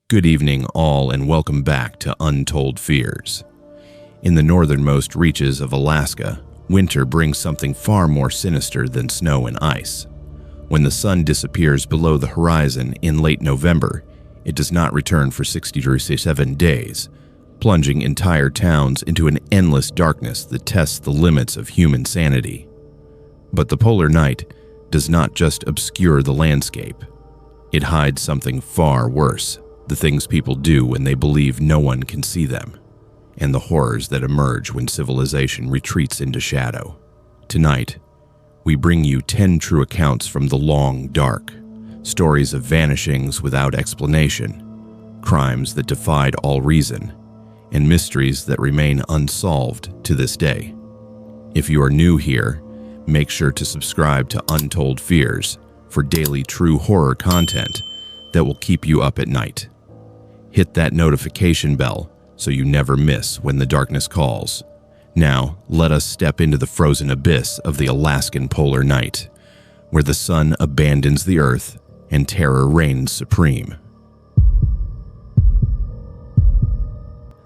Good evening, all, and welcome back to Untold Fears. In the northernmost reaches of Alaska, winter brings something far more sinister than snow and ice. When the sun disappears below the horizon in late November, it does not return for 67 days, plunging entire towns into an endless darkness that tests the limits of human sanity. But the polar night does not just obscure the landscape. It hides something far worse. The things people do when they believe no one can see them, and the horrors that emerge when civilization retreats into shadow. Tonight, we bring you 10 true accounts from the long dark, stories of vanishings without explanation, crimes that defied all reason, and mysteries that remain unsolved to this day. If you are new here, make sure to subscribe to Untold Fears for daily true horror content that will keep you up at night. Hit that notification bell so you never miss when the darkness calls. Now, let us step into the frozen abyss of the Alaskan polar night, where the sun abandons the earth and terror reigns supreme.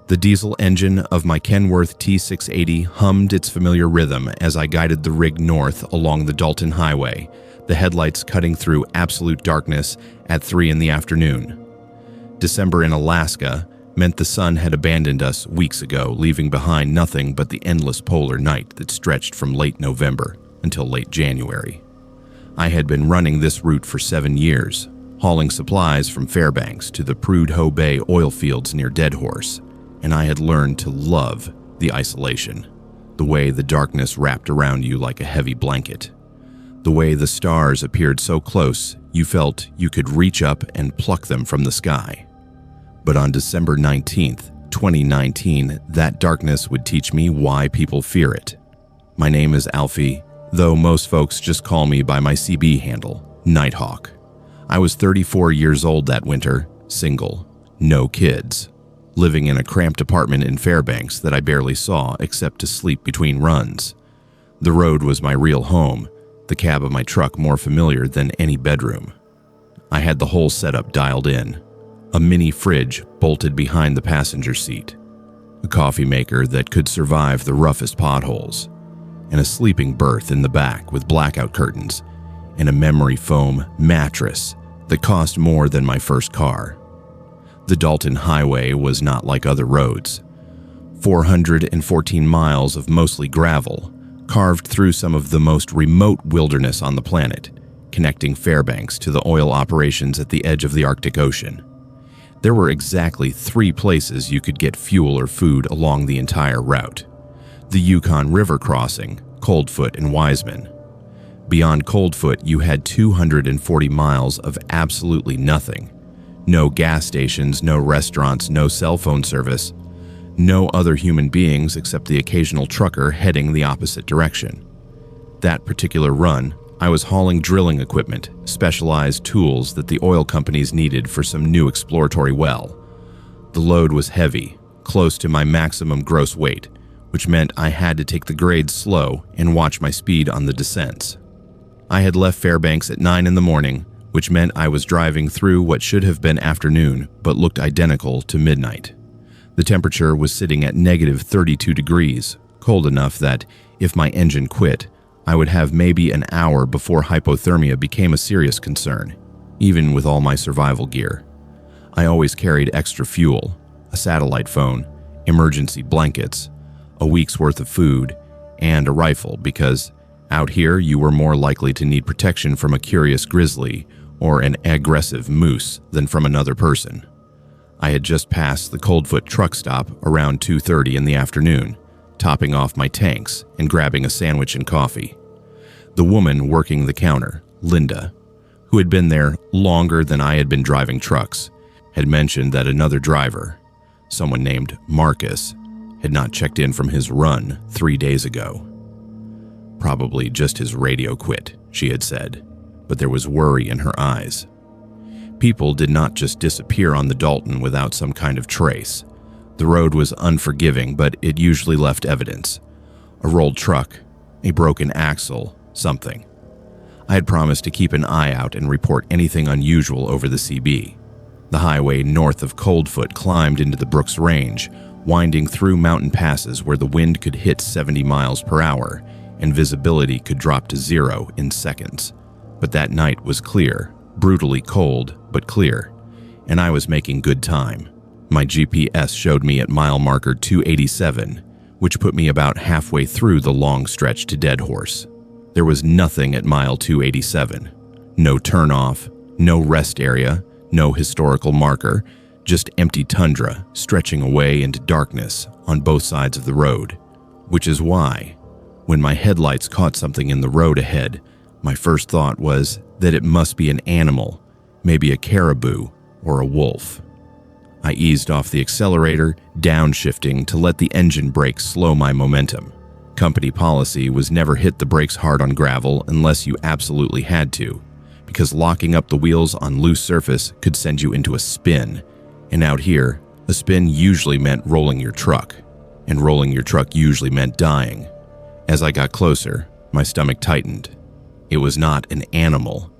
The diesel engine of my Kenworth T680 hummed its familiar rhythm as I guided the rig north along the Dalton Highway, the headlights cutting through absolute darkness at 3 in the afternoon. December in Alaska meant the sun had abandoned us weeks ago, leaving behind nothing but the endless polar night that stretched from late November until late January. I had been running this route for 7 years, hauling supplies from Fairbanks to the Prudhoe Bay oil fields near Deadhorse, and I had learned to love the isolation, the way the darkness wrapped around you like a heavy blanket, the way the stars appeared so close you felt you could reach up and pluck them from the sky. But on December 19th, 2019, that darkness would teach me why people fear it. My name is Alfie, though most folks just call me by my CB handle, Nighthawk. I was 34 years old that winter, single, no kids, living in a cramped apartment in Fairbanks that I barely saw except to sleep between runs. The road was my real home, the cab of my truck more familiar than any bedroom. I had the whole setup dialed in. A mini fridge bolted behind the passenger seat, a coffee maker that could survive the roughest potholes, and a sleeping berth in the back with blackout curtains, and a memory foam mattress that cost more than my first car. The Dalton Highway was not like other roads. 414 miles of mostly gravel, carved through some of the most remote wilderness on the planet, connecting Fairbanks to the oil operations at the edge of the Arctic Ocean. There were exactly 3 places you could get fuel or food along the entire route: the Yukon River crossing, Coldfoot, and Wiseman. Beyond Coldfoot, you had 240 miles of absolutely nothing. No gas stations, no restaurants, no cell phone service, no other human beings except the occasional trucker heading the opposite direction. That particular run, I was hauling drilling equipment, specialized tools that the oil companies needed for some new exploratory well. The load was heavy, close to my maximum gross weight, which meant I had to take the grades slow and watch my speed on the descents. I had left Fairbanks at 9 in the morning, which meant I was driving through what should have been afternoon but looked identical to midnight. The temperature was sitting at negative 32 degrees, cold enough that, if my engine quit, I would have maybe an hour before hypothermia became a serious concern, even with all my survival gear. I always carried extra fuel, a satellite phone, emergency blankets, a week's worth of food, and a rifle because out here you were more likely to need protection from a curious grizzly or an aggressive moose than from another person. I had just passed the Coldfoot truck stop around 2:30 in the afternoon, topping off my tanks and grabbing a sandwich and coffee. The woman working the counter, Linda, who had been there longer than I had been driving trucks, had mentioned that another driver, someone named Marcus, had not checked in from his run 3 days ago. Probably just his radio quit, she had said, but there was worry in her eyes. People did not just disappear on the Dalton without some kind of trace. The road was unforgiving, but it usually left evidence. A rolled truck, a broken axle, something. I had promised to keep an eye out and report anything unusual over the CB. The highway north of Coldfoot climbed into the Brooks Range, winding through mountain passes where the wind could hit 70 miles per hour and visibility could drop to 0 in seconds. But that night was clear, brutally cold, but clear, and I was making good time. My GPS showed me at mile marker 287, which put me about halfway through the long stretch to Dead Horse. There was nothing at mile 287. No turnoff, no rest area, no historical marker, just empty tundra stretching away into darkness on both sides of the road. Which is why, when my headlights caught something in the road ahead, my first thought was that it must be an animal, maybe a caribou or a wolf. I eased off the accelerator, downshifting to let the engine brakes slow my momentum. Company policy was never hit the brakes hard on gravel unless you absolutely had to, because locking up the wheels on loose surface could send you into a spin, and out here, a spin usually meant rolling your truck, and rolling your truck usually meant dying. As I got closer, my stomach tightened. It was not an animal.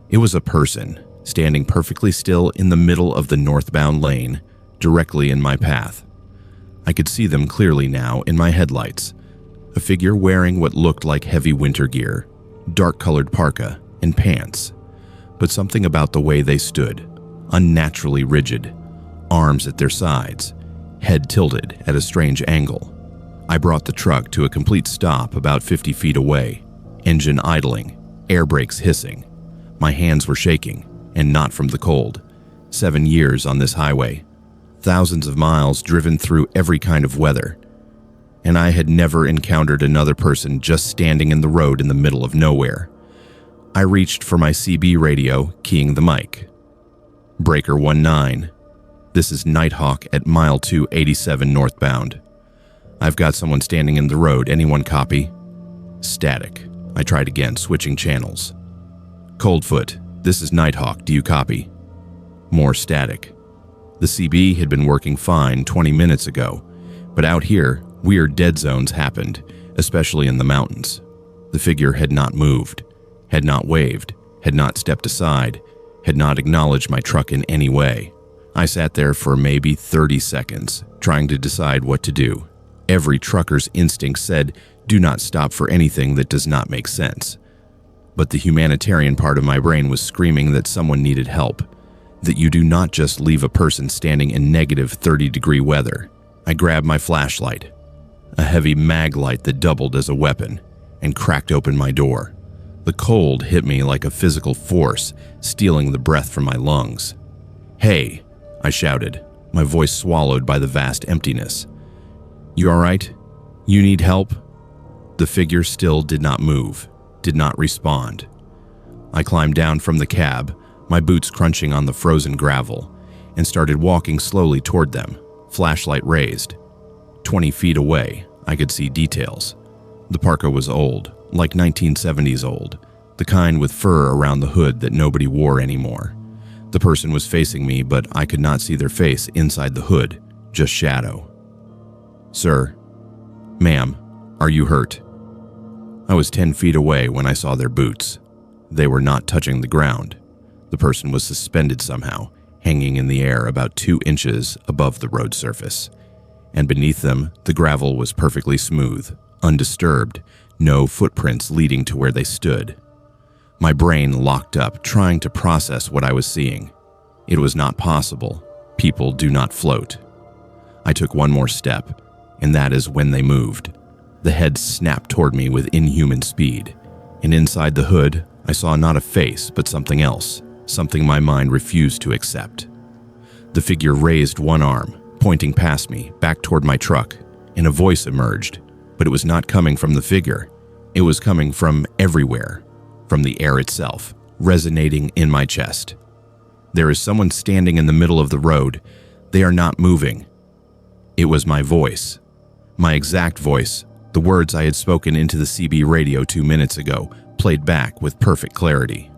It was a person, standing perfectly still in the middle of the northbound lane, directly in my path. I could see them clearly now in my headlights. A figure wearing what looked like heavy winter gear, dark-colored parka, and pants. But something about the way they stood, unnaturally rigid, arms at their sides, head tilted at a strange angle. I brought the truck to a complete stop about 50 feet away, engine idling, air brakes hissing. My hands were shaking, and not from the cold. 7 years on this highway, thousands of miles driven through every kind of weather, and I had never encountered another person just standing in the road in the middle of nowhere. I reached for my CB radio, keying the mic. Breaker 19. This is Nighthawk at mile 287 northbound. I've got someone standing in the road. Anyone copy? Static. I tried again, switching channels. Coldfoot. This is Nighthawk. Do you copy? More static. The CB had been working fine 20 minutes ago, but out here, weird dead zones happened, especially in the mountains. The figure had not moved, had not waved, had not stepped aside, had not acknowledged my truck in any way. I sat there for maybe 30 seconds, trying to decide what to do. Every trucker's instinct said, do not stop for anything that does not make sense. But the humanitarian part of my brain was screaming that someone needed help, that you do not just leave a person standing in negative 30-degree weather. I grabbed my flashlight, a heavy mag light that doubled as a weapon, and cracked open my door. The cold hit me like a physical force, stealing the breath from my lungs. "Hey," I shouted, my voice swallowed by the vast emptiness. "You all right? You need help?" The figure still did not move, did not respond. I climbed down from the cab, my boots crunching on the frozen gravel, and started walking slowly toward them, flashlight raised. 20 feet away, I could see details. The parka was old, like 1970s old, the kind with fur around the hood that nobody wore anymore. The person was facing me, but I could not see their face inside the hood, just shadow. "Sir, ma'am, are you hurt?" I was 10 feet away when I saw their boots. They were not touching the ground. The person was suspended somehow, hanging in the air about 2 inches above the road surface. And beneath them, the gravel was perfectly smooth, undisturbed, no footprints leading to where they stood. My brain locked up, trying to process what I was seeing. It was not possible. People do not float. I took one more step, and that is when they moved. The head snapped toward me with inhuman speed, and inside the hood, I saw not a face, but something else, something my mind refused to accept. The figure raised one arm, pointing past me, back toward my truck, and a voice emerged, but it was not coming from the figure. It was coming from everywhere, from the air itself, resonating in my chest. There is someone standing in the middle of the road. They are not moving. It was my voice, my exact voice. The words I had spoken into the CB radio 2 minutes ago played back with perfect clarity.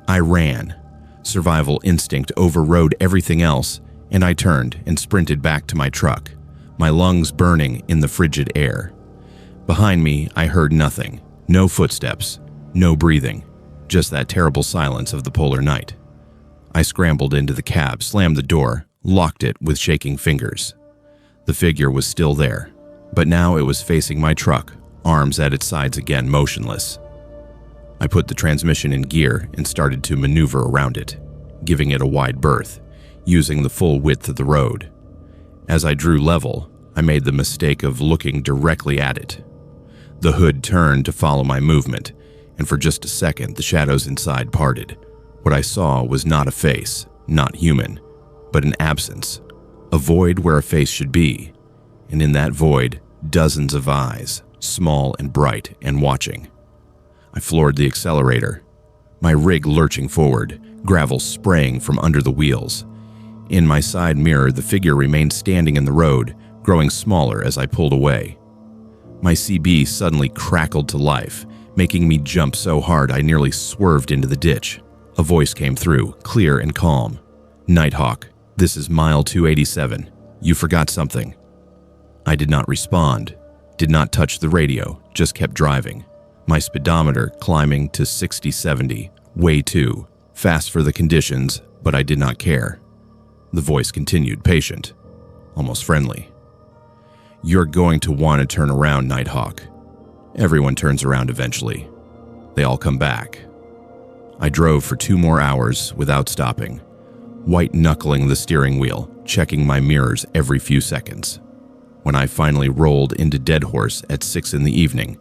I ran. Survival instinct overrode everything else, and I turned and sprinted back to my truck, my lungs burning in the frigid air. Behind me, I heard nothing. No footsteps, no breathing, just that terrible silence of the polar night. I scrambled into the cab, slammed the door, locked it with shaking fingers. The figure was still there, but now it was facing my truck, arms at its sides again, motionless. I put the transmission in gear and started to maneuver around it, giving it a wide berth, using the full width of the road. As I drew level, I made the mistake of looking directly at it. The hood turned to follow my movement, and for just a second the shadows inside parted. What I saw was not a face, not human, but an absence, a void where a face should be, and in that void, dozens of eyes, small and bright and watching. I floored the accelerator, my rig lurching forward, gravel spraying from under the wheels. In my side mirror, the figure remained standing in the road, growing smaller as I pulled away. My CB suddenly crackled to life, making me jump so hard I nearly swerved into the ditch. A voice came through, clear and calm. "Nighthawk, this is mile 287. You forgot something." I did not respond, did not touch the radio, just kept driving. My speedometer climbing to 60-70, way too fast for the conditions, but I did not care. The voice continued, patient, almost friendly. "You're going to want to turn around, Nighthawk. Everyone turns around eventually. They all come back." I drove for 2 more hours without stopping, white-knuckling the steering wheel, checking my mirrors every few seconds. When I finally rolled into Deadhorse at 6 in the evening,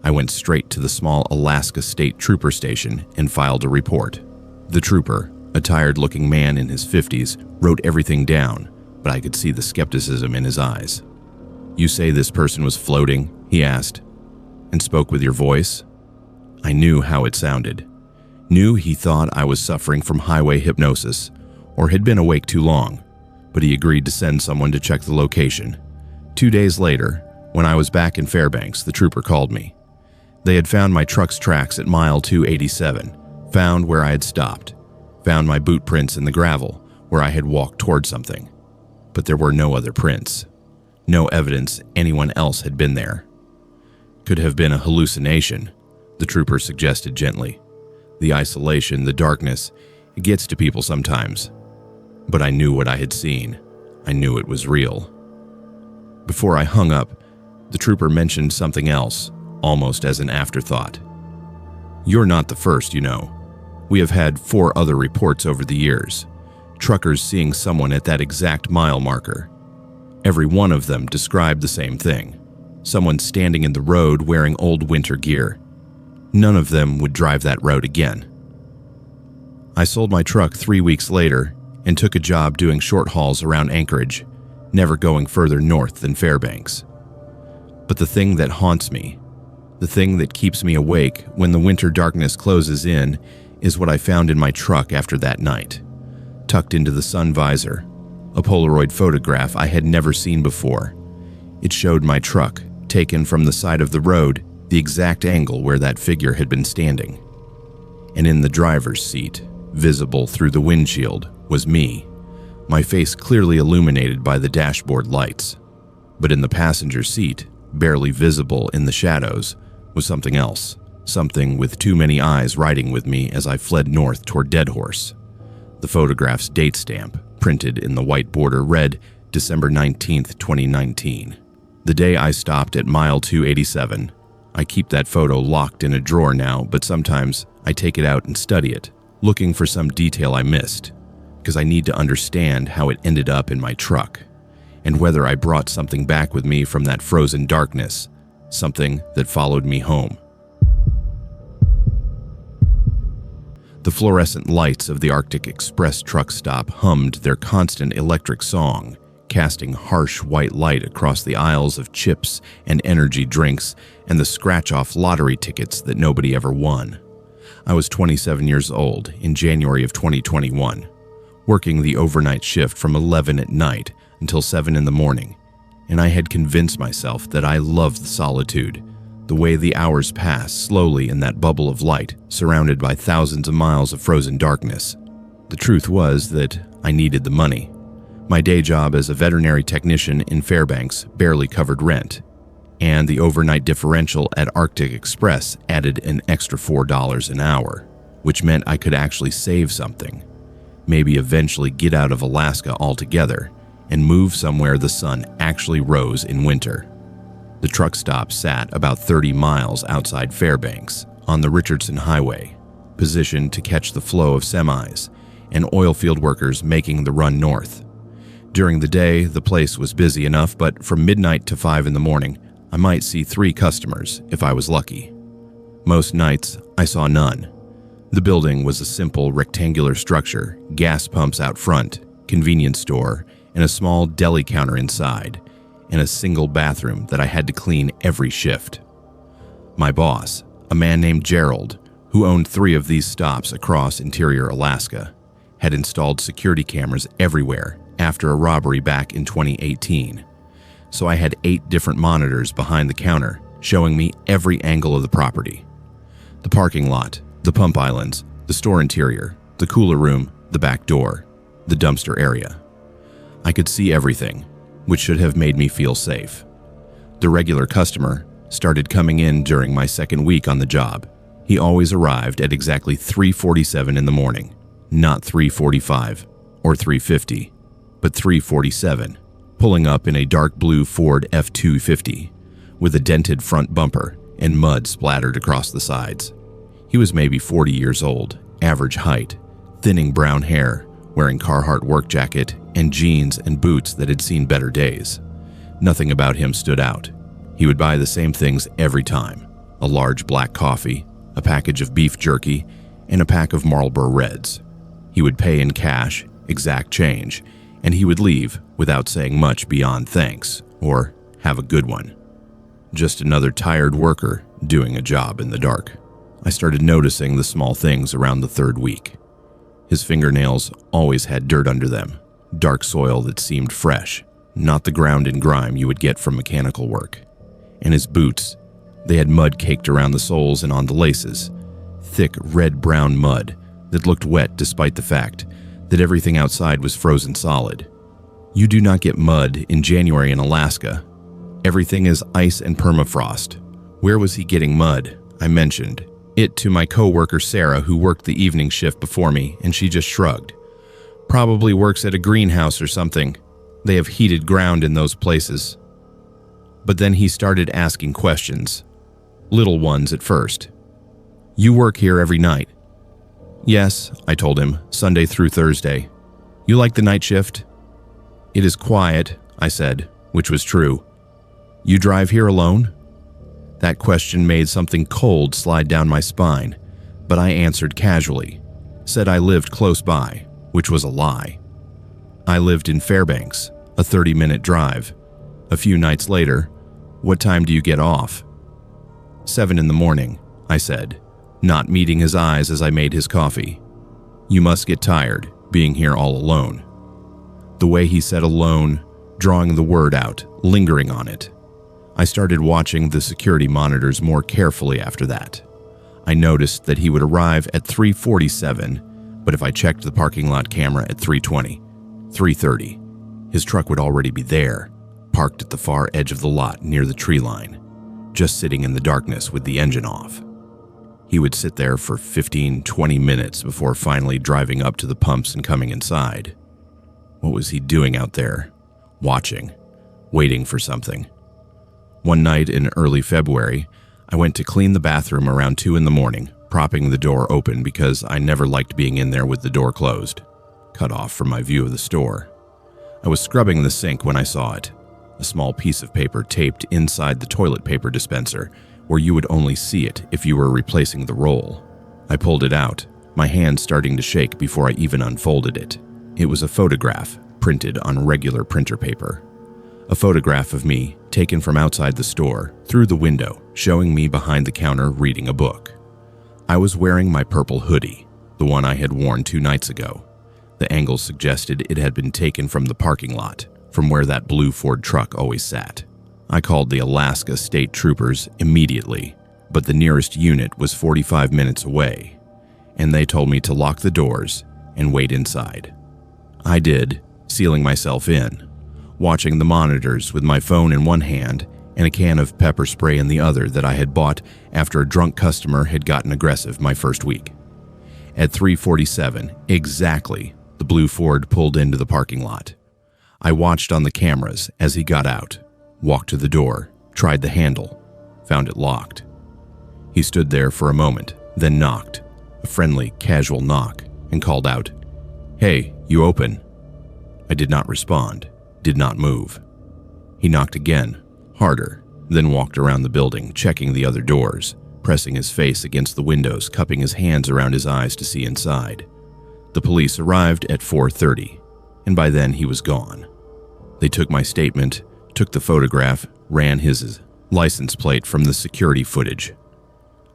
I went straight to the small Alaska State Trooper station and filed a report. The trooper, a tired-looking man in his 50s, wrote everything down, but I could see the skepticism in his eyes. "You say this person was floating?" he asked. "And spoke with your voice?" I knew how it sounded. Knew he thought I was suffering from highway hypnosis or had been awake too long, but he agreed to send someone to check the location. 2 days later, when I was back in Fairbanks, the trooper called me. They had found my truck's tracks at mile 287, found where I had stopped, found my boot prints in the gravel where I had walked toward something. But there were no other prints. No evidence anyone else had been there. "Could have been a hallucination," the trooper suggested gently. "The isolation, the darkness, it gets to people sometimes." But I knew what I had seen. I knew it was real. Before I hung up, the trooper mentioned something else, almost as an afterthought. "You're not the first, you know. We have had 4 other reports over the years. Truckers seeing someone at that exact mile marker. Every one of them described the same thing. Someone standing in the road wearing old winter gear. None of them would drive that road again." I sold my truck 3 weeks later and took a job doing short hauls around Anchorage, never going further north than Fairbanks. But the thing that haunts me, the thing that keeps me awake when the winter darkness closes in, is what I found in my truck after that night. Tucked into the sun visor, a Polaroid photograph I had never seen before. It showed my truck, taken from the side of the road, the exact angle where that figure had been standing. And in the driver's seat, visible through the windshield, was me, my face clearly illuminated by the dashboard lights. But in the passenger seat, barely visible in the shadows, was something else, something with too many eyes riding with me as I fled north toward Deadhorse. The photograph's date stamp, printed in the white border, read December 19th, 2019. The day I stopped at mile 287. I keep that photo locked in a drawer now, but sometimes I take it out and study it, looking for some detail I missed, because I need to understand how it ended up in my truck, and whether I brought something back with me from that frozen darkness, something that followed me home. The fluorescent lights of the Arctic Express truck stop hummed their constant electric song, casting harsh white light across the aisles of chips and energy drinks and the scratch-off lottery tickets that nobody ever won. I was 27 years old in January of 2021, working the overnight shift from 11 at night until 7 in the morning, and I had convinced myself that I loved the solitude, the way the hours passed slowly in that bubble of light, surrounded by thousands of miles of frozen darkness. The truth was that I needed the money. My day job as a veterinary technician in Fairbanks barely covered rent, and the overnight differential at Arctic Express added an extra $4 an hour, which meant I could actually save something. maybe eventually get out of Alaska altogether and move somewhere the sun actually rose in winter. The truck stop sat about 30 miles outside Fairbanks on the Richardson Highway, positioned to catch the flow of semis and oil field workers making the run north. During the day, the place was busy enough, but from midnight to 5 in the morning, I might see 3 customers if I was lucky. Most nights, I saw none. The building was a simple rectangular structure, gas pumps out front, convenience store, and a small deli counter inside, and a single bathroom that I had to clean every shift. My boss, a man named Gerald, who owned 3 of these stops across interior Alaska, had installed security cameras everywhere after a robbery back in 2018. So I had 8 different monitors behind the counter showing me every angle of the property. The parking lot, the pump islands, the store interior, the cooler room, the back door, the dumpster area. I could see everything, which should have made me feel safe. The regular customer started coming in during my second week on the job. He always arrived at exactly 3:47 in the morning, not 3:45 or 3:50, but 3:47, pulling up in a dark blue Ford F-250 with a dented front bumper and mud splattered across the sides. He was maybe 40 years old, average height, thinning brown hair, wearing Carhartt work jacket and jeans and boots that had seen better days. Nothing about him stood out. He would buy the same things every time: a large black coffee, a package of beef jerky, and a pack of Marlboro Reds. He would pay in cash, exact change, and he would leave without saying much beyond thanks or have a good one. Just another tired worker doing a job in the dark. I started noticing the small things around the 3rd week. His fingernails always had dirt under them, dark soil that seemed fresh, not the ground and grime you would get from mechanical work. And his boots, they had mud caked around the soles and on the laces, thick red-brown mud that looked wet despite the fact that everything outside was frozen solid. You do not get mud in January in Alaska. Everything is ice and permafrost. Where was he getting mud? I mentioned it to my co-worker Sarah, who worked the evening shift before me, and she just shrugged. Probably works at a greenhouse or something. They have heated ground in those places. But then he started asking questions. Little ones at first. You work here every night? Yes, I told him, Sunday through Thursday. You like the night shift? It is quiet, I said, which was true. You drive here alone? That question made something cold slide down my spine, but I answered casually, said I lived close by, which was a lie. I lived in Fairbanks, a 30-minute drive. A few nights later, what time do you get off? 7 in the morning, I said, not meeting his eyes as I made his coffee. You must get tired, being here all alone. The way he said alone, drawing the word out, lingering on it. I started watching the security monitors more carefully after that. I noticed that he would arrive at 3:47, but if I checked the parking lot camera at 3:20, 3:30, his truck would already be there, parked at the far edge of the lot near the tree line, just sitting in the darkness with the engine off. He would sit there for 15-20 minutes before finally driving up to the pumps and coming inside. What was he doing out there? Watching, waiting for something. One night in early February, I went to clean the bathroom around 2 in the morning, propping the door open because I never liked being in there with the door closed, cut off from my view of the store. I was scrubbing the sink when I saw it, a small piece of paper taped inside the toilet paper dispenser where you would only see it if you were replacing the roll. I pulled it out, my hand starting to shake before I even unfolded it. It was a photograph printed on regular printer paper. A photograph of me taken from outside the store, through the window, showing me behind the counter reading a book. I was wearing my purple hoodie, the one I had worn 2 nights ago. The angle suggested it had been taken from the parking lot, from where that blue Ford truck always sat. I called the Alaska State Troopers immediately, but the nearest unit was 45 minutes away, and they told me to lock the doors and wait inside. I did, sealing myself in, watching the monitors with my phone in one hand and a can of pepper spray in the other that I had bought after a drunk customer had gotten aggressive my first week. At 3:47, exactly, The blue Ford pulled into the parking lot. I watched on the cameras as he got out, walked to the door, tried the handle, found it locked. He stood there for a moment, then knocked, a friendly, casual knock, and called out, "Hey, you open?" I did not respond, did not move. He knocked again, harder, then walked around the building, checking the other doors, pressing his face against the windows, cupping his hands around his eyes to see inside. The police arrived at 4:30, and by then he was gone. They took my statement, took the photograph, ran his license plate from the security footage.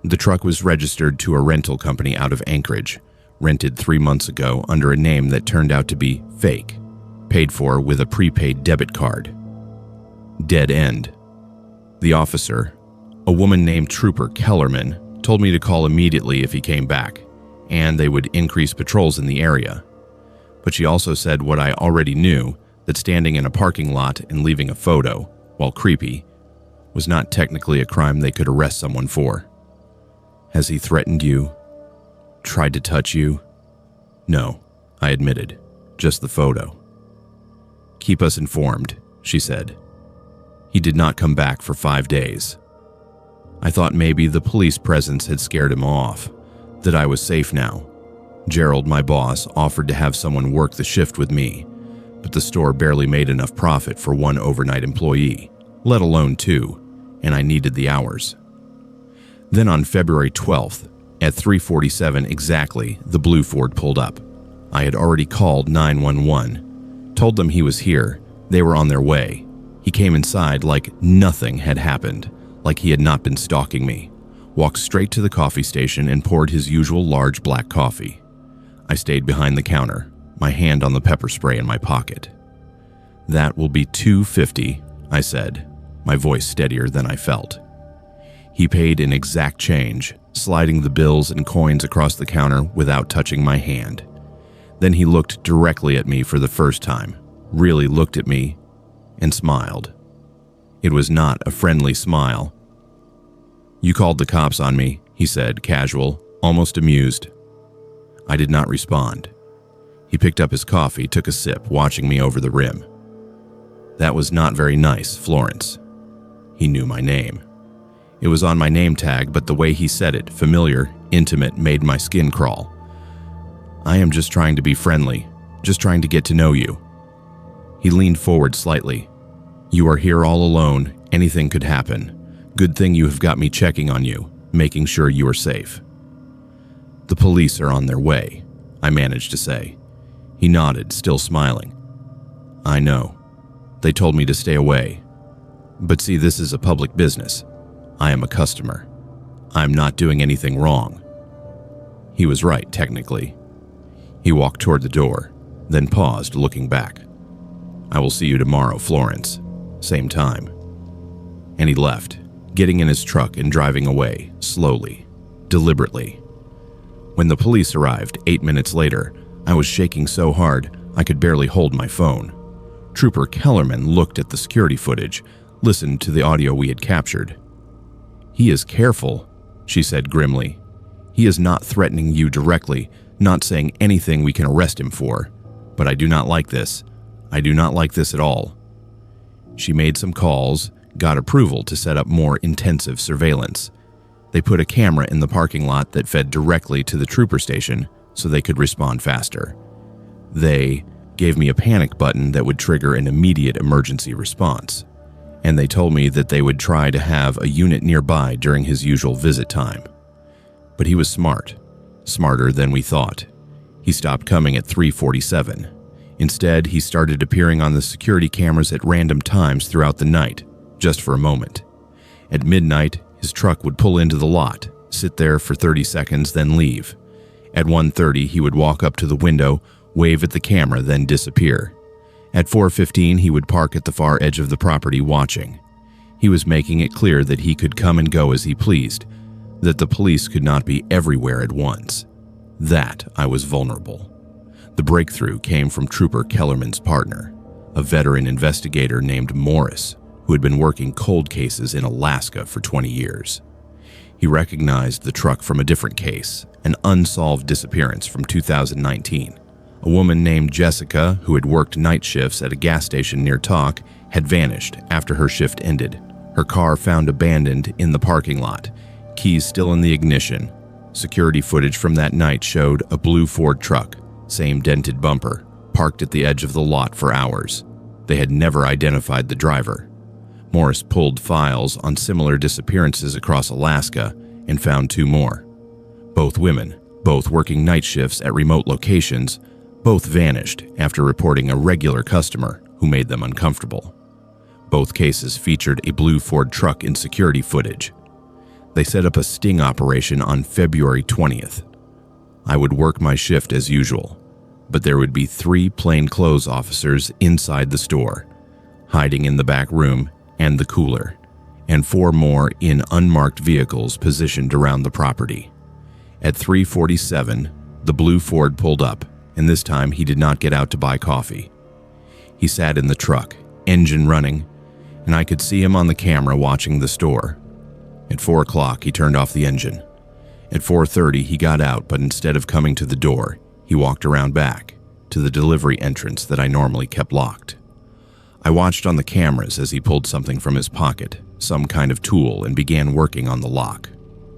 The truck was registered to a rental company out of Anchorage, rented 3 months ago under a name that turned out to be fake, paid for with a prepaid debit card. Dead end. The officer, a woman named Trooper Kellerman, told me to call immediately if he came back, and they would increase patrols in the area. But she also said what I already knew, that standing in a parking lot and leaving a photo, while creepy, was not technically a crime they could arrest someone for. Has he threatened you? Tried to touch you? No, I admitted. Just the photo. Keep us informed, she said. He did not come back for 5 days. I thought maybe the police presence had scared him off, that I was safe now. Gerald, my boss, offered to have someone work the shift with me, but the store barely made enough profit for one overnight employee, let alone 2, and I needed the hours. Then on February 12th, at 3:47 exactly, the blue Ford pulled up. I had already called 911, told them he was here, they were on their way. He came inside like nothing had happened, like he had not been stalking me, walked straight to the coffee station and poured his usual large black coffee. I stayed behind the counter, my hand on the pepper spray in my pocket. "That will be $2.50, I said, my voice steadier than I felt. He paid in exact change, sliding the bills and coins across the counter without touching my hand. Then he looked directly at me for the first time, really looked at me, and smiled. It was not a friendly smile. "You called the cops on me," he said, casual, almost amused. I did not respond. He picked up his coffee, took a sip, watching me over the rim. "That was not very nice, Florence." He knew my name. It was on my name tag, but the way he said it, familiar, intimate, made my skin crawl. "I am just trying to be friendly, just trying to get to know you." He leaned forward slightly. "You are here all alone, anything could happen. Good thing you have got me checking on you, making sure you are safe." "The police are on their way," I managed to say. He nodded, still smiling. "I know. They told me to stay away. But see, this is a public business. I am a customer. I am not doing anything wrong." He was right, technically. He walked toward the door, then paused, looking back. "I will see you tomorrow, Florence. Same time." And he left, getting in his truck and driving away, slowly, deliberately. When the police arrived 8 minutes later, I was shaking so hard I could barely hold my phone. Trooper Kellerman looked at the security footage, listened to the audio we had captured. "He is careful," she said grimly. "He is not threatening you directly, not saying anything we can arrest him for. But I do not like this. I do not like this at all." She made some calls, got approval to set up more intensive surveillance. They put a camera in the parking lot that fed directly to the trooper station so they could respond faster. They gave me a panic button that would trigger an immediate emergency response. And they told me that they would try to have a unit nearby during his usual visit time. But he was smart, smarter than we thought. He stopped coming at 3:47. Instead, he started appearing on the security cameras at random times throughout the night, just for a moment. At midnight, his truck would pull into the lot, sit there for 30 seconds, then leave. At 1:30, he would walk up to the window, wave at the camera, then disappear. At 4:15, he would park at the far edge of the property watching. He was making it clear that he could come and go as he pleased, that the police could not be everywhere at once. That I was vulnerable. The breakthrough came from Trooper Kellerman's partner, a veteran investigator named Morris, who had been working cold cases in Alaska for 20 years. He recognized the truck from a different case, an unsolved disappearance from 2019, A woman named Jessica, who had worked night shifts at a gas station near Talk, had vanished after her shift ended. Her car found abandoned in the parking lot, keys still in the ignition. Security footage from that night showed a blue Ford truck, same dented bumper, parked at the edge of the lot for hours. They had never identified the driver. Morris pulled files on similar disappearances across Alaska and found 2 more. Both women, both working night shifts at remote locations, both vanished after reporting a regular customer who made them uncomfortable. Both cases featured a blue Ford truck in security footage. They set up a sting operation on February 20th. I would work my shift as usual, but there would be 3 plainclothes officers inside the store, hiding in the back room and the cooler, and 4 more in unmarked vehicles positioned around the property. At 3:47, the blue Ford pulled up, and this time he did not get out to buy coffee. He sat in the truck, engine running, and I could see him on the camera watching the store. At 4 o'clock, he turned off the engine. At 4:30, he got out, but instead of coming to the door, he walked around back to the delivery entrance that I normally kept locked. I watched on the cameras as he pulled something from his pocket, some kind of tool, and began working on the lock.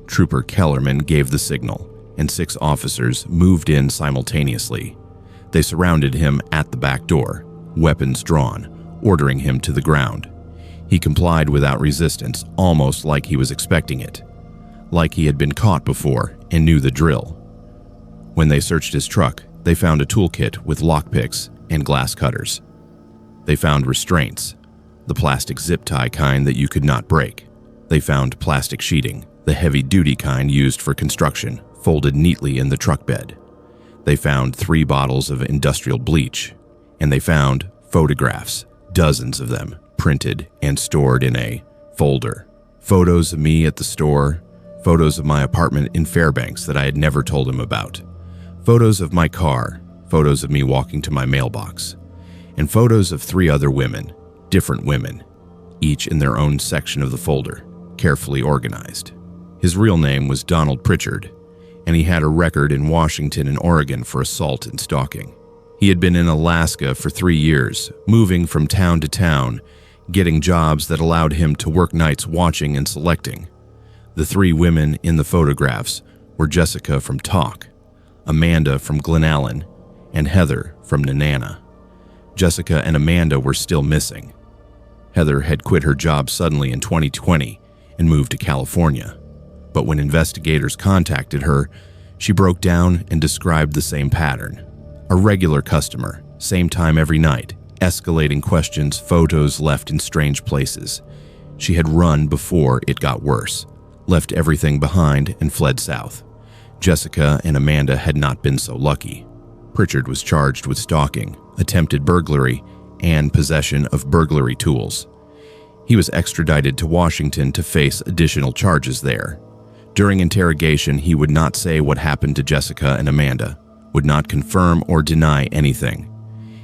Trooper Kellerman gave the signal, and 6 officers moved in simultaneously. They surrounded him at the back door, weapons drawn, ordering him to the ground. He complied without resistance, almost like he was expecting it, like he had been caught before and knew the drill. When they searched his truck, they found a toolkit with lockpicks and glass cutters. They found restraints, the plastic zip tie kind that you could not break. They found plastic sheeting, the heavy-duty kind used for construction, folded neatly in the truck bed. They found 3 bottles of industrial bleach, and they found photographs, dozens of them, printed and stored in a folder. Photos of me at the store, photos of my apartment in Fairbanks that I had never told him about, photos of my car, photos of me walking to my mailbox, and photos of 3 other women, different women, each in their own section of the folder, carefully organized. His real name was Donald Pritchard, and he had a record in Washington and Oregon for assault and stalking. He had been in Alaska for 3 years, moving from town to town, getting jobs that allowed him to work nights watching and selecting. The 3 women in the photographs were Jessica from Talk, Amanda from Glen Allen, and Heather from Nenana. Jessica and Amanda were still missing. Heather had quit her job suddenly in 2020 and moved to California. But when investigators contacted her, she broke down and described the same pattern. A regular customer, same time every night, escalating questions, photos left in strange places. She had run before it got worse, left everything behind and fled south. Jessica and Amanda had not been so lucky. Pritchard was charged with stalking, attempted burglary, and possession of burglary tools. He was extradited to Washington to face additional charges there. During interrogation, he would not say what happened to Jessica and Amanda, would not confirm or deny anything.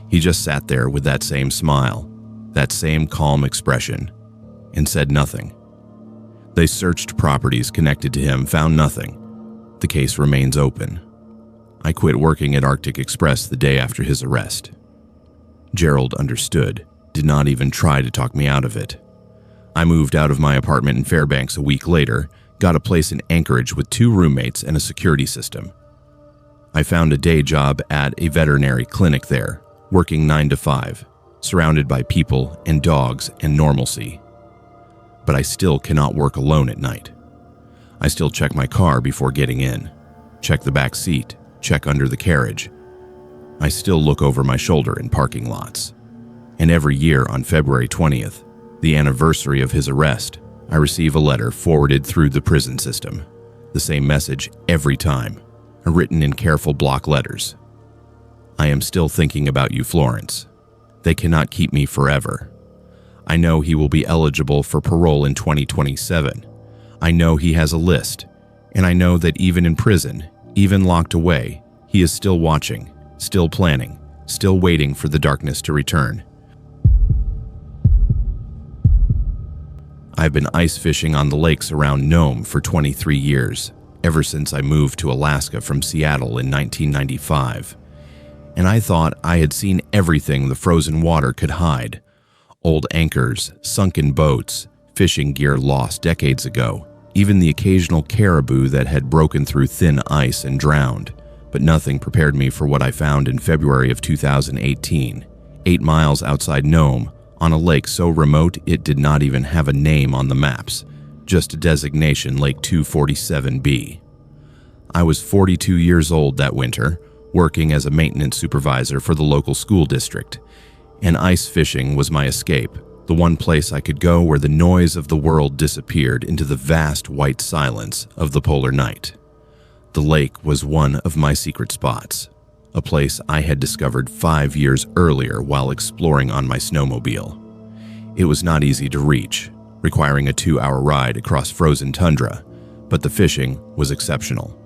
He just sat there with that same smile, that same calm expression, and said nothing. They searched properties connected to him, found nothing. The case remains open. I quit working at Arctic Express the day after his arrest. Gerald understood, did not even try to talk me out of it. I moved out of my apartment in Fairbanks a week later, got a place in Anchorage with 2 roommates and a security system. I found a day job at a veterinary clinic there, working 9 to 5, surrounded by people and dogs and normalcy. But I still cannot work alone at night. I still check my car before getting in, check the back seat, check under the carriage. I still look over my shoulder in parking lots. And every year on February 20th, the anniversary of his arrest, I receive a letter forwarded through the prison system. The same message every time, written in careful block letters. I am still thinking about you, Florence. They cannot keep me forever. I know he will be eligible for parole in 2027. I know he has a list, and I know that even in prison, even locked away, he is still watching, still planning, still waiting for the darkness to return. I've been ice fishing on the lakes around Nome for 23 years, ever since I moved to Alaska from Seattle in 1995. and I thought I had seen everything the frozen water could hide. Old anchors, sunken boats, fishing gear lost decades ago, even the occasional caribou that had broken through thin ice and drowned. But nothing prepared me for what I found in February of 2018, 8 miles outside Nome, on a lake so remote it did not even have a name on the maps, just a designation, Lake 247B. I was 42 years old that winter, working as a maintenance supervisor for the local school district, and ice fishing was my escape, the one place I could go where the noise of the world disappeared into the vast white silence of the polar night. The lake was one of my secret spots, a place I had discovered 5 years earlier while exploring on my snowmobile. It was not easy to reach, requiring a 2-hour ride across frozen tundra, but the fishing was exceptional.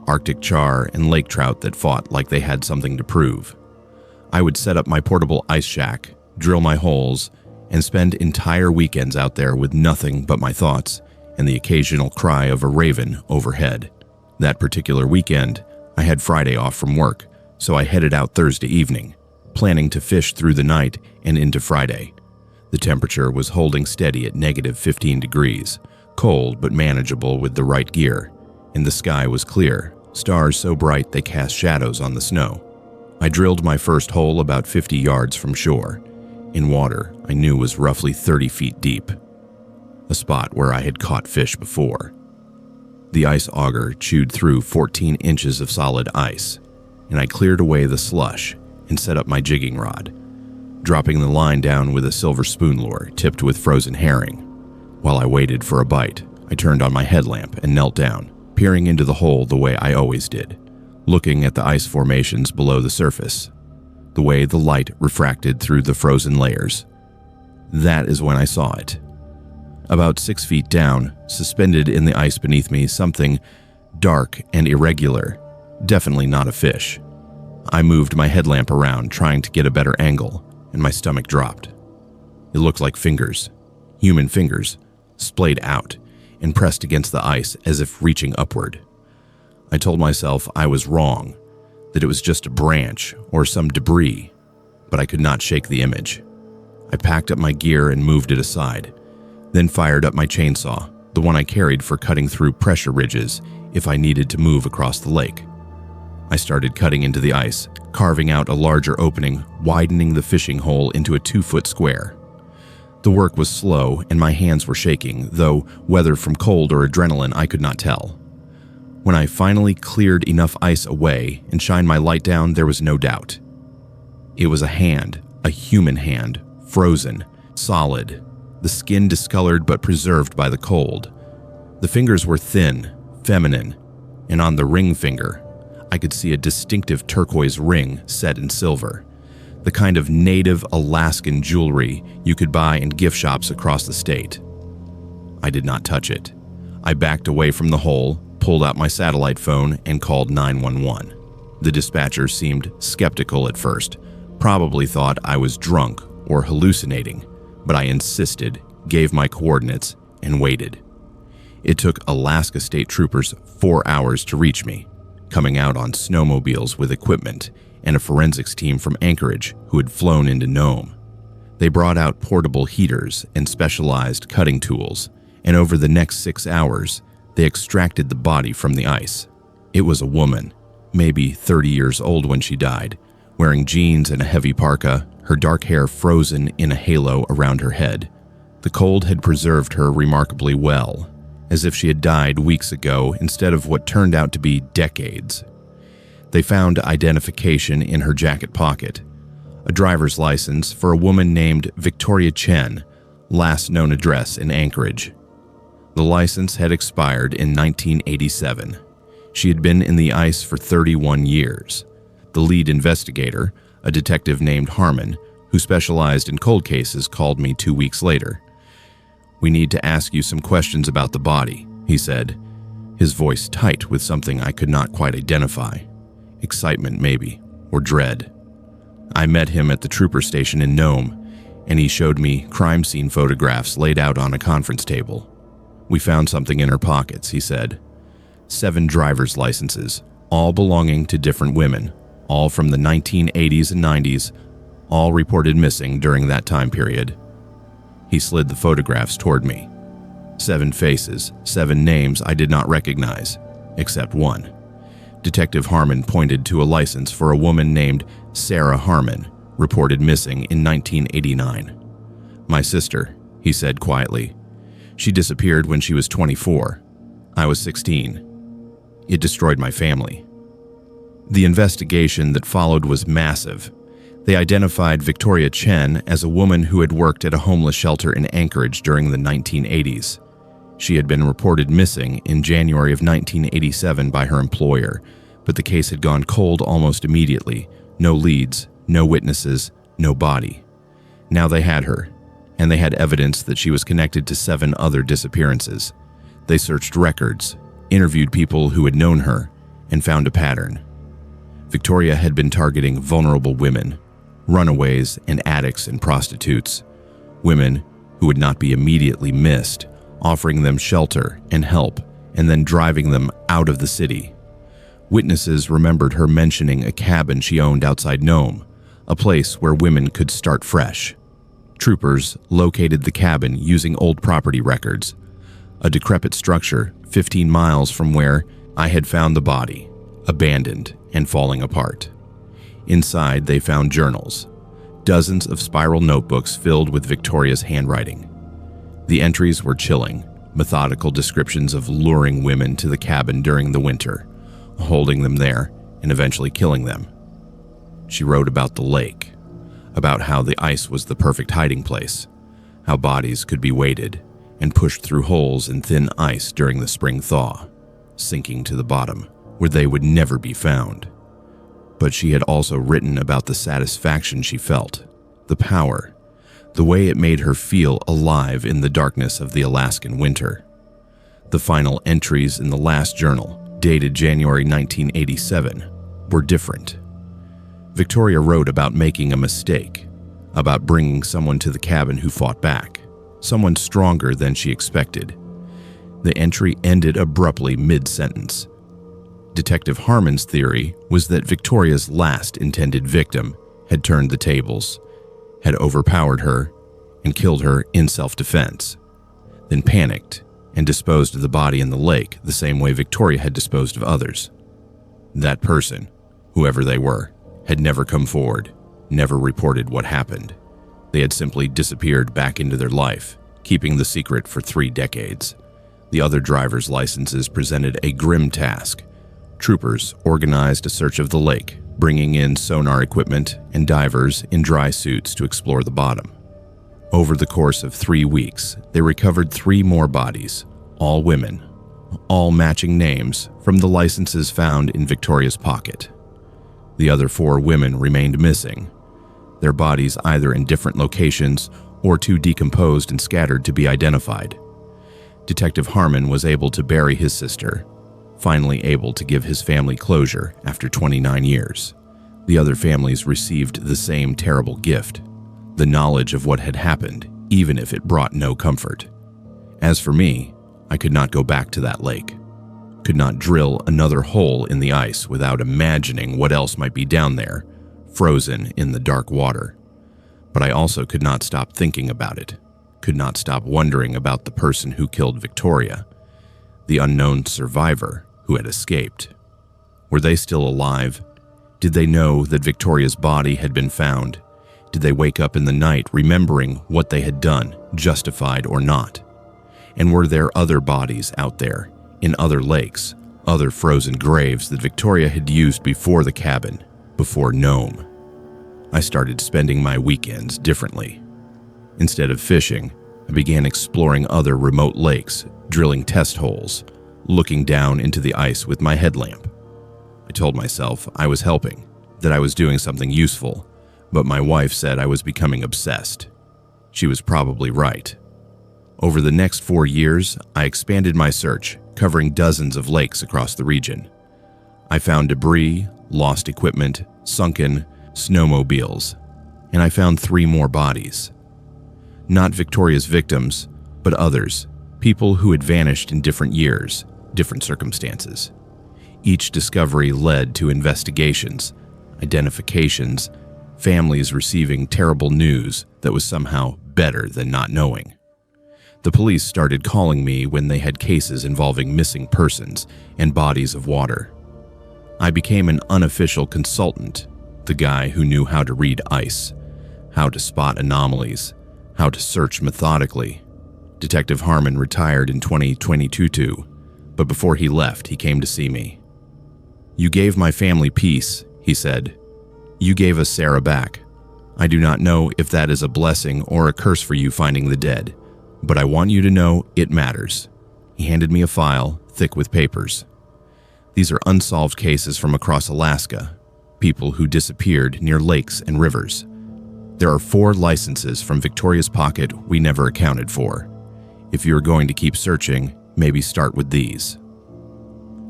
Arctic char and lake trout that fought like they had something to prove. I would set up my portable ice shack, drill my holes, and spend entire weekends out there with nothing but my thoughts and the occasional cry of a raven overhead. That particular weekend, I had Friday off from work, so I headed out Thursday evening, planning to fish through the night and into Friday. The temperature was holding steady at -15 degrees, cold but manageable with the right gear, and the sky was clear, stars so bright they cast shadows on the snow. I drilled my first hole about 50 yards from shore, in water I knew was roughly 30 feet deep, a spot where I had caught fish before. The ice auger chewed through 14 inches of solid ice, and I cleared away the slush and set up my jigging rod, dropping the line down with a silver spoon lure tipped with frozen herring. While I waited for a bite, I turned on my headlamp and knelt down, peering into the hole the way I always did, looking at the ice formations below the surface, the way the light refracted through the frozen layers. That is when I saw it. About 6 feet down, suspended in the ice beneath me, something dark and irregular, definitely not a fish. I moved my headlamp around, trying to get a better angle, and my stomach dropped. It looked like fingers, human fingers, splayed out and pressed against the ice as if reaching upward. I told myself I was wrong, that it was just a branch or some debris, but I could not shake the image. I packed up my gear and moved it aside, then fired up my chainsaw, the one I carried for cutting through pressure ridges if I needed to move across the lake. I started cutting into the ice, carving out a larger opening, widening the fishing hole into a 2-foot square. The work was slow and my hands were shaking, though whether from cold or adrenaline I could not tell. When I finally cleared enough ice away and shined my light down, there was no doubt. It was a hand, a human hand, frozen, solid, the skin discolored but preserved by the cold. The fingers were thin, feminine, and on the ring finger, I could see a distinctive turquoise ring set in silver, the kind of native Alaskan jewelry you could buy in gift shops across the state. I did not touch it. I backed away from the hole, pulled out my satellite phone, and called 911. The dispatcher seemed skeptical at first, probably thought I was drunk or hallucinating, but I insisted, gave my coordinates, and waited. It took Alaska State Troopers 4 hours to reach me, coming out on snowmobiles with equipment and a forensics team from Anchorage who had flown into Nome. They brought out portable heaters and specialized cutting tools, and over the next 6 hours, they extracted the body from the ice. It was a woman, maybe 30 years old when she died, wearing jeans and a heavy parka, her dark hair frozen in a halo around her head. The cold had preserved her remarkably well, as if she had died weeks ago instead of what turned out to be decades. They found identification in her jacket pocket, a driver's license for a woman named Victoria Chen, last known address in Anchorage. The license had expired in 1987. She had been in the ice for 31 years. The lead investigator, a detective named Harmon, who specialized in cold cases, called me 2 weeks later. "We need to ask you some questions about the body," he said, his voice tight with something I could not quite identify. Excitement, maybe, or dread. I met him at the trooper station in Nome, and he showed me crime scene photographs laid out on a conference table. "We found something in her pockets," he said. 7 driver's licenses, all belonging to different women, all from the 1980s and 90s, all reported missing during that time period. He slid the photographs toward me. 7 faces, 7 names I did not recognize, except one. Detective Harmon pointed to a license for a woman named Sarah Harmon, reported missing in 1989. "My sister," he said quietly. "She disappeared when she was 24. I was 16. It destroyed my family." The investigation that followed was massive. They identified Victoria Chen as a woman who had worked at a homeless shelter in Anchorage during the 1980s. She had been reported missing in January of 1987 by her employer, but the case had gone cold almost immediately. No leads, no witnesses, no body. Now they had her, and they had evidence that she was connected to 7 other disappearances. They searched records, interviewed people who had known her, and found a pattern. Victoria had been targeting vulnerable women, runaways and addicts and prostitutes, women who would not be immediately missed, offering them shelter and help, and then driving them out of the city. Witnesses remembered her mentioning a cabin she owned outside Nome, a place where women could start fresh. Troopers located the cabin using old property records, a decrepit structure 15 miles from where I had found the body, abandoned and falling apart. Inside, they found journals, dozens of spiral notebooks filled with Victoria's handwriting. The entries were chilling, methodical descriptions of luring women to the cabin during the winter, holding them there and eventually killing them. She wrote about the lake, about how the ice was the perfect hiding place, how bodies could be weighted and pushed through holes in thin ice during the spring thaw, sinking to the bottom, where they would never be found. But she had also written about the satisfaction she felt, the power, the way it made her feel alive in the darkness of the Alaskan winter. The final entries in the last journal, dated January 1987, were different. Victoria wrote about making a mistake, about bringing someone to the cabin who fought back, someone stronger than she expected. The entry ended abruptly mid-sentence. Detective Harmon's theory was that Victoria's last intended victim had turned the tables, had overpowered her, and killed her in self-defense, then panicked and disposed of the body in the lake the same way Victoria had disposed of others. That person, whoever they were, had never come forward, never reported what happened. They had simply disappeared back into their life, keeping the secret for 3 decades. The other drivers' licenses presented a grim task. Troopers organized a search of the lake, bringing in sonar equipment and divers in dry suits to explore the bottom. Over the course of 3 weeks, they recovered 3 more bodies, all women, all matching names from the licenses found in Victoria's pocket. The other 4 women remained missing, their bodies either in different locations or too decomposed and scattered to be identified. Detective Harmon was able to bury his sister, finally able to give his family closure after 29 years. The other families received the same terrible gift, the knowledge of what had happened, even if it brought no comfort. As for me, I could not go back to that lake, could not drill another hole in the ice without imagining what else might be down there, frozen in the dark water. But I also could not stop thinking about it, could not stop wondering about the person who killed Victoria, the unknown survivor who had escaped. Were they still alive? Did they know that Victoria's body had been found? Did they wake up in the night remembering what they had done, justified or not? And were there other bodies out there, in other lakes, other frozen graves that Victoria had used before the cabin, before Nome? I started spending my weekends differently. Instead of fishing, I began exploring other remote lakes, drilling test holes, looking down into the ice with my headlamp. I told myself I was helping, that I was doing something useful, but my wife said I was becoming obsessed. She was probably right. Over the next 4 years, I expanded my search, covering dozens of lakes across the region. I found debris, lost equipment, sunken snowmobiles, and I found 3 more bodies. Not Victoria's victims, but others, people who had vanished in different years, different circumstances. Each discovery led to investigations identifications, families receiving terrible news that was somehow better than not knowing. The police started calling me when they had cases involving missing persons and bodies of water. I became an unofficial consultant, the guy who knew how to read ice, how to spot anomalies, how to search methodically. Detective Harmon retired in 2022, but before he left, he came to see me. "You gave my family peace," he said. "You gave us Sarah back. I do not know if that is a blessing or a curse for you finding the dead, but I want you to know it matters." He handed me a file, thick with papers. These are unsolved cases from across Alaska, people who disappeared near lakes and rivers. There are 4 licenses from Victoria's pocket we never accounted for. If you're going to keep searching, maybe start with these.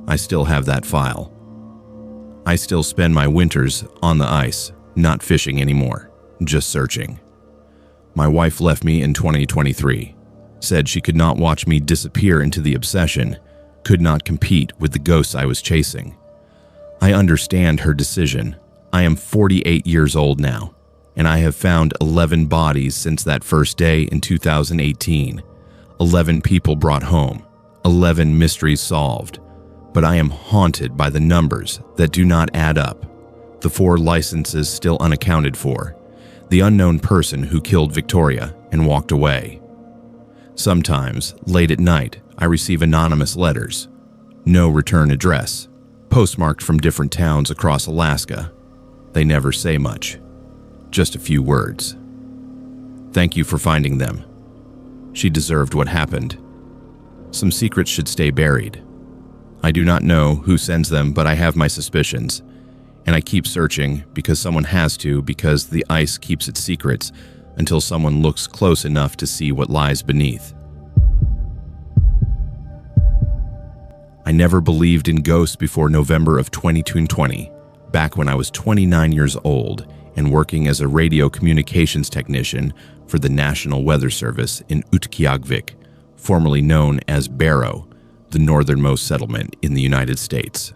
I still have that file. I still spend my winters on the ice, not fishing anymore, just searching. My wife left me in 2023, said she could not watch me disappear into the obsession, could not compete with the ghosts I was chasing. I understand her decision. I am 48 years old now, and I have found 11 bodies since that first day in 2018. 11 people brought home, 11 mysteries solved. But I am haunted by the numbers that do not add up. The 4 licenses still unaccounted for. The unknown person who killed Victoria and walked away. Sometimes, late at night, I receive anonymous letters. No return address, postmarked from different towns across Alaska. They never say much. Just a few words. "Thank you for finding them. She deserved what happened. Some secrets should stay buried. I do not know who sends them, but I have my suspicions. And I keep searching because someone has to, because the ice keeps its secrets until someone looks close enough to see what lies beneath." I never believed in ghosts before November of 2020, back when I was 29 years old and working as a radio communications technician for the National Weather Service in Utqiagvik, formerly known as Barrow, the northernmost settlement in the United States.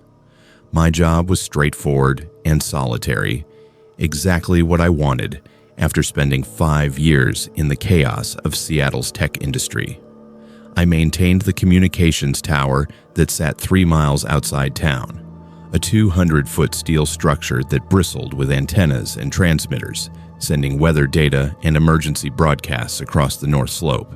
My job was straightforward and solitary, exactly what I wanted after spending 5 years in the chaos of Seattle's tech industry. I maintained the communications tower that sat 3 miles outside town, a 200-foot steel structure that bristled with antennas and transmitters, sending weather data and emergency broadcasts across the North Slope.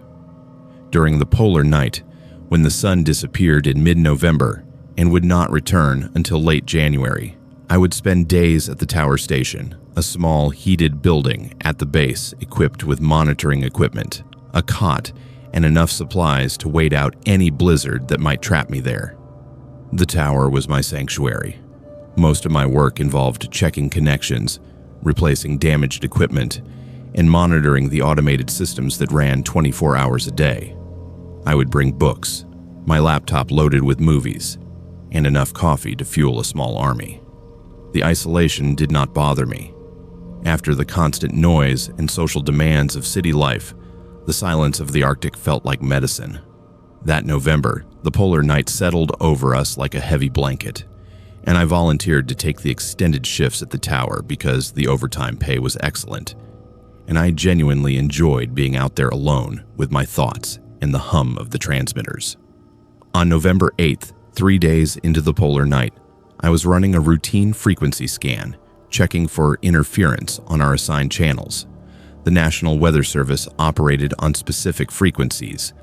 During the polar night, when the sun disappeared in mid-November and would not return until late January, I would spend days at the tower station, a small heated building at the base equipped with monitoring equipment, a cot, and enough supplies to wait out any blizzard that might trap me there. The tower was my sanctuary. Most of my work involved checking connections, replacing damaged equipment, and monitoring the automated systems that ran 24 hours a day. I would bring books, my laptop loaded with movies, and enough coffee to fuel a small army. The isolation did not bother me. After the constant noise and social demands of city life, the silence of the Arctic felt like medicine. That November, the polar night settled over us like a heavy blanket, and I volunteered to take the extended shifts at the tower because the overtime pay was excellent, and I genuinely enjoyed being out there alone with my thoughts and the hum of the transmitters. On November 8th, 3 days into the polar night, I was running a routine frequency scan, checking for interference on our assigned channels. The National Weather Service operated on specific frequencies,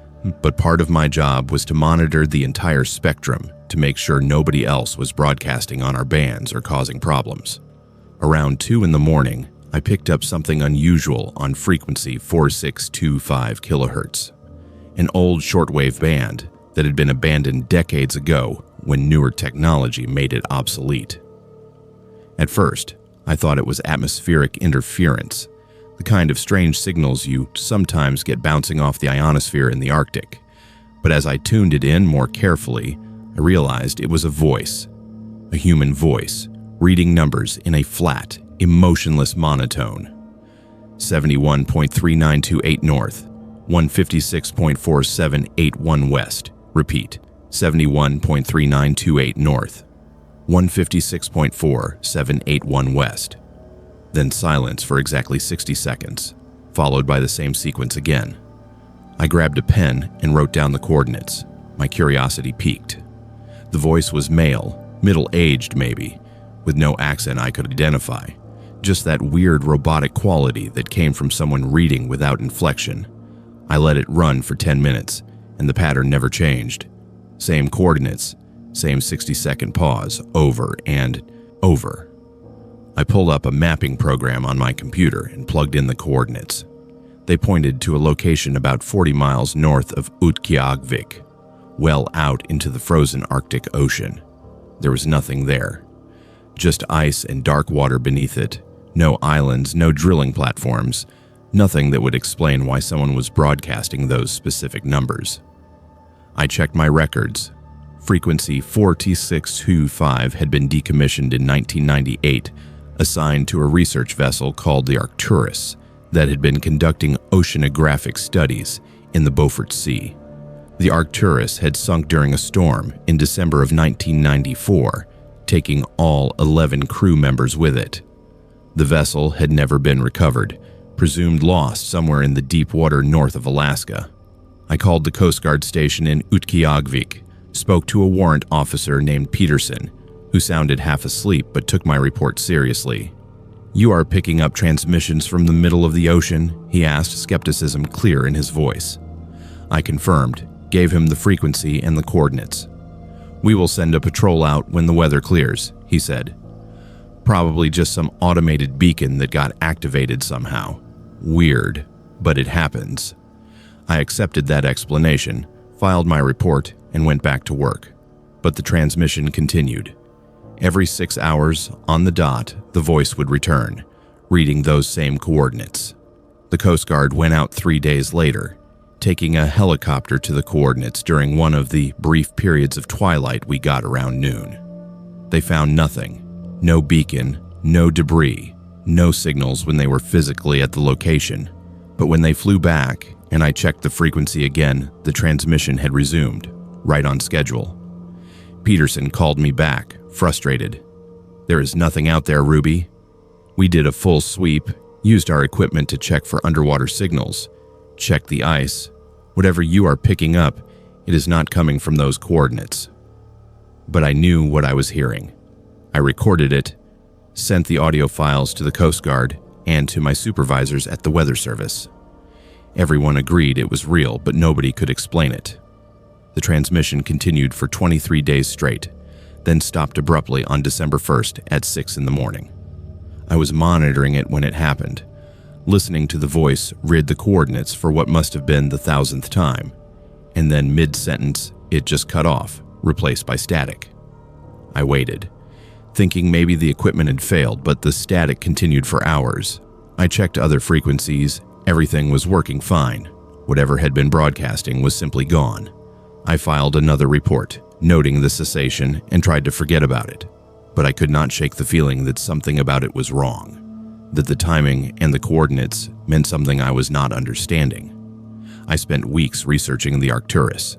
but part of my job was to monitor the entire spectrum to make sure nobody else was broadcasting on our bands or causing problems. Around 2 in the morning, I picked up something unusual on frequency 4625 kilohertz, an old shortwave band that had been abandoned decades ago when newer technology made it obsolete. At first, I thought it was atmospheric interference, the kind of strange signals you sometimes get bouncing off the ionosphere in the Arctic. But as I tuned it in more carefully, I realized it was a voice, a human voice, reading numbers in a flat, emotionless monotone. 71.3928 north, 156.4781 west. Repeat, 71.3928 north, 156.4781 west. Then silence for exactly 60 seconds, followed by the same sequence again. I grabbed a pen and wrote down the coordinates. My curiosity piqued. The voice was male, middle-aged maybe, with no accent I could identify, just that weird robotic quality that came from someone reading without inflection. I let it run for 10 minutes, and the pattern never changed. Same coordinates, same 60-second pause, over and over. I pulled up a mapping program on my computer and plugged in the coordinates. They pointed to a location about 40 miles north of Utqiagvik, well out into the frozen Arctic Ocean. There was nothing there. Just ice and dark water beneath it. No islands, no drilling platforms. Nothing that would explain why someone was broadcasting those specific numbers. I checked my records. Frequency 4T625 had been decommissioned in 1998, assigned to a research vessel called the Arcturus that had been conducting oceanographic studies in the Beaufort Sea. The Arcturus had sunk during a storm in December of 1994, taking all 11 crew members with it. The vessel had never been recovered, presumed lost somewhere in the deep water north of Alaska. I called the Coast Guard station in Utqiagvik, spoke to a warrant officer named Peterson, who sounded half asleep but took my report seriously. "You are picking up transmissions from the middle of the ocean?" he asked, skepticism clear in his voice. I confirmed, gave him the frequency and the coordinates. "We will send a patrol out when the weather clears," he said. "Probably just some automated beacon that got activated somehow. Weird, but it happens." I accepted that explanation, filed my report, and went back to work. But the transmission continued. Every 6 hours, on the dot, the voice would return, reading those same coordinates. The Coast Guard went out 3 days later, taking a helicopter to the coordinates during one of the brief periods of twilight we got around noon. They found nothing. No beacon, no debris, no signals when they were physically at the location. But when they flew back, and I checked the frequency again, the transmission had resumed, right on schedule. Peterson called me back, frustrated. "There is nothing out there, Ruby." We did a full sweep, used our equipment to check for underwater signals, checked the ice. Whatever you are picking up, it is not coming from those coordinates. But I knew what I was hearing. I recorded it, sent the audio files to the Coast Guard and to my supervisors at the Weather Service. Everyone agreed it was real, but nobody could explain it. The transmission continued for 23 days straight, then stopped abruptly on December 1st at 6 in the morning. I was monitoring it when it happened, listening to the voice read the coordinates for what must have been the 1,000th time, and then mid-sentence, it just cut off, replaced by static. I waited, thinking maybe the equipment had failed, but the static continued for hours. I checked other frequencies. Everything was working fine. Whatever had been broadcasting was simply gone. I filed another report, noting the cessation, and tried to forget about it. But I could not shake the feeling that something about it was wrong, that the timing and the coordinates meant something I was not understanding. I spent weeks researching the Arcturus,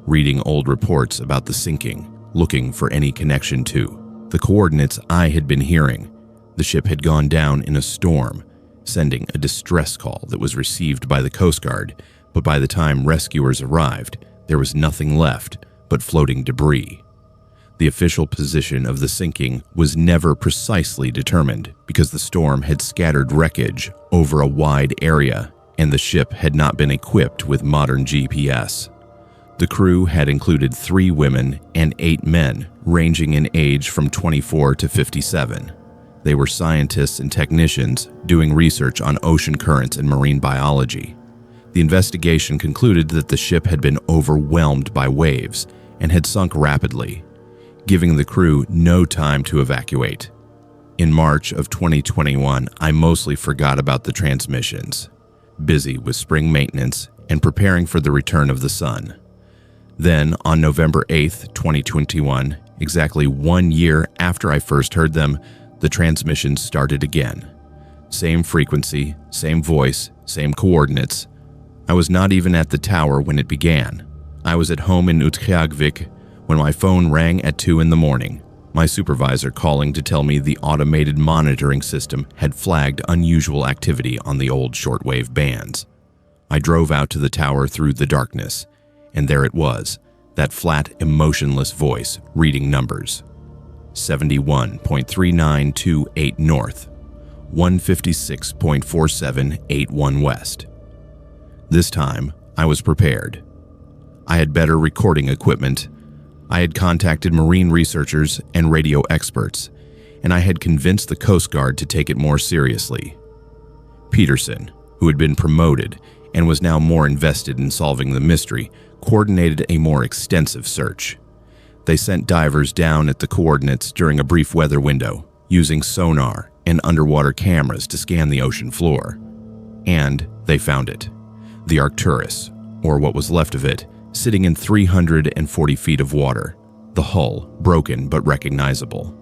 reading old reports about the sinking, looking for any connection to the coordinates I had been hearing. The ship had gone down in a storm, sending a distress call that was received by the Coast Guard, but by the time rescuers arrived, there was nothing left but floating debris. The official position of the sinking was never precisely determined because the storm had scattered wreckage over a wide area and the ship had not been equipped with modern GPS. The crew had included 3 women and 8 men, ranging in age from 24 to 57. They were scientists and technicians doing research on ocean currents and marine biology. The investigation concluded that the ship had been overwhelmed by waves and had sunk rapidly, giving the crew no time to evacuate. In March of 2021, I mostly forgot about the transmissions, busy with spring maintenance and preparing for the return of the sun. Then, on November 8th, 2021, exactly 1 year after I first heard them, the transmissions started again. Same frequency, same voice, same coordinates. I was not even at the tower when it began. I was at home in Utqiagvik when my phone rang at 2 in the morning. My supervisor calling to tell me the automated monitoring system had flagged unusual activity on the old shortwave bands. I drove out to the tower through the darkness, and there it was, that flat, emotionless voice reading numbers. 71.3928 north, 156.4781 west. This time, I was prepared. I had better recording equipment. I had contacted marine researchers and radio experts, and I had convinced the Coast Guard to take it more seriously. Peterson, who had been promoted and was now more invested in solving the mystery, coordinated a more extensive search. They sent divers down at the coordinates during a brief weather window, using sonar and underwater cameras to scan the ocean floor. And they found it. The Arcturus, or what was left of it, sitting in 340 feet of water, the hull broken but recognizable.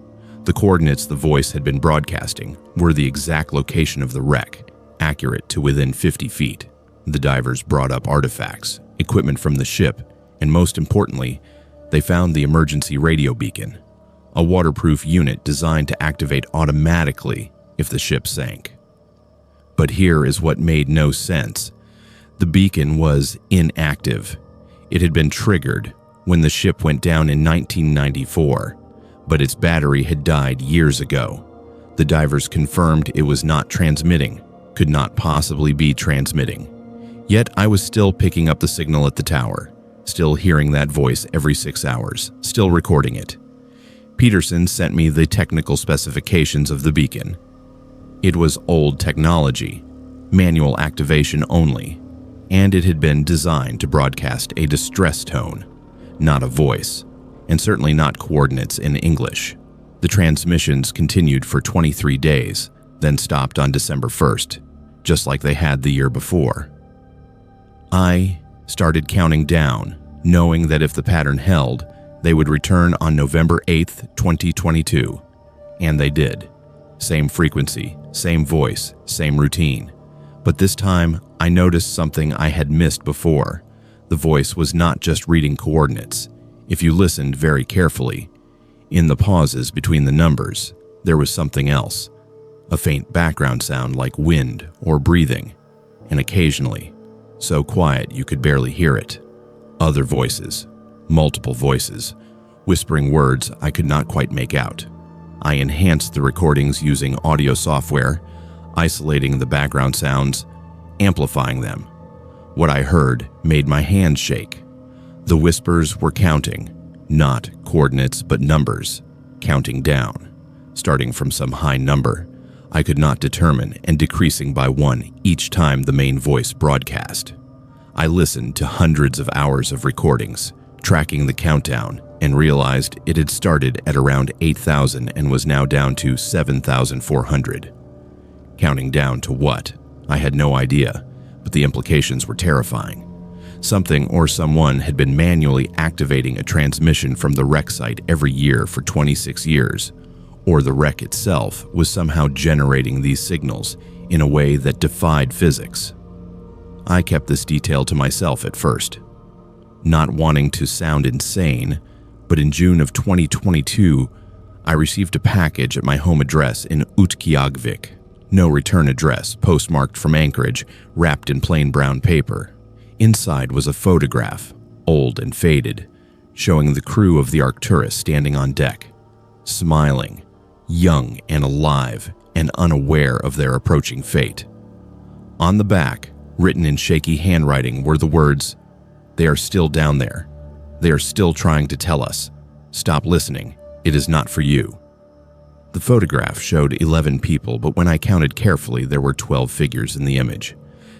The coordinates the voice had been broadcasting were the exact location of the wreck, accurate to within 50 feet. The divers brought up artifacts, equipment from the ship, and most importantly, they found the emergency radio beacon, a waterproof unit designed to activate automatically if the ship sank. But here is what made no sense. The beacon was inactive. It had been triggered when the ship went down in 1994, but its battery had died years ago. The divers confirmed it was not transmitting, could not possibly be transmitting. Yet I was still picking up the signal at the tower, still hearing that voice every 6 hours, still recording it. Peterson sent me the technical specifications of the beacon. It was old technology, manual activation only, and it had been designed to broadcast a distress tone, not a voice, and certainly not coordinates in English. The transmissions continued for 23 days, then stopped on December 1st, just like they had the year before. I started counting down, knowing that if the pattern held, they would return on November 8th, 2022. And they did. Same frequency, same voice, same routine. But this time, I noticed something I had missed before. The voice was not just reading coordinates. If you listened very carefully, in the pauses between the numbers, there was something else. A faint background sound like wind or breathing, and occasionally, so quiet you could barely hear it. Other voices, multiple voices, whispering words I could not quite make out. I enhanced the recordings using audio software, isolating the background sounds, amplifying them. What I heard made my hands shake. The whispers were counting, not coordinates but numbers, counting down, starting from some high number I could not determine and decreasing by 1 each time the main voice broadcast. I listened to hundreds of hours of recordings, tracking the countdown, and realized it had started at around 8,000 and was now down to 7,400. Counting down to what? I had no idea, but the implications were terrifying. Something or someone had been manually activating a transmission from the wreck site every year for 26 years, or the wreck itself was somehow generating these signals in a way that defied physics. I kept this detail to myself at first, not wanting to sound insane, but in June of 2022, I received a package at my home address in Utqiagvik. No return address, postmarked from Anchorage, wrapped in plain brown paper. Inside was a photograph, old and faded, showing the crew of the Arcturus standing on deck, smiling, young and alive, and unaware of their approaching fate. On the back, written in shaky handwriting, were the words, "They are still down there. They are still trying to tell us. Stop listening. It is not for you." The photograph showed 11 people, but when I counted carefully, there were 12 figures in the image.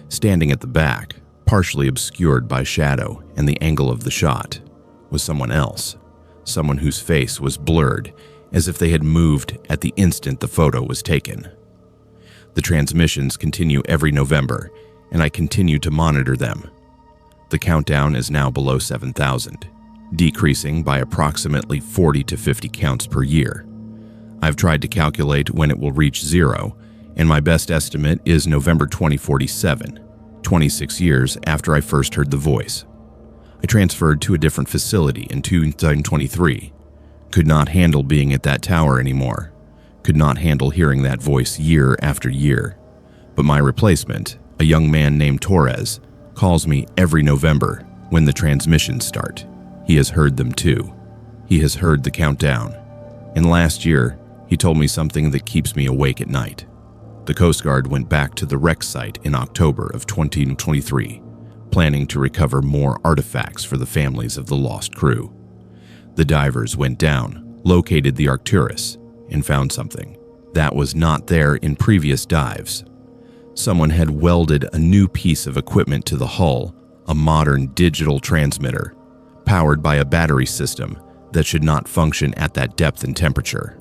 Standing at the back, partially obscured by shadow and the angle of the shot, was someone else. Someone whose face was blurred, as if they had moved at the instant the photo was taken. The transmissions continue every November, and I continue to monitor them. The countdown is now below 7,000, decreasing by approximately 40 to 50 counts per year. I've tried to calculate when it will reach zero, and my best estimate is November 2047, 26 years after I first heard the voice. I transferred to a different facility in 2023, Could not handle being at that tower anymore. Could not handle hearing that voice year after year. But my replacement, a young man named Torres, calls me every November when the transmissions start. He has heard them too. He has heard the countdown. And last year, he told me something that keeps me awake at night. The Coast Guard went back to the wreck site in October of 2023, planning to recover more artifacts for the families of the lost crew. The divers went down, located the Arcturus, and found something that was not there in previous dives. Someone had welded a new piece of equipment to the hull, a modern digital transmitter, powered by a battery system that should not function at that depth and temperature.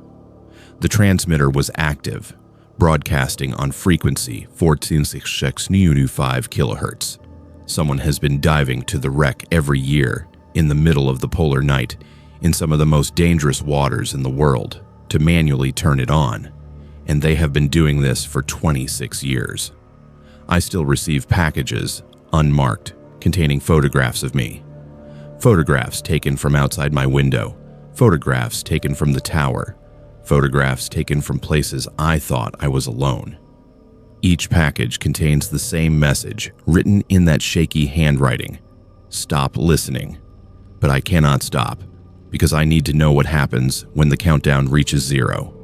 The transmitter was active, broadcasting on frequency 14.695 kilohertz. Someone has been diving to the wreck every year in the middle of the polar night in some of the most dangerous waters in the world to manually turn it on, and they have been doing this for 26 years. I still receive packages, unmarked, containing photographs of me. Photographs taken from outside my window, photographs taken from the tower, photographs taken from places I thought I was alone. Each package contains the same message written in that shaky handwriting: stop listening. But I cannot stop, because I need to know what happens when the countdown reaches 0.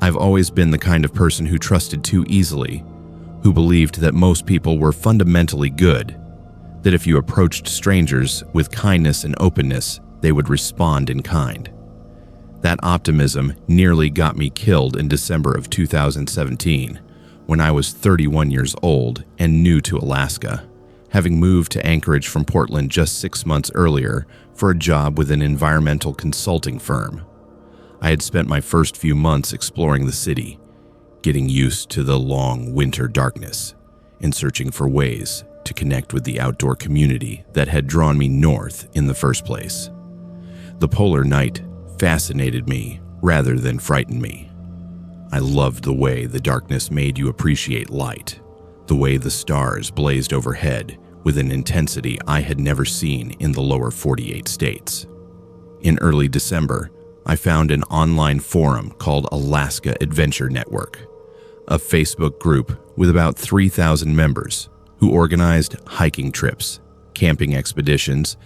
I've always been the kind of person who trusted too easily, who believed that most people were fundamentally good, that if you approached strangers with kindness and openness, they would respond in kind. That optimism nearly got me killed in December of 2017, when I was 31 years old and new to Alaska, having moved to Anchorage from Portland just 6 months earlier for a job with an environmental consulting firm. I had spent my first few months exploring the city, getting used to the long winter darkness, and searching for ways to connect with the outdoor community that had drawn me north in the first place. The polar night fascinated me rather than frightened me. I loved the way the darkness made you appreciate light, the way the stars blazed overhead with an intensity I had never seen in the lower 48 states. In early December, I found an online forum called Alaska Adventure Network, a Facebook group with about 3,000 members who organized hiking trips, camping expeditions,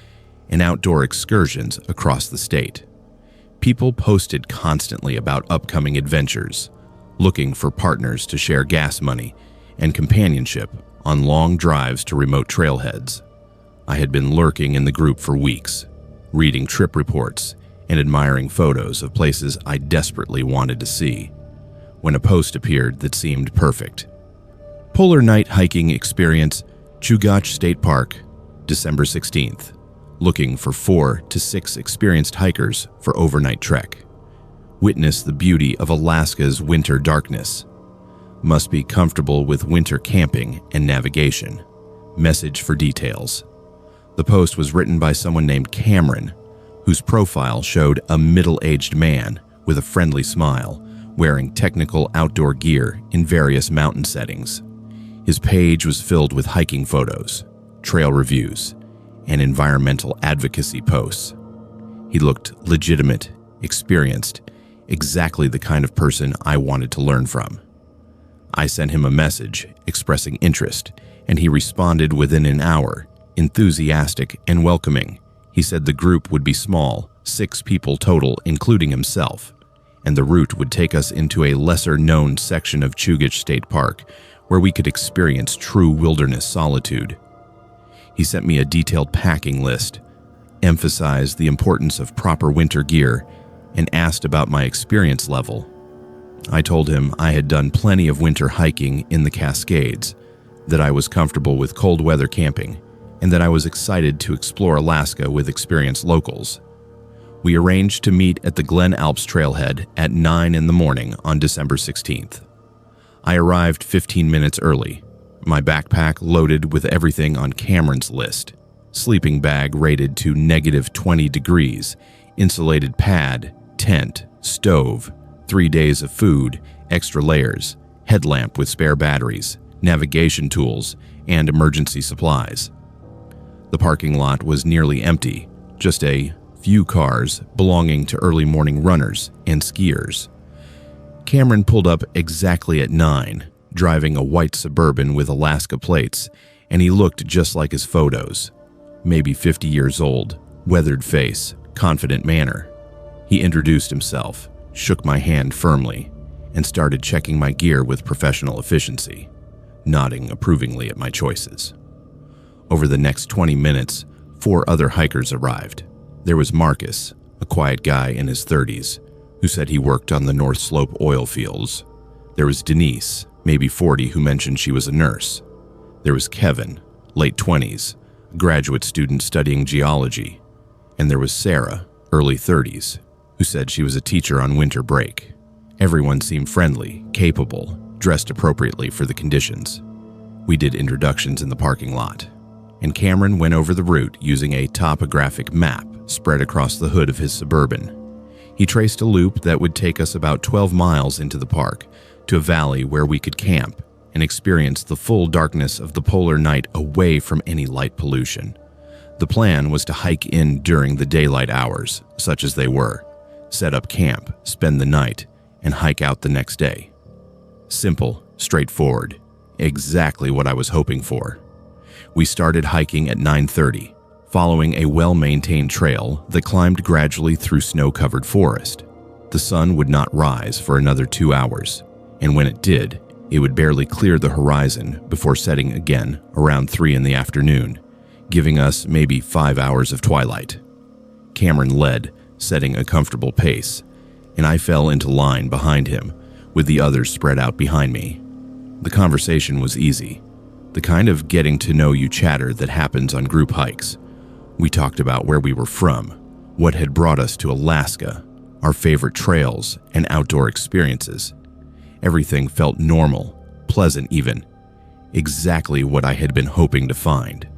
and outdoor excursions across the state. People posted constantly about upcoming adventures, looking for partners to share gas money and companionship on long drives to remote trailheads. I had been lurking in the group for weeks, reading trip reports and admiring photos of places I desperately wanted to see, when a post appeared that seemed perfect. Polar Night Hiking Experience, Chugach State Park, December 16th. Looking for 4 to 6 experienced hikers for overnight trek. Witness the beauty of Alaska's winter darkness. Must be comfortable with winter camping and navigation. Message for details. The post was written by someone named Cameron, whose profile showed a middle-aged man with a friendly smile, wearing technical outdoor gear in various mountain settings. His page was filled with hiking photos, trail reviews, and environmental advocacy posts. He looked legitimate, experienced, exactly the kind of person I wanted to learn from. I sent him a message expressing interest, and he responded within an hour, enthusiastic and welcoming. He said the group would be small, 6 people total, including himself, and the route would take us into a lesser-known section of Chugach State Park where we could experience true wilderness solitude. He sent me a detailed packing list, emphasized the importance of proper winter gear, and asked about my experience level. I told him I had done plenty of winter hiking in the Cascades, that I was comfortable with cold weather camping, and that I was excited to explore Alaska with experienced locals. We arranged to meet at the Glen Alps trailhead at 9 in the morning on December 16th. I arrived 15 minutes early, my backpack loaded with everything on Cameron's list: sleeping bag rated to -20 degrees, insulated pad, tent, stove, 3 days of food, extra layers, headlamp with spare batteries, navigation tools, and emergency supplies. The parking lot was nearly empty, just a few cars belonging to early morning runners and skiers. Cameron pulled up exactly at 9, driving a white Suburban with Alaska plates, and he looked just like his photos. Maybe 50 years old, weathered face, confident manner. He introduced himself, shook my hand firmly, and started checking my gear with professional efficiency, nodding approvingly at my choices. Over the next 20 minutes, 4 other hikers arrived. There was Marcus, a quiet guy in his 30s, who said he worked on the North Slope oil fields. There was Denise, maybe 40, who mentioned she was a nurse. There was Kevin, late 20s, a graduate student studying geology. And there was Sarah, early 30s, who said she was a teacher on winter break. Everyone seemed friendly, capable, dressed appropriately for the conditions. We did introductions in the parking lot, and Cameron went over the route using a topographic map spread across the hood of his Suburban. He traced a loop that would take us about 12 miles into the park to a valley where we could camp and experience the full darkness of the polar night away from any light pollution. The plan was to hike in during the daylight hours, such as they were, set up camp, spend the night, and hike out the next day. Simple, straightforward, exactly what I was hoping for. We started hiking at 9:30, following a well-maintained trail that climbed gradually through snow-covered forest. The sun would not rise for another 2 hours, and when it did, it would barely clear the horizon before setting again around 3 in the afternoon, giving us maybe 5 hours of twilight. Cameron led, setting a comfortable pace, and I fell into line behind him, with the others spread out behind me. The conversation was easy, the kind of getting-to-know-you chatter that happens on group hikes. We talked about where we were from, what had brought us to Alaska, our favorite trails and outdoor experiences. Everything felt normal, pleasant even, exactly what I had been hoping to find.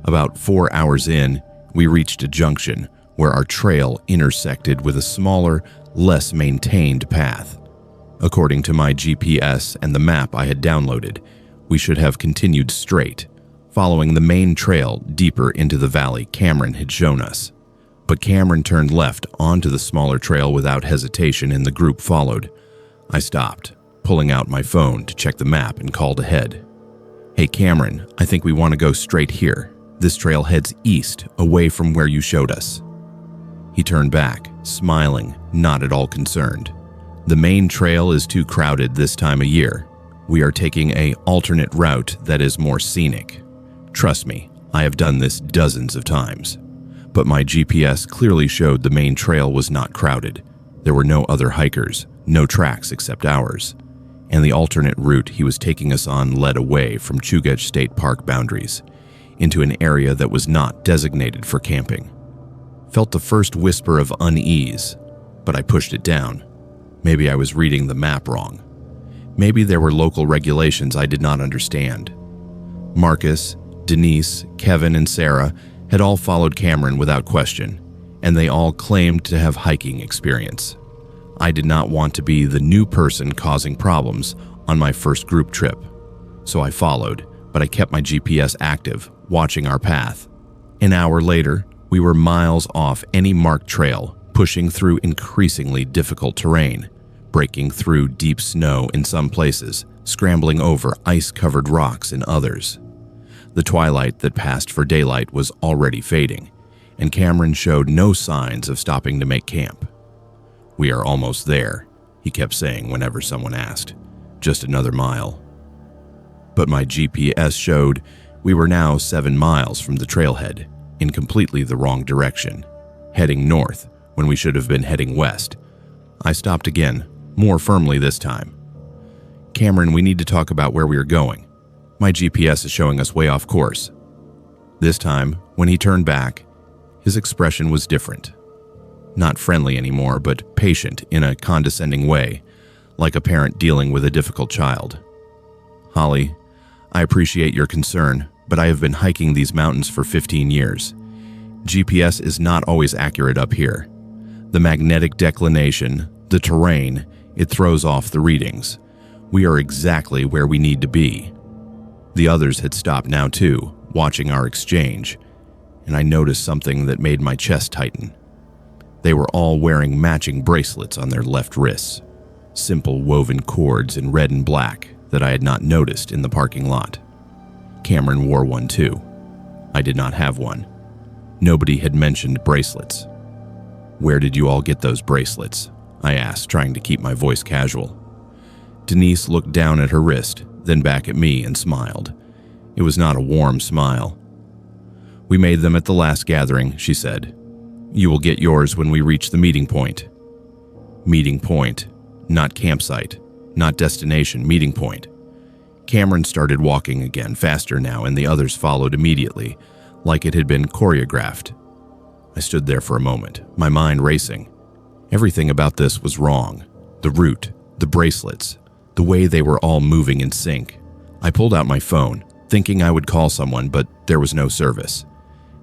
About 4 hours in, we reached a junction where our trail intersected with a smaller, less maintained path. According to my GPS and the map I had downloaded, we should have continued straight, following the main trail deeper into the valley Cameron had shown us. But Cameron turned left onto the smaller trail without hesitation, and the group followed. I stopped, pulling out my phone to check the map, and called ahead. "Hey Cameron, I think we want to go straight here. This trail heads east, away from where you showed us." He turned back, smiling, not at all concerned. "The main trail is too crowded this time of year. We are taking an alternate route that is more scenic. Trust me, I have done this dozens of times." But my GPS clearly showed the main trail was not crowded. There were no other hikers, no tracks except ours, and the alternate route he was taking us on led away from Chugach State Park boundaries, into an area that was not designated for camping. Felt the first whisper of unease, but I pushed it down. Maybe I was reading the map wrong. Maybe there were local regulations I did not understand. Marcus, Denise, Kevin, and Sarah had all followed Cameron without question, and they all claimed to have hiking experience. I did not want to be the new person causing problems on my first group trip, so I followed, but I kept my GPS active, watching our path. An hour later, we were miles off any marked trail, pushing through increasingly difficult terrain, breaking through deep snow in some places, scrambling over ice-covered rocks in others. The twilight that passed for daylight was already fading, and Cameron showed no signs of stopping to make camp. "We are almost there," he kept saying whenever someone asked. "Just another mile." But my GPS showed we were now 7 miles from the trailhead, in completely the wrong direction, heading north when we should have been heading west. I stopped again, more firmly this time. "Cameron, we need to talk about where we are going. My GPS is showing us way off course." This time, when he turned back, his expression was different. Not friendly anymore, but patient in a condescending way, like a parent dealing with a difficult child. "Holly, I appreciate your concern, but I have been hiking these mountains for 15 years. GPS is not always accurate up here. The magnetic declination, the terrain, it throws off the readings. We are exactly where we need to be." The others had stopped now too, watching our exchange, and I noticed something that made my chest tighten. They were all wearing matching bracelets on their left wrists, simple woven cords in red and black that I had not noticed in the parking lot. Cameron wore one too. I did not have one. Nobody had mentioned bracelets. "Where did you all get those bracelets?" I asked, trying to keep my voice casual. Denise looked down at her wrist, then back at me and smiled. It was not a warm smile. "We made them at the last gathering," she said. "You will get yours when we reach the meeting point." Meeting point, not campsite, not destination, meeting point. Cameron started walking again, faster now, and the others followed immediately, like it had been choreographed. I stood there for a moment, my mind racing. Everything about this was wrong. The route, the bracelets, the way they were all moving in sync. I pulled out my phone, thinking I would call someone, but there was no service.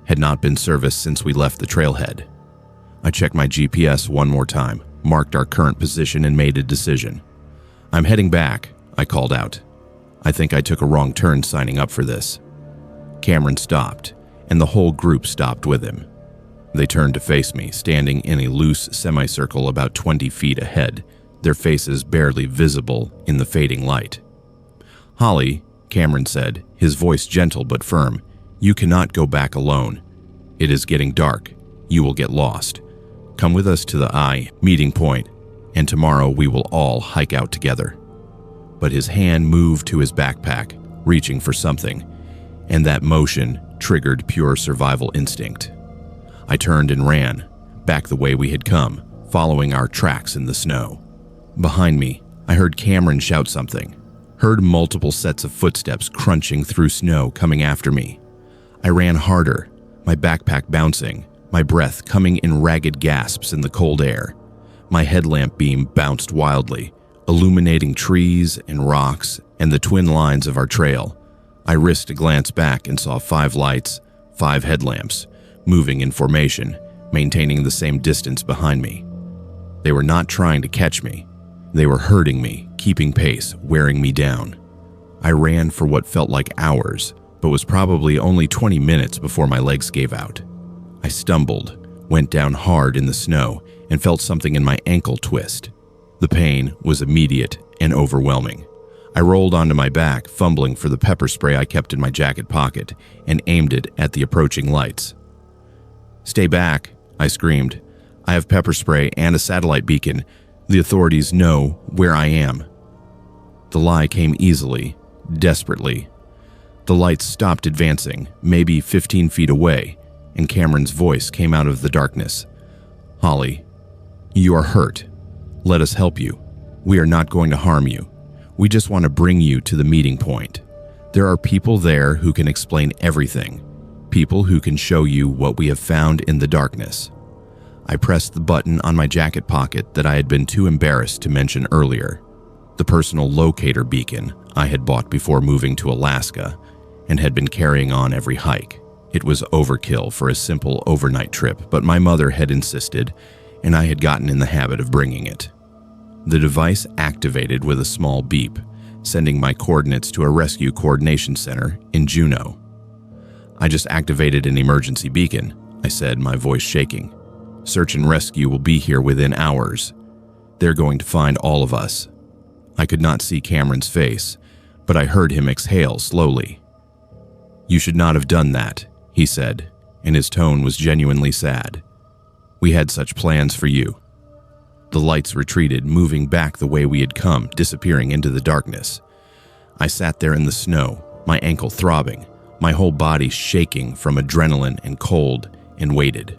Had not been serviced since we left the trailhead. I checked my GPS one more time, marked our current position, and made a decision. "I'm heading back," I called out. "I think I took a wrong turn signing up for this." Cameron stopped, and the whole group stopped with him. They turned to face me, standing in a loose semicircle about 20 feet ahead, their faces barely visible in the fading light. "Holly," Cameron said, his voice gentle but firm, "you cannot go back alone. It is getting dark. You will get lost. Come with us to the meeting point, and tomorrow we will all hike out together." But his hand moved to his backpack, reaching for something, and that motion triggered pure survival instinct. I turned and ran, back the way we had come, following our tracks in the snow. Behind me, I heard Cameron shout something, heard multiple sets of footsteps crunching through snow coming after me. I ran harder, my backpack bouncing, my breath coming in ragged gasps in the cold air. My headlamp beam bounced wildly, illuminating trees and rocks and the twin lines of our trail. I risked a glance back and saw 5 lights, 5 headlamps, moving in formation, maintaining the same distance behind me. They were not trying to catch me. They were herding me, keeping pace, wearing me down. I ran for what felt like hours, but was probably only 20 minutes before my legs gave out. I stumbled, went down hard in the snow, and felt something in my ankle twist. The pain was immediate and overwhelming. I rolled onto my back, fumbling for the pepper spray I kept in my jacket pocket, and aimed it at the approaching lights. "Stay back," I screamed. "I have pepper spray and a satellite beacon. The authorities know where I am." The lie came easily, desperately. The lights stopped advancing, maybe 15 feet away, and Cameron's voice came out of the darkness. "Holly, you are hurt. Let us help you. We are not going to harm you. We just want to bring you to the meeting point. There are people there who can explain everything, people who can show you what we have found in the darkness." I pressed the button on my jacket pocket that I had been too embarrassed to mention earlier, the personal locator beacon I had bought before moving to Alaska and had been carrying on every hike. It was overkill for a simple overnight trip, but my mother had insisted, and I had gotten in the habit of bringing it. The device activated with a small beep, sending my coordinates to a rescue coordination center in Juneau. "I just activated an emergency beacon," I said, my voice shaking. "Search and rescue will be here within hours. They're going to find all of us." I could not see Cameron's face, but I heard him exhale slowly. "You should not have done that," he said, and his tone was genuinely sad. "We had such plans for you." The lights retreated, moving back the way we had come, disappearing into the darkness. I sat there in the snow, my ankle throbbing, my whole body shaking from adrenaline and cold, and waited.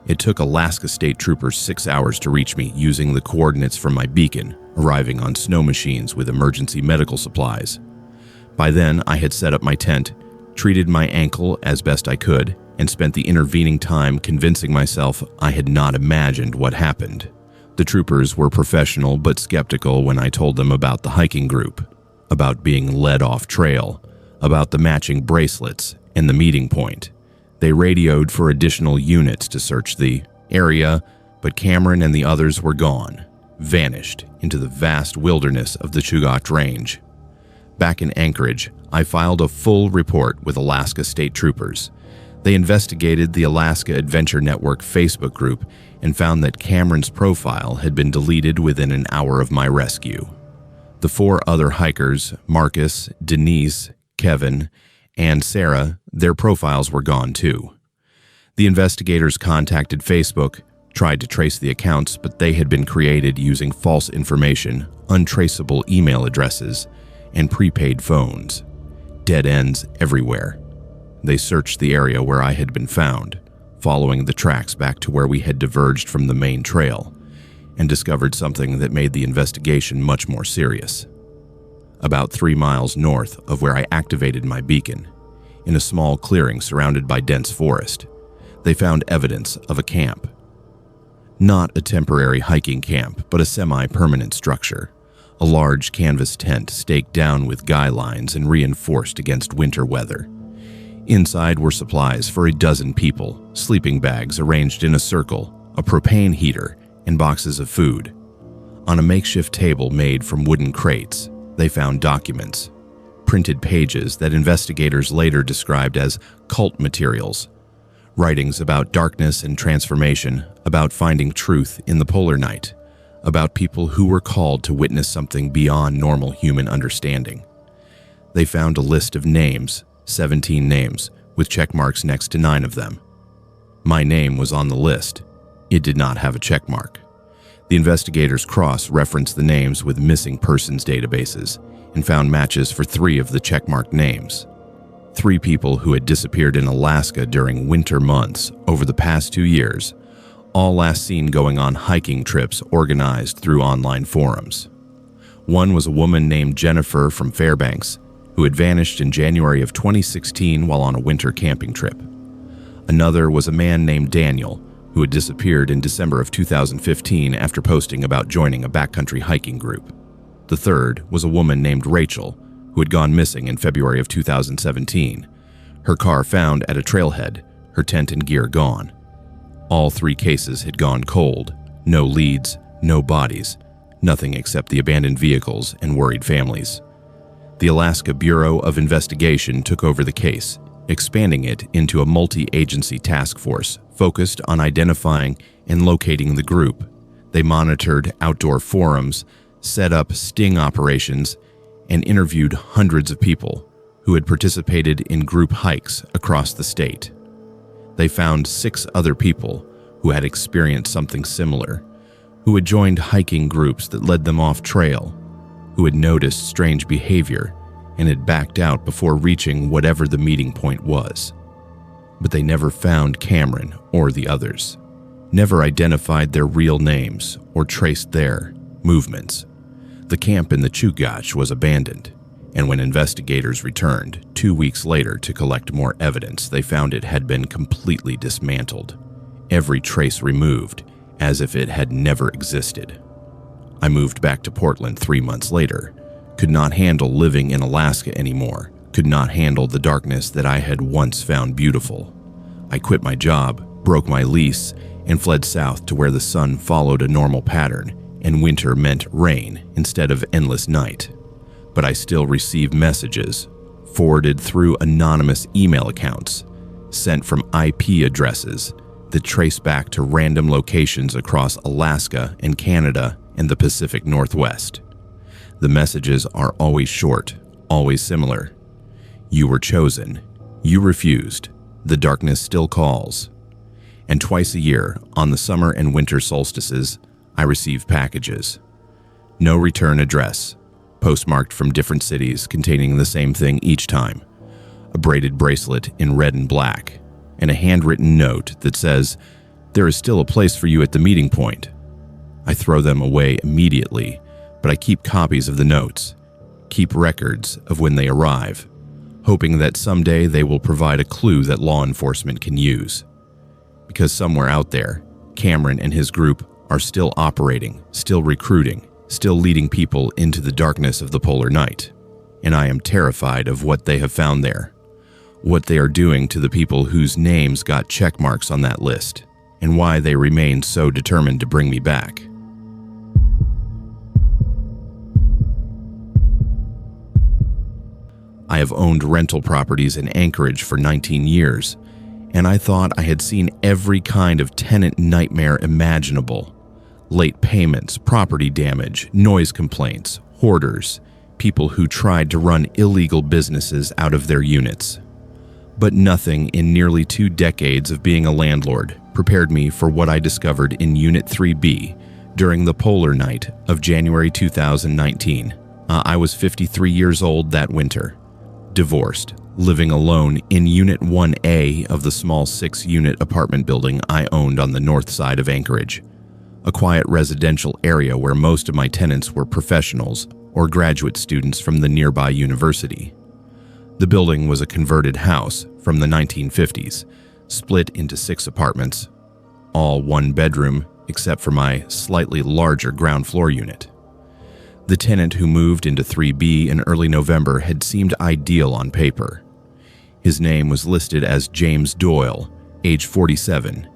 It took Alaska State Troopers 6 hours to reach me using the coordinates from my beacon, arriving on snow machines with emergency medical supplies. By then, I had set up my tent, treated my ankle as best I could, and spent the intervening time convincing myself I had not imagined what happened. The troopers were professional but skeptical when I told them about the hiking group, about being led off trail, about the matching bracelets and the meeting point. They radioed for additional units to search the area, but Cameron and the others were gone, vanished into the vast wilderness of the Chugach Range. Back in Anchorage, I filed a full report with Alaska State Troopers. They investigated the Alaska Adventure Network Facebook group and found that Cameron's profile had been deleted within an hour of my rescue. The 4 other hikers, Marcus, Denise, Kevin, and Sarah, their profiles were gone too. The investigators contacted Facebook, tried to trace the accounts, but they had been created using false information, untraceable email addresses, and prepaid phones. Dead ends everywhere. They searched the area where I had been found, following the tracks back to where we had diverged from the main trail, and discovered something that made the investigation much more serious. About 3 miles north of where I activated my beacon, in a small clearing surrounded by dense forest, they found evidence of a camp. Not a temporary hiking camp, but a semi-permanent structure, a large canvas tent staked down with guy lines and reinforced against winter weather. Inside were supplies for a dozen people, sleeping bags arranged in a circle, a propane heater, and boxes of food. On a makeshift table made from wooden crates, they found documents, printed pages that investigators later described as cult materials, writings about darkness and transformation, about finding truth in the polar night, about people who were called to witness something beyond normal human understanding. They found a list of names, 17 names, with check marks next to 9 of them. My name was on the list. It did not have a check mark. The investigators cross-referenced the names with missing persons databases and found matches for 3 of the checkmarked names. 3 people who had disappeared in Alaska during winter months over the past 2 years, all last seen going on hiking trips organized through online forums. One was a woman named Jennifer from Fairbanks, who had vanished in January of 2016 while on a winter camping trip. Another was a man named Daniel, who had disappeared in December of 2015 after posting about joining a backcountry hiking group. The third was a woman named Rachel, who had gone missing in February of 2017. Her car found at a trailhead, her tent and gear gone. All 3 cases had gone cold, no leads, no bodies, nothing except the abandoned vehicles and worried families. The Alaska Bureau of Investigation took over the case, expanding it into a multi-agency task force focused on identifying and locating the group. They monitored outdoor forums, set up sting operations, and interviewed hundreds of people who had participated in group hikes across the state. They found 6 other people who had experienced something similar, who had joined hiking groups that led them off trail, who had noticed strange behavior and had backed out before reaching whatever the meeting point was. But they never found Cameron or the others, never identified their real names or traced their movements. The camp in the Chugach was abandoned, and when investigators returned 2 weeks later to collect more evidence, they found it had been completely dismantled, every trace removed, as if it had never existed. I moved back to Portland 3 months later, could not handle living in Alaska anymore, could not handle the darkness that I had once found beautiful. I quit my job, broke my lease, and fled south to where the sun followed a normal pattern and winter meant rain instead of endless night. But I still receive messages, forwarded through anonymous email accounts, sent from IP addresses that trace back to random locations across Alaska and Canada and the Pacific Northwest. The messages are always short, always similar. You were chosen. You refused. The darkness still calls. And twice a year, on the summer and winter solstices, I receive packages. No return address, postmarked from different cities containing the same thing each time. A braided bracelet in red and black, and a handwritten note that says, "There is still a place for you at the meeting point." I throw them away immediately, but I keep copies of the notes, keep records of when they arrive, hoping that someday they will provide a clue that law enforcement can use. Because somewhere out there, Cameron and his group are still operating, still recruiting, still leading people into the darkness of the polar night. And I am terrified of what they have found there, what they are doing to the people whose names got check marks on that list, and why they remain so determined to bring me back. I have owned rental properties in Anchorage for 19 years, and I thought I had seen every kind of tenant nightmare imaginable. Late payments, property damage, noise complaints, hoarders, people who tried to run illegal businesses out of their units. But nothing in nearly 2 decades of being a landlord prepared me for what I discovered in Unit 3B during the polar night of January 2019. I was 53 years old that winter, divorced, living alone in Unit 1A of the small 6-unit apartment building I owned on the north side of Anchorage, a quiet residential area where most of my tenants were professionals or graduate students from the nearby university. The building was a converted house from the 1950s, split into 6 apartments, all 1 bedroom except for my slightly larger ground floor unit. The tenant who moved into 3B in early November had seemed ideal on paper. His name was listed as James Doyle, age 47,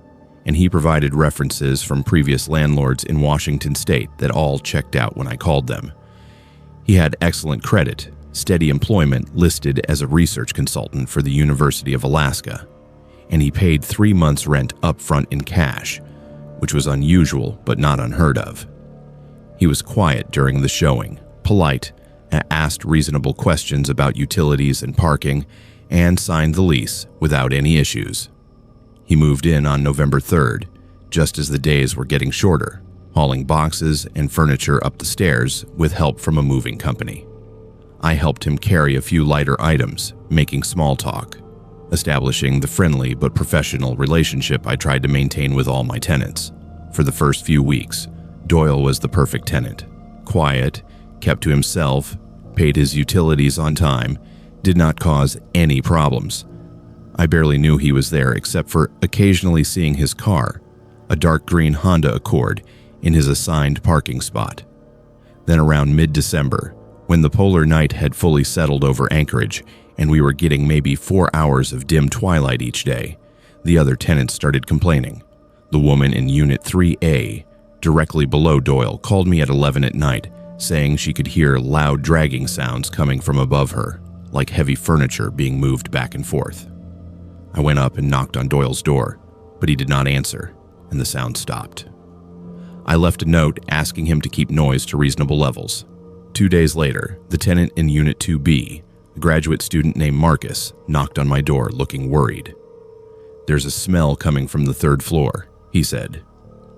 and he provided references from previous landlords in Washington state that all checked out when I called them. He had excellent credit, steady employment listed as a research consultant for the University of Alaska, and he paid 3 months' rent upfront in cash, which was unusual but not unheard of. He was quiet during the showing, polite, asked reasonable questions about utilities and parking, and signed the lease without any issues. He moved in on November 3rd, just as the days were getting shorter, hauling boxes and furniture up the stairs with help from a moving company. I helped him carry a few lighter items, making small talk, establishing the friendly but professional relationship I tried to maintain with all my tenants. For the first few weeks, Doyle was the perfect tenant. Quiet, kept to himself, paid his utilities on time, did not cause any problems. I barely knew he was there except for occasionally seeing his car, a dark green Honda Accord, in his assigned parking spot. Then around mid-December, when the polar night had fully settled over Anchorage and we were getting maybe 4 hours of dim twilight each day, the other tenants started complaining. The woman in Unit 3A, directly below Doyle, called me at 11 at night, saying she could hear loud dragging sounds coming from above her, like heavy furniture being moved back and forth. I went up and knocked on Doyle's door, but he did not answer, and the sound stopped. I left a note asking him to keep noise to reasonable levels. 2 days later, the tenant in Unit 2B, a graduate student named Marcus, knocked on my door looking worried. "There's a smell coming from the 3rd floor," he said.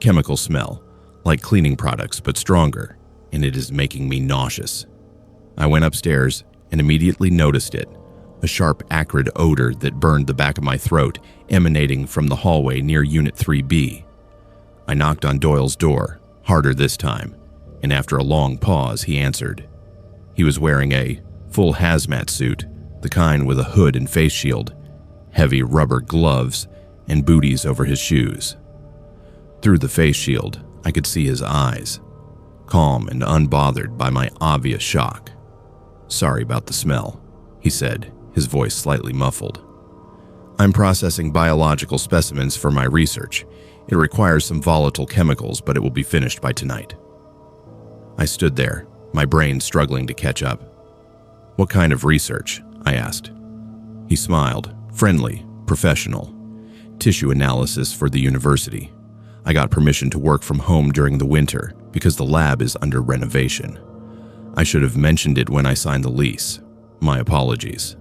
"Chemical smell, like cleaning products but stronger, and it is making me nauseous." I went upstairs and immediately noticed it, a sharp, acrid odor that burned the back of my throat emanating from the hallway near Unit 3B. I knocked on Doyle's door, harder this time, and after a long pause, he answered. He was wearing a full hazmat suit, the kind with a hood and face shield, heavy rubber gloves, and booties over his shoes. Through the face shield, I could see his eyes, calm and unbothered by my obvious shock. "Sorry about the smell," he said, his voice slightly muffled. "I'm processing biological specimens for my research. It requires some volatile chemicals, but it will be finished by tonight." I stood there, my brain struggling to catch up. "What kind of research?" I asked. He smiled, friendly, professional. "Tissue analysis for the university. I got permission to work from home during the winter because the lab is under renovation. I should have mentioned it when I signed the lease. My apologies."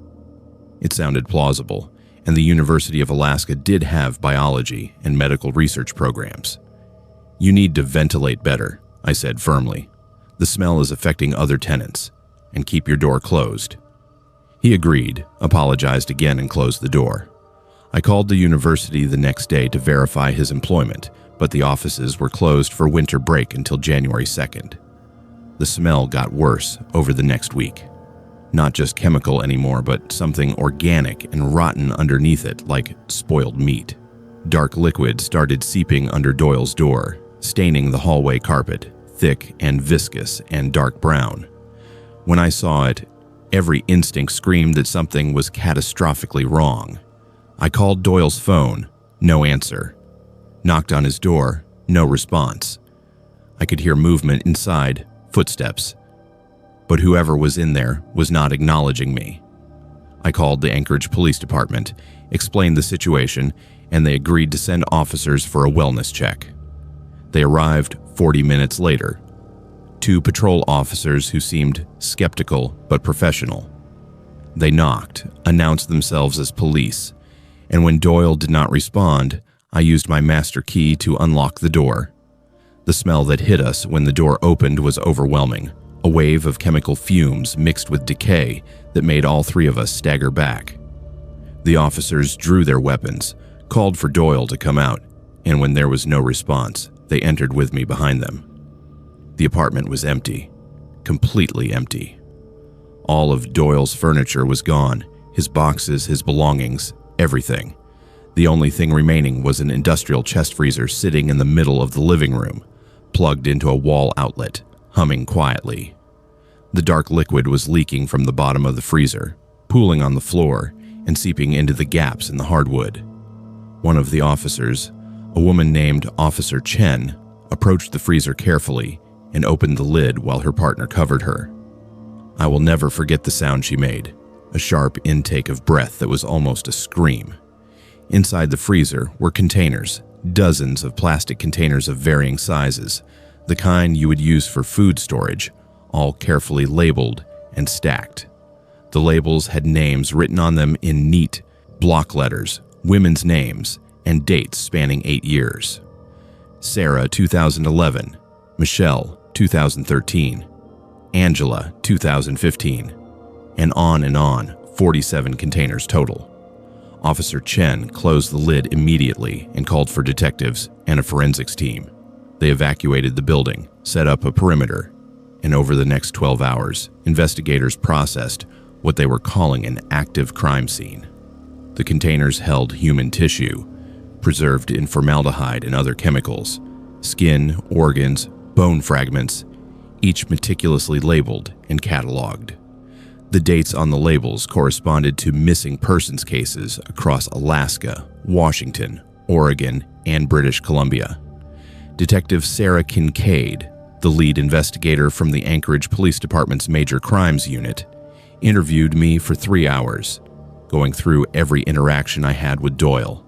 It sounded plausible, and the University of Alaska did have biology and medical research programs. "You need to ventilate better," I said firmly. "The smell is affecting other tenants, and keep your door closed." He agreed, apologized again, and closed the door. I called the university the next day to verify his employment, but the offices were closed for winter break until January 2nd. The smell got worse over the next week. Not just chemical anymore, but something organic and rotten underneath it, like spoiled meat. Dark liquid started seeping under Doyle's door, staining the hallway carpet, thick and viscous and dark brown. When I saw it, every instinct screamed that something was catastrophically wrong. I called Doyle's phone, no answer. Knocked on his door, no response. I could hear movement inside, footsteps. But whoever was in there was not acknowledging me. I called the Anchorage Police Department, explained the situation, and they agreed to send officers for a wellness check. They arrived 40 minutes later. 2 patrol officers who seemed skeptical but professional. They knocked, announced themselves as police, and when Doyle did not respond, I used my master key to unlock the door. The smell that hit us when the door opened was overwhelming, a wave of chemical fumes mixed with decay that made all 3 of us stagger back. The officers drew their weapons, called for Doyle to come out, and when there was no response, they entered with me behind them. The apartment was empty, completely empty. All of Doyle's furniture was gone, his boxes, his belongings, everything. The only thing remaining was an industrial chest freezer sitting in the middle of the living room, plugged into a wall outlet, humming quietly. The dark liquid was leaking from the bottom of the freezer, pooling on the floor and seeping into the gaps in the hardwood. One of the officers, a woman named Officer Chen, approached the freezer carefully and opened the lid while her partner covered her. I will never forget the sound she made, a sharp intake of breath that was almost a scream. Inside the freezer were containers, dozens of plastic containers of varying sizes, the kind you would use for food storage, all carefully labeled and stacked. The labels had names written on them in neat block letters, women's names, and dates spanning 8 years. Sarah, 2011. Michelle, 2013. Angela, 2015. And on, 47 containers total. Officer Chen closed the lid immediately and called for detectives and a forensics team. They evacuated the building, set up a perimeter, and over the next 12 hours, investigators processed what they were calling an active crime scene. The containers held human tissue, preserved in formaldehyde and other chemicals, skin, organs, bone fragments, each meticulously labeled and cataloged. The dates on the labels corresponded to missing persons cases across Alaska, Washington, Oregon, and British Columbia. Detective Sarah Kincaid, the lead investigator from the Anchorage Police Department's Major Crimes Unit, interviewed me for 3 hours, going through every interaction I had with Doyle,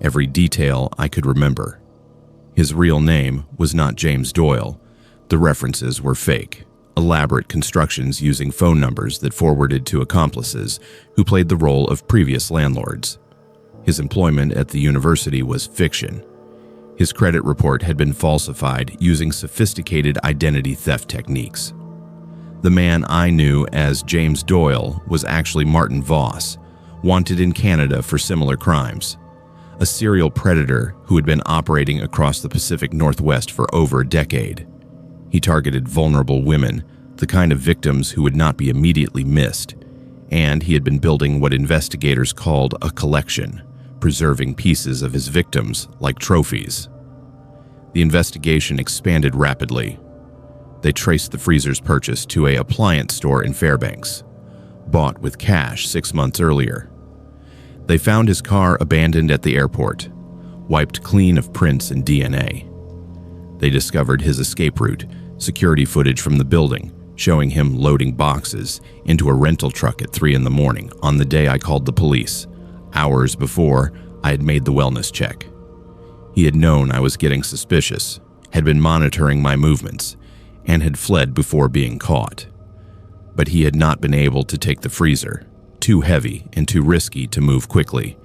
every detail I could remember. His real name was not James Doyle. The references were fake, elaborate constructions using phone numbers that forwarded to accomplices who played the role of previous landlords. His employment at the university was fiction. His credit report had been falsified using sophisticated identity theft techniques. The man I knew as James Doyle was actually Martin Voss, wanted in Canada for similar crimes, a serial predator who had been operating across the Pacific Northwest for over a decade. He targeted vulnerable women, the kind of victims who would not be immediately missed, and he had been building what investigators called a collection, preserving pieces of his victims like trophies. The investigation expanded rapidly. They traced the freezer's purchase to an appliance store in Fairbanks, bought with cash 6 months earlier. They found his car abandoned at the airport, wiped clean of prints and DNA. They discovered his escape route, security footage from the building, showing him loading boxes into a rental truck at 3 a.m. on the day I called the police, hours before I had made the wellness check. He had known I was getting suspicious, had been monitoring my movements, and had fled before being caught. But he had not been able to take the freezer, too heavy and too risky to move quickly,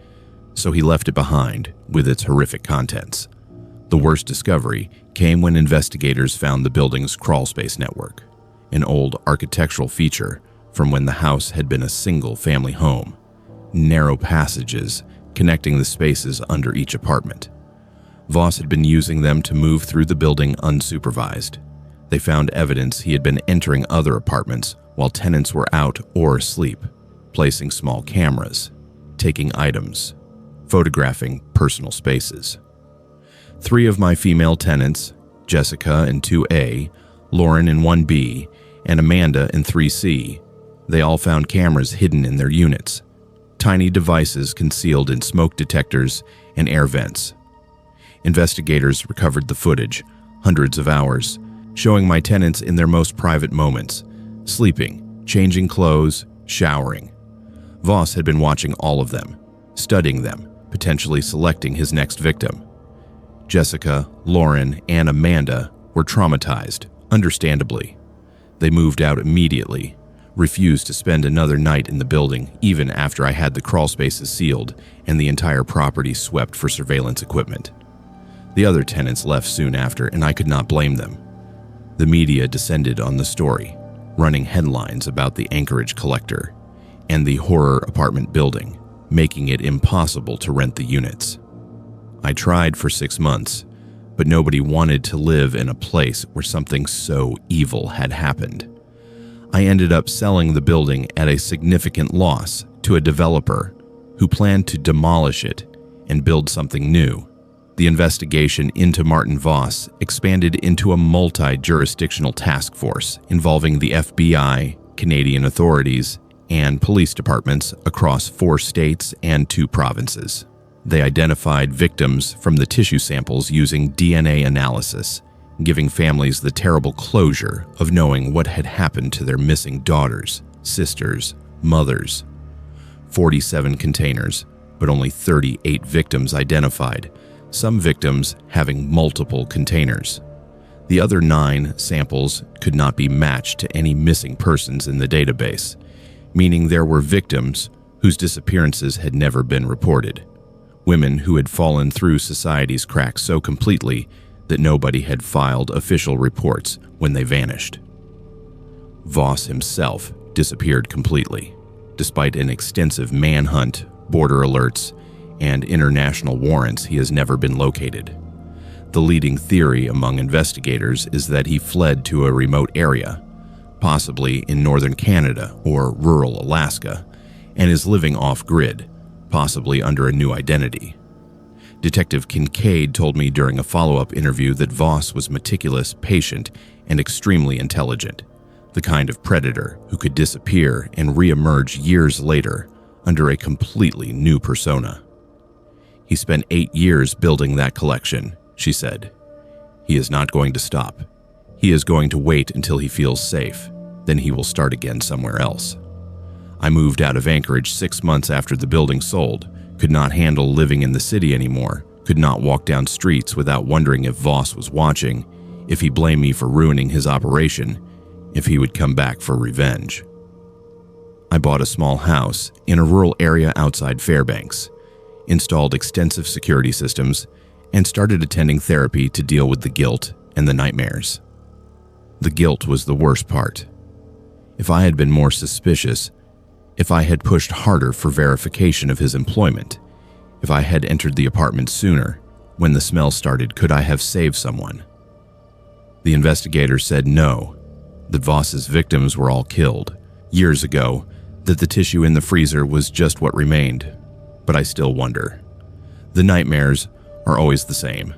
so he left it behind with its horrific contents. The worst discovery came when investigators found the building's crawlspace network, an old architectural feature from when the house had been a single family home, narrow passages connecting the spaces under each apartment. Voss had been using them to move through the building unsupervised. They found evidence he had been entering other apartments while tenants were out or asleep, placing small cameras, taking items, photographing personal spaces. 3 of my female tenants, Jessica in 2A, Lauren in 1B, and Amanda in 3C, they all found cameras hidden in their units, tiny devices concealed in smoke detectors and air vents. Investigators recovered the footage, hundreds of hours, showing my tenants in their most private moments, sleeping, changing clothes, showering. Voss had been watching all of them, studying them, potentially selecting his next victim. Jessica, Lauren, and Amanda were traumatized, understandably. They moved out immediately, refused to spend another night in the building even after I had the crawl spaces sealed and the entire property swept for surveillance equipment. The other tenants left soon after, and I could not blame them. The media descended on the story, running headlines about the Anchorage collector and the horror apartment building, making it impossible to rent the units. I tried for 6 months, but nobody wanted to live in a place where something so evil had happened. I ended up selling the building at a significant loss to a developer who planned to demolish it and build something new. The investigation into Martin Voss expanded into a multi-jurisdictional task force involving the FBI, Canadian authorities, and police departments across 4 states and 2 provinces. They identified victims from the tissue samples using DNA analysis, giving families the terrible closure of knowing what had happened to their missing daughters, sisters, mothers. 47 containers, but only 38 victims identified, some victims having multiple containers. The other 9 samples could not be matched to any missing persons in the database, meaning there were victims whose disappearances had never been reported. Women who had fallen through society's cracks so completely that nobody had filed official reports when they vanished. Voss himself disappeared completely, despite an extensive manhunt, border alerts, and international warrants. He has never been located. The leading theory among investigators is that he fled to a remote area, possibly in northern Canada or rural Alaska, and is living off-grid, possibly under a new identity. Detective Kincaid told me during a follow-up interview that Voss was meticulous, patient, and extremely intelligent, the kind of predator who could disappear and re-emerge years later under a completely new persona. He spent 8 years building that collection, she said. He is not going to stop. He is going to wait until he feels safe, then he will start again somewhere else. I moved out of Anchorage 6 months after the building sold, could not handle living in the city anymore, could not walk down streets without wondering if Voss was watching, if he blamed me for ruining his operation, if he would come back for revenge. I bought a small house in a rural area outside Fairbanks, installed extensive security systems, and started attending therapy to deal with the guilt and the nightmares. The guilt was the worst part. If I had been more suspicious, if I had pushed harder for verification of his employment, if I had entered the apartment sooner, when the smell started, could I have saved someone? The investigator said no, that Voss's victims were all killed years ago, that the tissue in the freezer was just what remained. But I still wonder. The nightmares are always the same.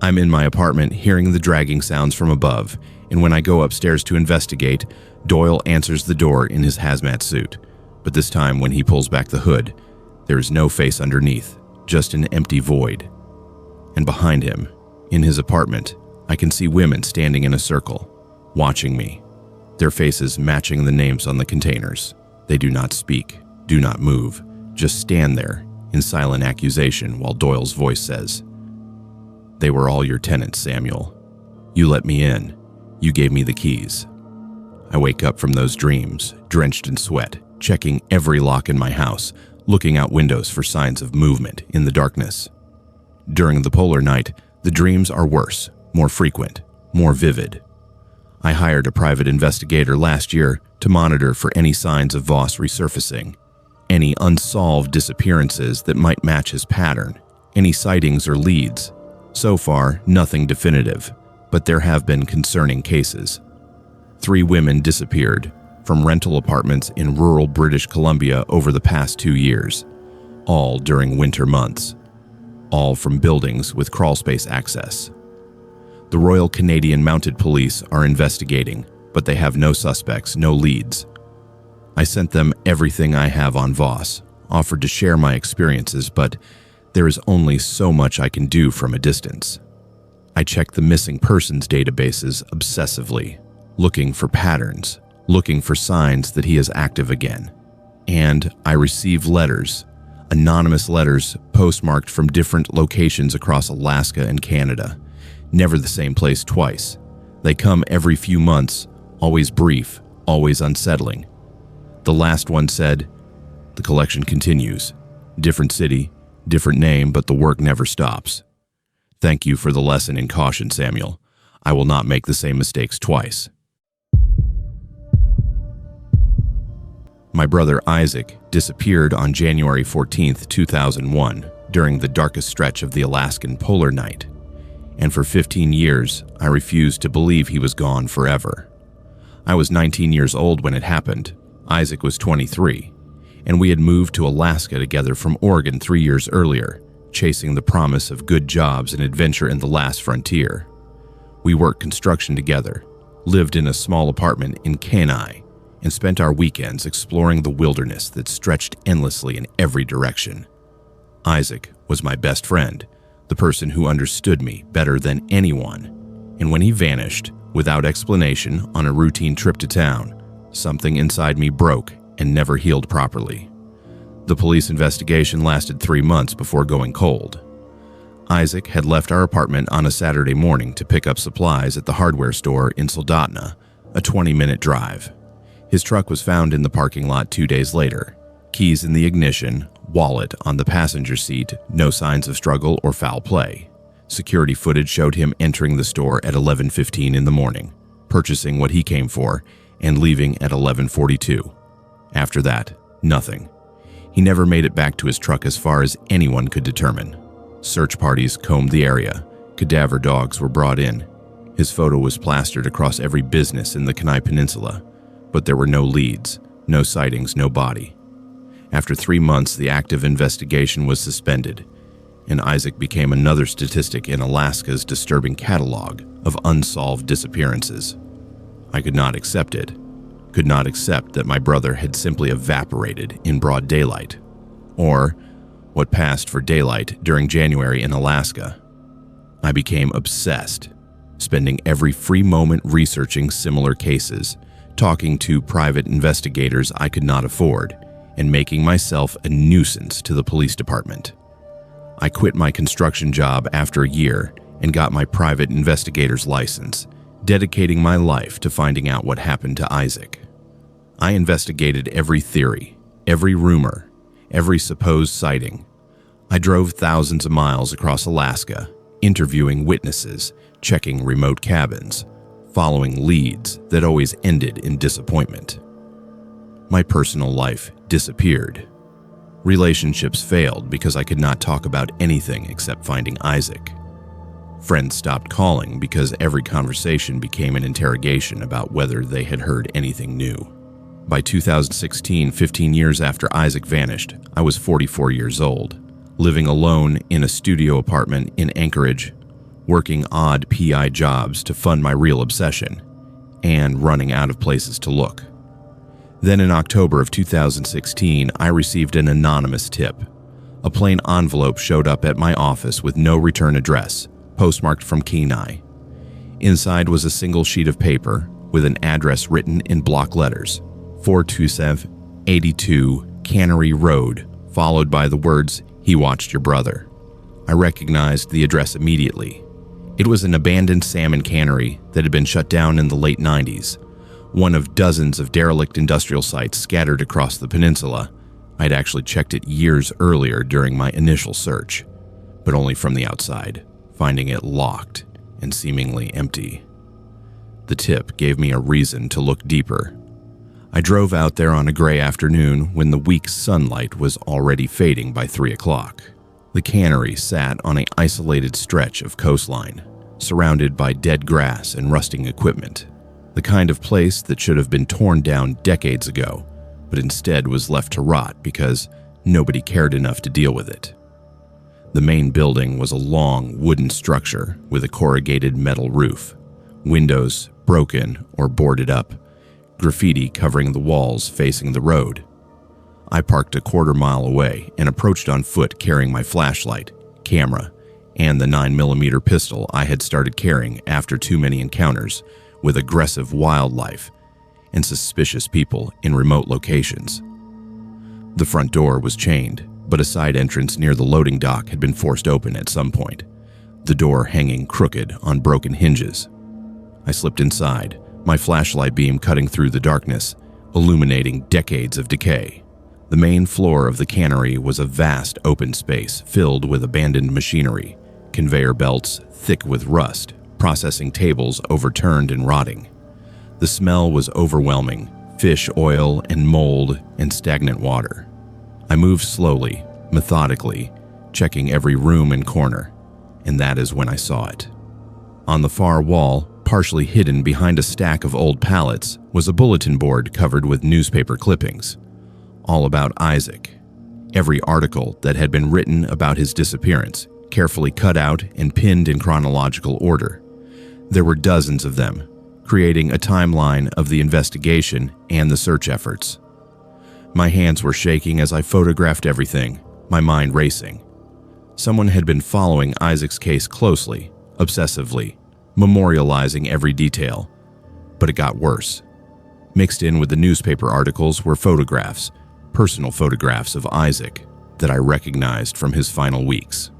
I'm in my apartment hearing the dragging sounds from above, and when I go upstairs to investigate, Doyle answers the door in his hazmat suit. But this time when he pulls back the hood, there is no face underneath, just an empty void. And behind him, in his apartment, I can see women standing in a circle, watching me, their faces matching the names on the containers. They do not speak, do not move, just stand there in silent accusation while Doyle's voice says, "They were all your tenants, Samuel. You let me in. You gave me the keys." I wake up from those dreams, drenched in sweat, checking every lock in my house, looking out windows for signs of movement in the darkness. During the polar night, the dreams are worse, more frequent, more vivid. I hired a private investigator last year to monitor for any signs of Voss resurfacing, any unsolved disappearances that might match his pattern, any sightings or leads. So far, nothing definitive, but there have been concerning cases. 3 women disappeared from rental apartments in rural British Columbia over the past 2 years, all during winter months, all from buildings with crawlspace access. The Royal Canadian Mounted Police are investigating, but they have no suspects, no leads. I sent them everything I have on Voss, offered to share my experiences, but there is only so much I can do from a distance. I check the missing persons databases obsessively, looking for patterns, looking for signs that he is active again. And I receive letters, Anonymous letters postmarked from different locations across Alaska and Canada. Never the same place twice. They come every few months, always brief, always unsettling. The last one said, "The collection continues. Different city, different name, but the work never stops. Thank you for the lesson in caution, Samuel. I will not make the same mistakes twice." My brother Isaac disappeared on January 14th, 2001, during the darkest stretch of the Alaskan polar night. And for 15 years, I refused to believe he was gone forever. I was 19 years old when it happened. Isaac was 23, and we had moved to Alaska together from Oregon 3 years earlier, chasing the promise of good jobs and adventure in the last frontier. We worked construction together, lived in a small apartment in Kenai, and spent our weekends exploring the wilderness that stretched endlessly in every direction. Isaac was my best friend, the person who understood me better than anyone, and when he vanished, without explanation on a routine trip to town, something inside me broke and never healed properly. The police investigation lasted 3 months before going cold. Isaac had left our apartment on a Saturday morning to pick up supplies at the hardware store in Soldotna, a 20-minute drive. His truck was found in the parking lot 2 days later. Keys in the ignition, wallet on the passenger seat, no signs of struggle or foul play. Security footage showed him entering the store at 11:15 in the morning, purchasing what he came for, and leaving at 11:42. After that, nothing. He never made it back to his truck as far as anyone could determine. Search parties combed the area. Cadaver dogs were brought in. His photo was plastered across every business in the Kenai Peninsula, but there were no leads, no sightings, no body. After 3 months, the active investigation was suspended, and Isaac became another statistic in Alaska's disturbing catalog of unsolved disappearances. I could not accept it. Could not accept that my brother had simply evaporated in broad daylight, or what passed for daylight during January in Alaska. I became obsessed, spending every free moment researching similar cases, talking to private investigators I could not afford, and making myself a nuisance to the police department. I quit my construction job after a year and got my private investigator's license, dedicating my life to finding out what happened to Isaac. I investigated every theory, every rumor, every supposed sighting. I drove thousands of miles across Alaska, interviewing witnesses, checking remote cabins, following leads that always ended in disappointment. My personal life disappeared. Relationships failed because I could not talk about anything except finding Isaac. Friends stopped calling because every conversation became an interrogation about whether they had heard anything new. By 2016, 15 years after Isaac vanished, I was 44 years old, living alone in a studio apartment in Anchorage, working odd PI jobs to fund my real obsession, and running out of places to look. Then in October of 2016, I received an anonymous tip. A plain envelope showed up at my office with no return address, postmarked from Kenai. Inside was a single sheet of paper with an address written in block letters, 42782 Cannery Road, followed by the words, "He watched your brother." I recognized the address immediately. It was an abandoned salmon cannery that had been shut down in the late 90s, one of dozens of derelict industrial sites scattered across the peninsula. I'd actually checked it years earlier during my initial search, but only from the outside, finding it locked and seemingly empty. The tip gave me a reason to look deeper. I drove out there on a gray afternoon when the weak sunlight was already fading by 3 o'clock. The cannery sat on an isolated stretch of coastline, surrounded by dead grass and rusting equipment, the kind of place that should have been torn down decades ago, but instead was left to rot because nobody cared enough to deal with it. The main building was a long wooden structure with a corrugated metal roof, windows broken or boarded up, graffiti covering the walls facing the road. I parked a quarter mile away and approached on foot carrying my flashlight, camera, and the 9mm pistol I had started carrying after too many encounters with aggressive wildlife and suspicious people in remote locations. The front door was chained, but a side entrance near the loading dock had been forced open at some point, the door hanging crooked on broken hinges. I slipped inside, my flashlight beam cutting through the darkness, illuminating decades of decay. The main floor of the cannery was a vast open space filled with abandoned machinery, conveyor belts thick with rust, processing tables overturned and rotting. The smell was overwhelming, fish oil and mold and stagnant water. I moved slowly, methodically, checking every room and corner, and that is when I saw it. On the far wall, partially hidden behind a stack of old pallets, was a bulletin board covered with newspaper clippings, all about Isaac. Every article that had been written about his disappearance, carefully cut out and pinned in chronological order. There were dozens of them, creating a timeline of the investigation and the search efforts. My hands were shaking as I photographed everything, my mind racing. Someone had been following Isaac's case closely, obsessively, memorializing every detail. But it got worse. Mixed in with the newspaper articles were photographs, personal photographs of Isaac that I recognized from his final weeks.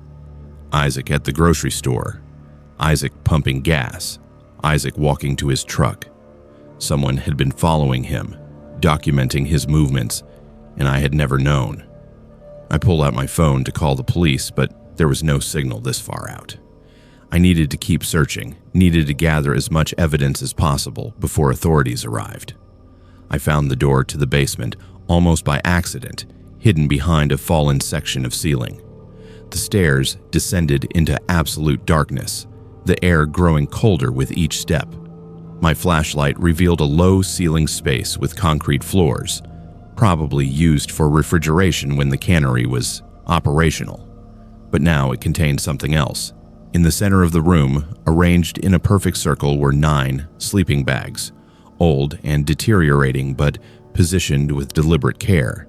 Isaac at the grocery store, Isaac pumping gas, Isaac walking to his truck. Someone had been following him, documenting his movements, and I had never known. I pulled out my phone to call the police, but there was no signal this far out. I needed to keep searching, needed to gather as much evidence as possible before authorities arrived. I found the door to the basement almost by accident, hidden behind a fallen section of ceiling. The stairs descended into absolute darkness, the air growing colder with each step. My flashlight revealed a low ceiling space with concrete floors, probably used for refrigeration when the cannery was operational. But now it contained something else. In the center of the room, arranged in a perfect circle, were 9 sleeping bags, old and deteriorating but positioned with deliberate care.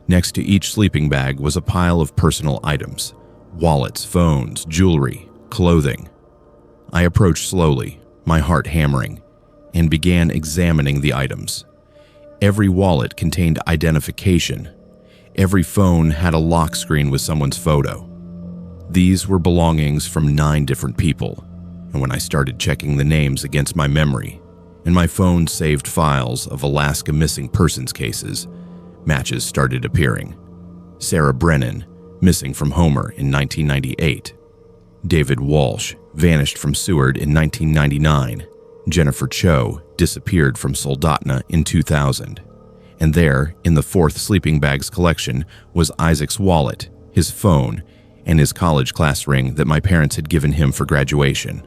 Next to each sleeping bag was a pile of personal items, wallets, phones, jewelry, clothing. I approached slowly, my heart hammering, and began examining the items. Every wallet contained identification. Every phone had a lock screen with someone's photo. These were belongings from 9 different people, and when I started checking the names against my memory, and my phone saved files of Alaska missing persons cases, matches started appearing. Sarah Brennan, missing from Homer in 1998. David Walsh, vanished from Seward in 1999. Jennifer Cho disappeared from Soldotna in 2000. And there, in the 4th sleeping bags collection, was Isaac's wallet, his phone, and his college class ring that my parents had given him for graduation.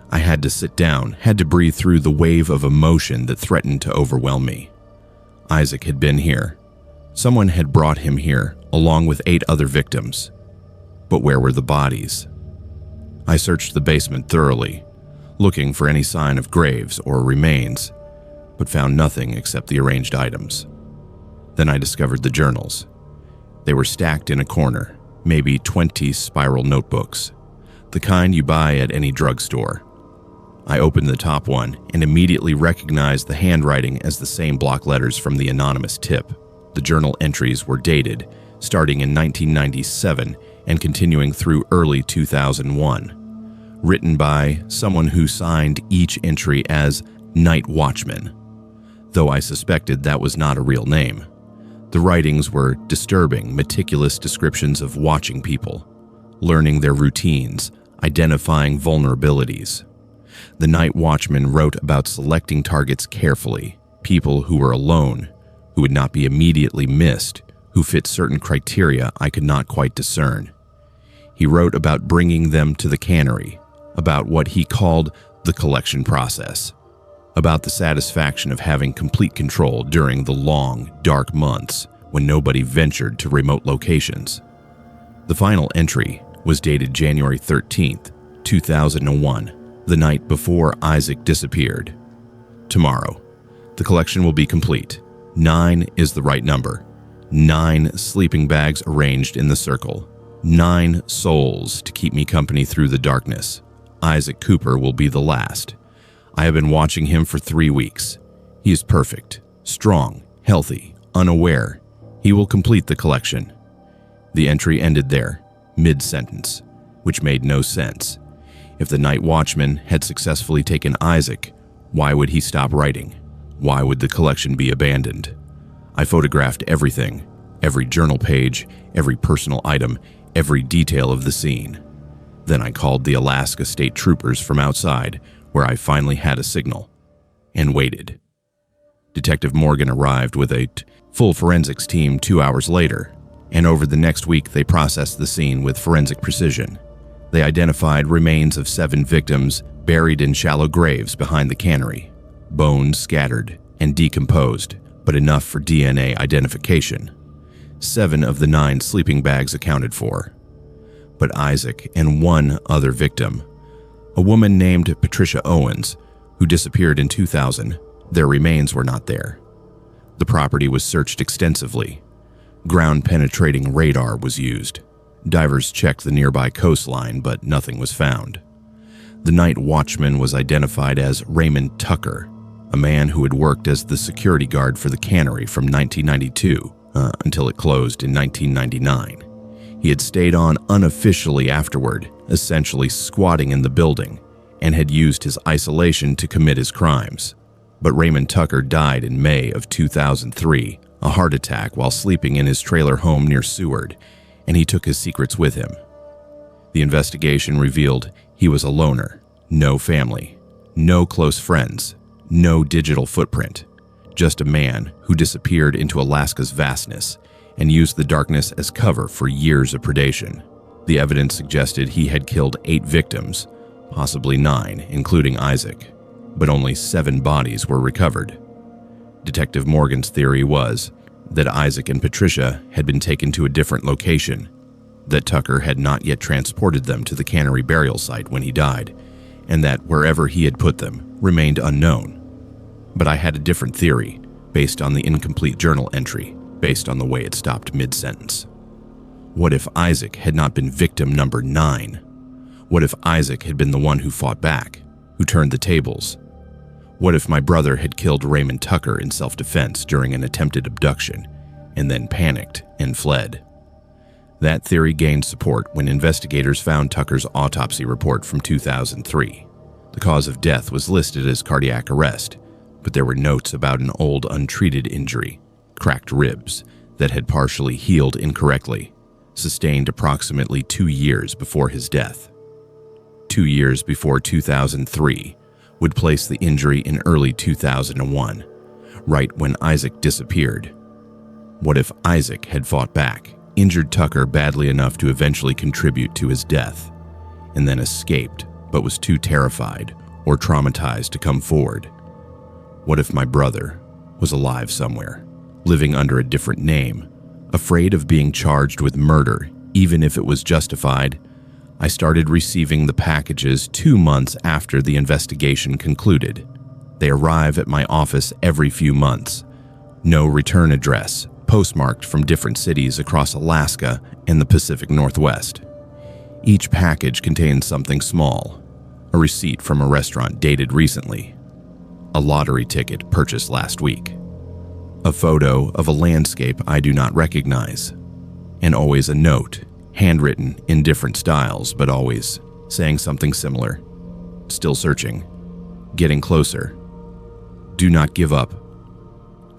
I had to sit down, had to breathe through the wave of emotion that threatened to overwhelm me. Isaac had been here. Someone had brought him here, along with 8 other victims. But where were the bodies? I searched the basement thoroughly, looking for any sign of graves or remains, but found nothing except the arranged items. Then I discovered the journals. They were stacked in a corner, maybe 20 spiral notebooks, the kind you buy at any drugstore. I opened the top one and immediately recognized the handwriting as the same block letters from the anonymous tip. The journal entries were dated, starting in 1997 and continuing through early 2001, written by someone who signed each entry as Night Watchman, though I suspected that was not a real name. The writings were disturbing, meticulous descriptions of watching people, learning their routines, identifying vulnerabilities. The Night Watchman wrote about selecting targets carefully, people who were alone, who would not be immediately missed, who fit certain criteria I could not quite discern. He wrote about bringing them to the cannery, about what he called the collection process, about the satisfaction of having complete control during the long, dark months when nobody ventured to remote locations. The final entry was dated January 13th, 2001, the night before Isaac disappeared. Tomorrow, the collection will be complete. 9 is the right number. 9 sleeping bags arranged in the circle. 9 souls to keep me company through the darkness. Isaac Cooper will be the last. I have been watching him for 3 weeks. He is perfect, strong, healthy, unaware. He will complete the collection. The entry ended there, mid-sentence, which made no sense. If the night watchman had successfully taken Isaac, why would he stop writing? Why would the collection be abandoned? I photographed everything, every journal page, every personal item, every detail of the scene. Then I called the Alaska State Troopers from outside, where I finally had a signal, and waited. Detective Morgan arrived with a full forensics team 2 hours later, and over the next week they processed the scene with forensic precision. They identified remains of 7 victims buried in shallow graves behind the cannery, bones scattered and decomposed, but enough for DNA identification. 7 of the 9 sleeping bags accounted for. But Isaac and 1 other victim, a woman named Patricia Owens, who disappeared in 2000, their remains were not there. The property was searched extensively. Ground-penetrating radar was used. Divers checked the nearby coastline, but nothing was found. The night watchman was identified as Raymond Tucker, a man who had worked as the security guard for the cannery from 1992 until it closed in 1999. He had stayed on unofficially afterward, essentially squatting in the building, and had used his isolation to commit his crimes. But Raymond Tucker died in May of 2003, a heart attack while sleeping in his trailer home near Seward, and he took his secrets with him. The investigation revealed he was a loner, no family, no close friends, no digital footprint, just a man who disappeared into Alaska's vastness and used the darkness as cover for years of predation. The evidence suggested he had killed 8 victims, possibly 9, including Isaac, but only 7 bodies were recovered. Detective Morgan's theory was that Isaac and Patricia had been taken to a different location, that Tucker had not yet transported them to the cannery burial site when he died, and that wherever he had put them remained unknown. But I had a different theory, based on the incomplete journal entry, based on the way it stopped mid-sentence. What if Isaac had not been victim number 9? What if Isaac had been the one who fought back, who turned the tables? What if my brother had killed Raymond Tucker in self-defense during an attempted abduction, and then panicked and fled? That theory gained support when investigators found Tucker's autopsy report from 2003. The cause of death was listed as cardiac arrest, but there were notes about an old untreated injury, cracked ribs, that had partially healed incorrectly, sustained approximately 2 years before his death. 2 years before 2003 would place the injury in early 2001, right when Isaac disappeared. What if Isaac had fought back, injured Tucker badly enough to eventually contribute to his death, and then escaped but was too terrified or traumatized to come forward? What if my brother was alive somewhere, living under a different name, afraid of being charged with murder, even if it was justified? I started receiving the packages 2 months after the investigation concluded. They arrive at my office every few months. No return address, postmarked from different cities across Alaska and the Pacific Northwest. Each package contains something small: a receipt from a restaurant dated recently, a lottery ticket purchased last week, a photo of a landscape I do not recognize, and always a note, handwritten in different styles, but always saying something similar. Still searching. Getting closer. Do not give up.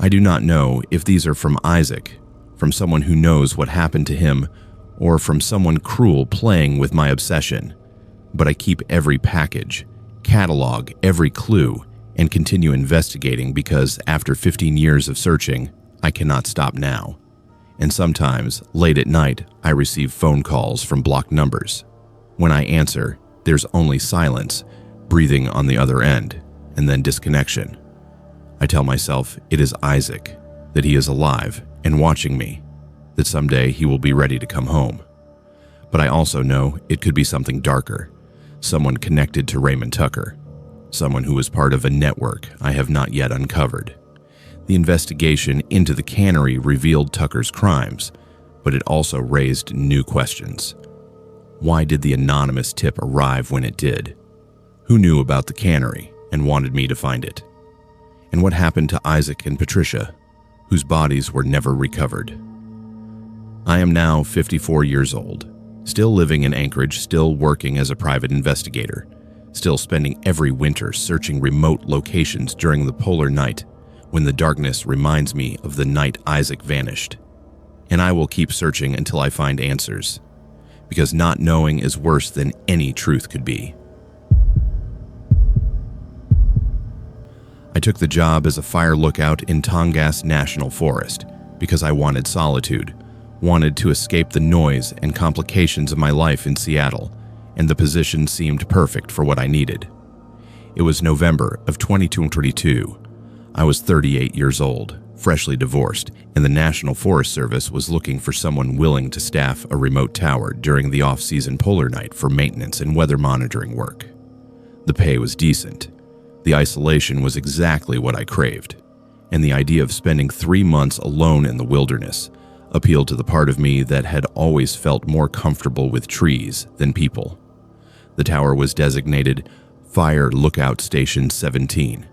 I do not know if these are from Isaac, from someone who knows what happened to him, or from someone cruel playing with my obsession, but I keep every package, catalog every clue, and continue investigating because after 15 years of searching, I cannot stop now. And sometimes, late at night, I receive phone calls from blocked numbers. When I answer, there's only silence, breathing on the other end, and then disconnection. I tell myself it is Isaac, that he is alive and watching me, that someday he will be ready to come home. But I also know it could be something darker, someone connected to Raymond Tucker, someone who was part of a network I have not yet uncovered. The investigation into the cannery revealed Tucker's crimes, but it also raised new questions. Why did the anonymous tip arrive when it did? Who knew about the cannery and wanted me to find it? And what happened to Isaac and Patricia, whose bodies were never recovered? I am now 54 years old, still living in Anchorage, still working as a private investigator, still spending every winter searching remote locations during the polar night when the darkness reminds me of the night Isaac vanished. And I will keep searching until I find answers, because not knowing is worse than any truth could be. I took the job as a fire lookout in Tongass National Forest because I wanted solitude, wanted to escape the noise and complications of my life in Seattle, and the position seemed perfect for what I needed. It was November of 2022. I was 38 years old, freshly divorced, and the National Forest Service was looking for someone willing to staff a remote tower during the off-season polar night for maintenance and weather monitoring work. The pay was decent. The isolation was exactly what I craved, and the idea of spending 3 months alone in the wilderness appealed to the part of me that had always felt more comfortable with trees than people. The tower was designated Fire Lookout Station 17,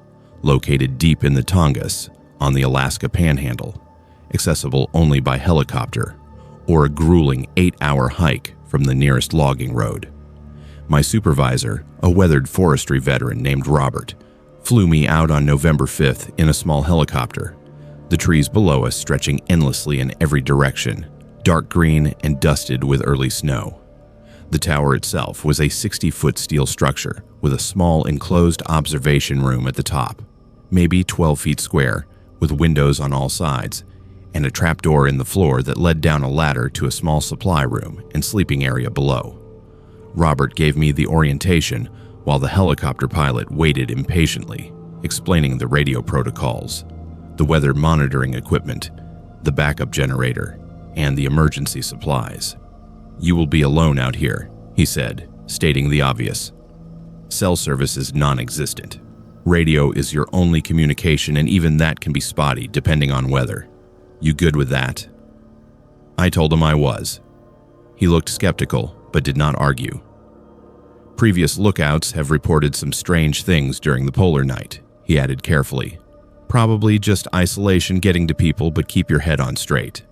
located deep in the Tongass on the Alaska Panhandle, accessible only by helicopter or a grueling 8-hour hike from the nearest logging road. My supervisor, a weathered forestry veteran named Robert, flew me out on November 5th in a small helicopter, the trees below us stretching endlessly in every direction, dark green and dusted with early snow. The tower itself was a 60-foot steel structure with a small enclosed observation room at the top, maybe 12 feet square, with windows on all sides, and a trapdoor in the floor that led down a ladder to a small supply room and sleeping area below. Robert gave me the orientation while the helicopter pilot waited impatiently, explaining the radio protocols, the weather monitoring equipment, the backup generator, and the emergency supplies. "You will be alone out here," he said, stating the obvious. "Cell service is non-existent. Radio is your only communication, and even that can be spotty depending on weather. You good with that?" I told him I was. He looked skeptical, but did not argue. "Previous lookouts have reported some strange things during the polar night," he added carefully. "Probably just isolation getting to people, but keep your head on straight.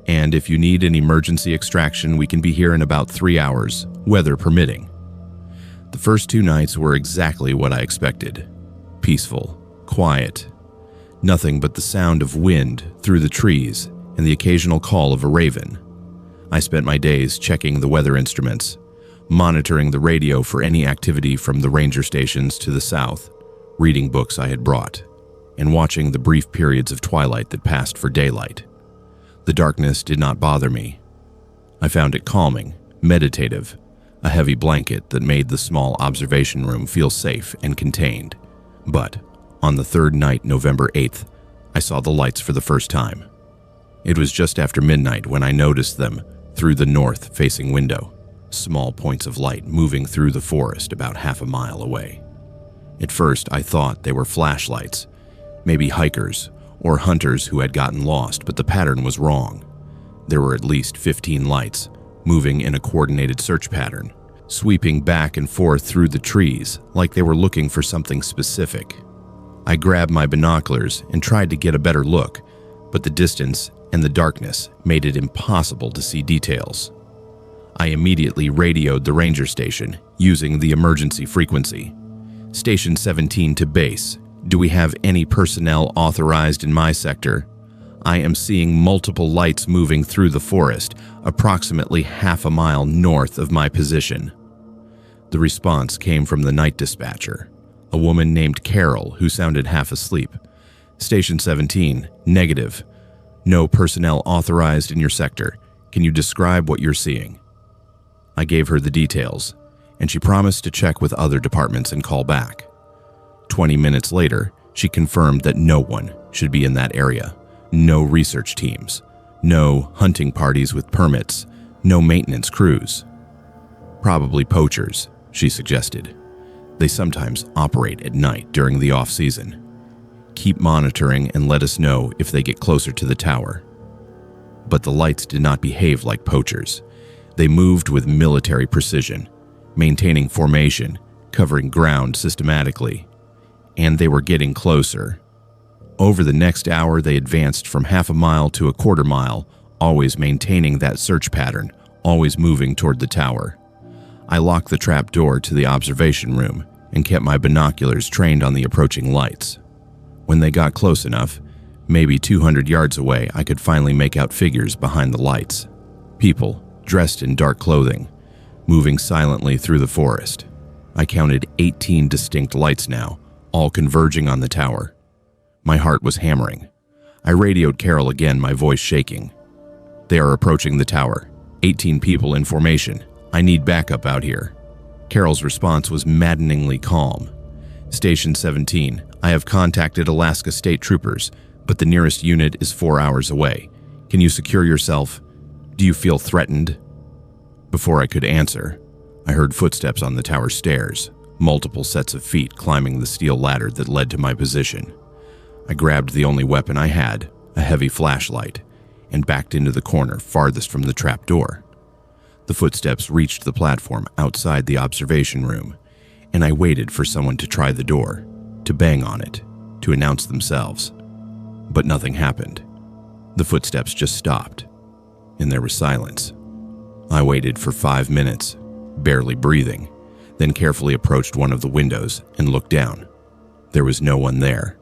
And if you need an emergency extraction, we can be here in about 3 hours, weather permitting." The first 2 nights were exactly what I expected. Peaceful, quiet, nothing but the sound of wind through the trees and the occasional call of a raven. I spent my days checking the weather instruments, monitoring the radio for any activity from the ranger stations to the south, reading books I had brought, and watching the brief periods of twilight that passed for daylight. The darkness did not bother me. I found it calming, meditative, a heavy blanket that made the small observation room feel safe and contained. But on the third night, November 8th, I saw the lights for the first time. It was just after midnight when I noticed them through the north-facing window, small points of light moving through the forest about half a mile away. At first, I thought they were flashlights, maybe hikers or hunters who had gotten lost, but the pattern was wrong. There were at least 15 lights, moving in a coordinated search pattern, sweeping back and forth through the trees like they were looking for something specific. I grabbed my binoculars and tried to get a better look, but the distance and the darkness made it impossible to see details. I immediately radioed the ranger station using the emergency frequency. "Station 17 to base. Do we have any personnel authorized in my sector? I am seeing multiple lights moving through the forest, approximately half a mile north of my position." The response came from the night dispatcher, a woman named Carol who sounded half asleep. "Station 17, negative. No personnel authorized in your sector. Can you describe what you're seeing?" I gave her the details, and she promised to check with other departments and call back. 20 minutes later, she confirmed that no one should be in that area. No research teams, no hunting parties with permits, no maintenance crews. "Probably poachers," she suggested. "They sometimes operate at night during the off-season. Keep monitoring and let us know if they get closer to the tower." But the lights did not behave like poachers. They moved with military precision, maintaining formation, covering ground systematically. And they were getting closer. Over the next hour, they advanced from half a mile to a quarter mile, always maintaining that search pattern, always moving toward the tower. I locked the trap door to the observation room and kept my binoculars trained on the approaching lights. When they got close enough, maybe 200 yards away, I could finally make out figures behind the lights. People, dressed in dark clothing, moving silently through the forest. I counted 18 distinct lights now, all converging on the tower. My heart was hammering. I radioed Carol again, my voice shaking. "They are approaching the tower. 18 people in formation. I need backup out here." Carol's response was maddeningly calm. "Station 17, I have contacted Alaska State Troopers, but the nearest unit is 4 hours away. Can you secure yourself? Do you feel threatened?" Before I could answer, I heard footsteps on the tower stairs, multiple sets of feet climbing the steel ladder that led to my position. I grabbed the only weapon I had, a heavy flashlight, and backed into the corner farthest from the trap door. The footsteps reached the platform outside the observation room, and I waited for someone to try the door, to bang on it, to announce themselves. But nothing happened. The footsteps just stopped, and there was silence. I waited for 5 minutes, barely breathing, then carefully approached one of the windows and looked down. There was no one there.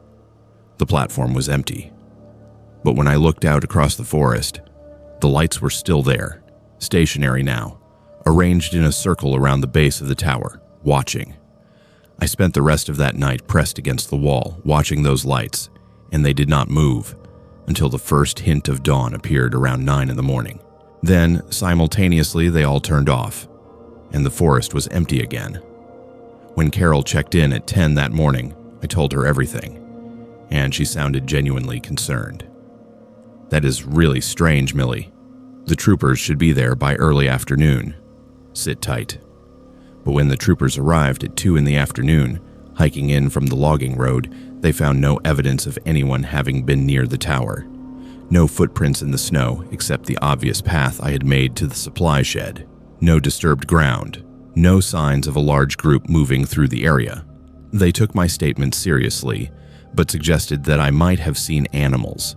The platform was empty. But when I looked out across the forest, the lights were still there, stationary now, arranged in a circle around the base of the tower, watching. I spent the rest of that night pressed against the wall, watching those lights, and they did not move until the first hint of dawn appeared around 9 in the morning. Then, simultaneously, they all turned off, and the forest was empty again. When Carol checked in at 10 that morning, I told her everything, and she sounded genuinely concerned. "That is really strange, Millie. The troopers should be there by early afternoon. Sit tight." But when the troopers arrived at 2 in the afternoon, hiking in from the logging road, they found no evidence of anyone having been near the tower. No footprints in the snow except the obvious path I had made to the supply shed. No disturbed ground. No signs of a large group moving through the area. They took my statement seriously, but suggested that I might have seen animals,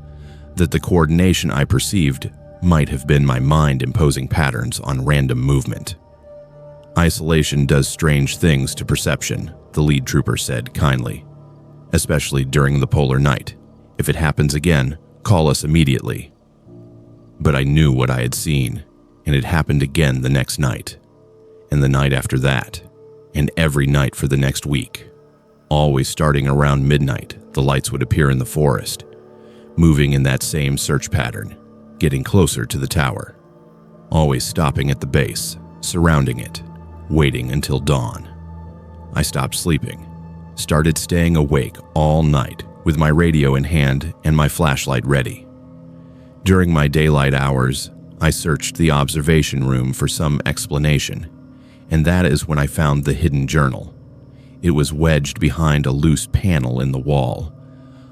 that the coordination I perceived might have been my mind imposing patterns on random movement. "Isolation does strange things to perception," the lead trooper said kindly, "especially during the polar night. If it happens again, call us immediately." But I knew what I had seen, and it happened again the next night, and the night after that, and every night for the next week. Always starting around midnight, the lights would appear in the forest, moving in that same search pattern, getting closer to the tower. Always stopping at the base, surrounding it, waiting until dawn. I stopped sleeping, started staying awake all night with my radio in hand and my flashlight ready. During my daylight hours, I searched the observation room for some explanation, and that is when I found the hidden journal. It was wedged behind a loose panel in the wall,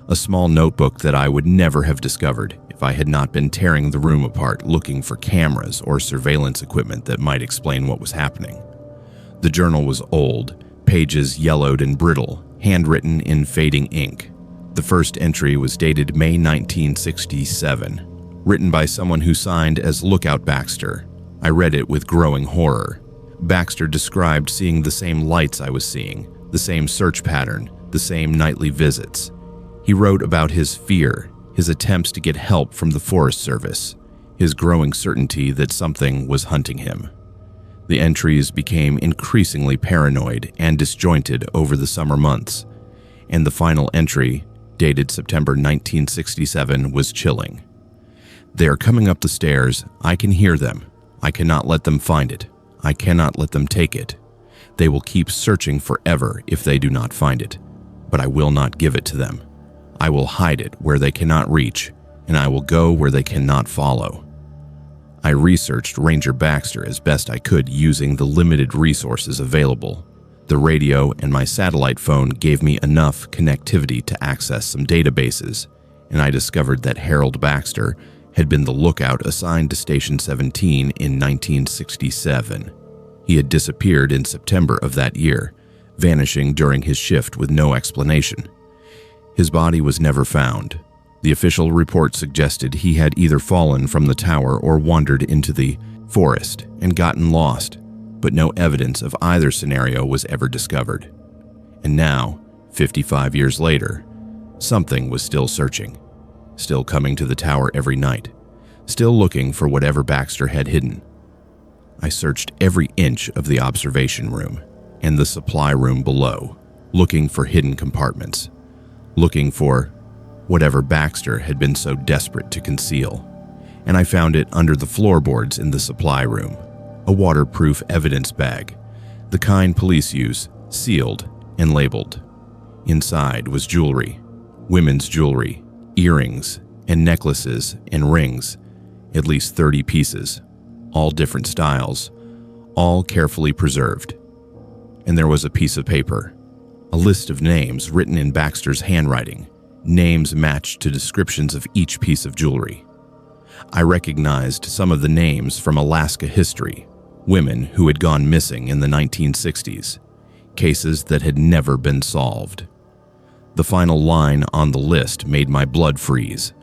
a small notebook that I would never have discovered if I had not been tearing the room apart looking for cameras or surveillance equipment that might explain what was happening. The journal was old, pages yellowed and brittle, handwritten in fading ink. The first entry was dated May 1967, written by someone who signed as Lookout Baxter. I read it with growing horror. Baxter described seeing the same lights I was seeing, the same search pattern, the same nightly visits. He wrote about his fear, his attempts to get help from the Forest Service, his growing certainty that something was hunting him. The entries became increasingly paranoid and disjointed over the summer months, and the final entry, dated September 1967, was chilling. "They are coming up the stairs. I can hear them. I cannot let them find it. I cannot let them take it. They will keep searching forever if they do not find it, but I will not give it to them. I will hide it where they cannot reach, and I will go where they cannot follow." I researched Ranger Baxter as best I could using the limited resources available. The radio and my satellite phone gave me enough connectivity to access some databases, and I discovered that Harold Baxter had been the lookout assigned to Station 17 in 1967. He had disappeared in September of that year, vanishing during his shift with no explanation. His body was never found, The official report suggested he had either fallen from the tower or wandered into the forest and gotten lost, but no evidence of either scenario was ever discovered. And now, 55 years later, something was still searching, still coming to the tower every night, still looking for whatever Baxter had hidden. I searched every inch of the observation room and the supply room below, looking for hidden compartments, looking for whatever Baxter had been so desperate to conceal. And I found it under the floorboards in the supply room, a waterproof evidence bag, the kind police use, sealed and labeled. Inside was jewelry, women's jewelry, earrings and necklaces and rings, at least 30 pieces, all different styles, all carefully preserved. And there was a piece of paper, a list of names written in Baxter's handwriting, names matched to descriptions of each piece of jewelry. I recognized some of the names from Alaska history, women who had gone missing in the 1960s, cases that had never been solved. The final line on the list made my blood freeze.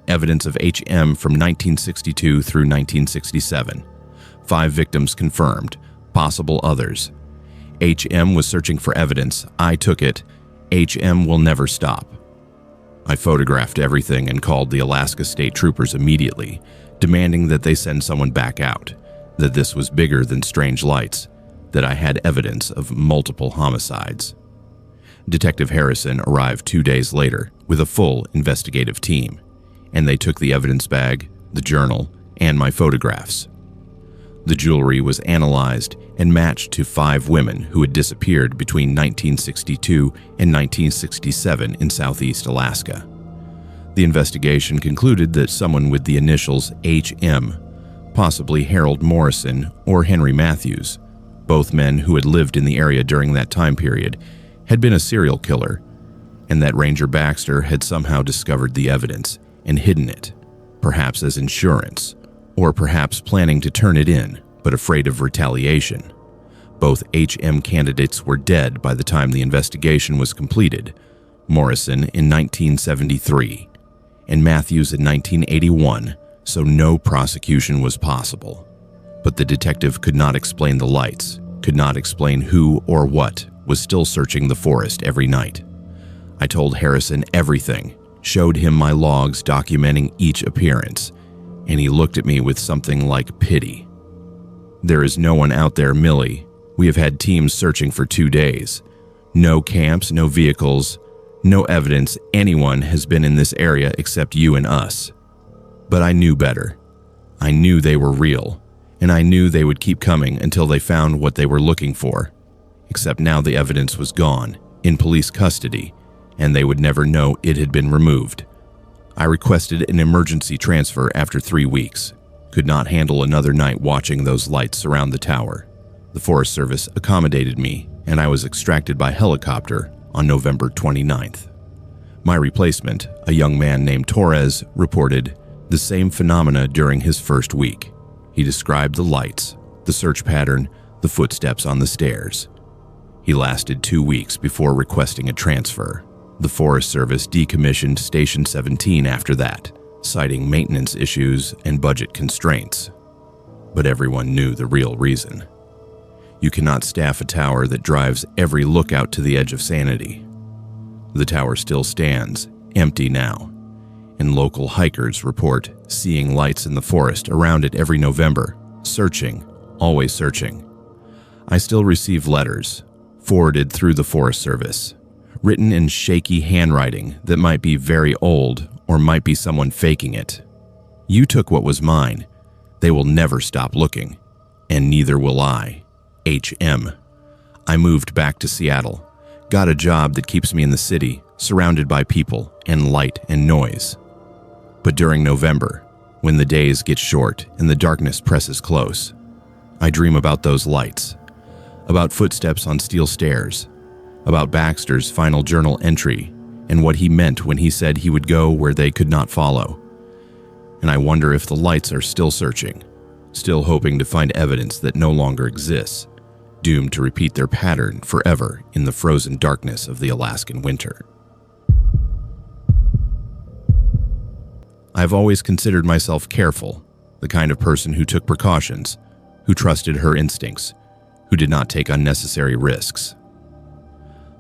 Evidence of HM from 1962 through 1967. 5 victims confirmed, possible others. HM was searching for evidence. I took it. HM will never stop. I photographed everything and called the Alaska State Troopers immediately, demanding that they send someone back out, that this was bigger than strange lights, that I had evidence of multiple homicides. Detective Harrison arrived 2 days later with a full investigative team, and they took the evidence bag, the journal, and my photographs. The jewelry was analyzed and matched to 5 women who had disappeared between 1962 and 1967 in southeast Alaska. The investigation concluded that someone with the initials HM, possibly Harold Morrison or Henry Matthews, both men who had lived in the area during that time period, had been a serial killer, and that Ranger Baxter had somehow discovered the evidence and hidden it, perhaps as insurance, or perhaps planning to turn it in, but afraid of retaliation. Both HM candidates were dead by the time the investigation was completed, Morrison in 1973 and Matthews in 1981, so no prosecution was possible. But the detective could not explain the lights, could not explain who or what was still searching the forest every night. I told Harrison everything, showed him my logs documenting each appearance, and he looked at me with something like pity. "There is no one out there, Millie. We have had teams searching for 2 days. No camps, no vehicles, no evidence anyone has been in this area except you and us." But I knew better. I knew they were real, and I knew they would keep coming until they found what they were looking for. Except now the evidence was gone, in police custody, and they would never know it had been removed. I requested an emergency transfer after 3 weeks. Could not handle another night watching those lights surround the tower. The Forest Service accommodated me, and I was extracted by helicopter on November 29th. My replacement, a young man named Torres, reported the same phenomena during his first week. He described the lights, the search pattern, the footsteps on the stairs. He lasted 2 weeks before requesting a transfer. The Forest Service decommissioned Station 17 after that, citing maintenance issues and budget constraints. But everyone knew the real reason. You cannot staff a tower that drives every lookout to the edge of sanity. The tower still stands, empty now, and local hikers report seeing lights in the forest around it every November, searching, always searching. I still receive letters, forwarded through the Forest Service, written in shaky handwriting that might be very old or might be someone faking it. "You took what was mine. They will never stop looking, and neither will I. HM. I moved back to Seattle, got a job that keeps me in the city, surrounded by people and light and noise. But during November, when the days get short and the darkness presses close, I dream about those lights, about footsteps on steel stairs, about Baxter's final journal entry and what he meant when he said he would go where they could not follow. And I wonder if the lights are still searching, still hoping to find evidence that no longer exists, doomed to repeat their pattern forever in the frozen darkness of the Alaskan winter." I've always considered myself careful, the kind of person who took precautions, who trusted her instincts, who did not take unnecessary risks.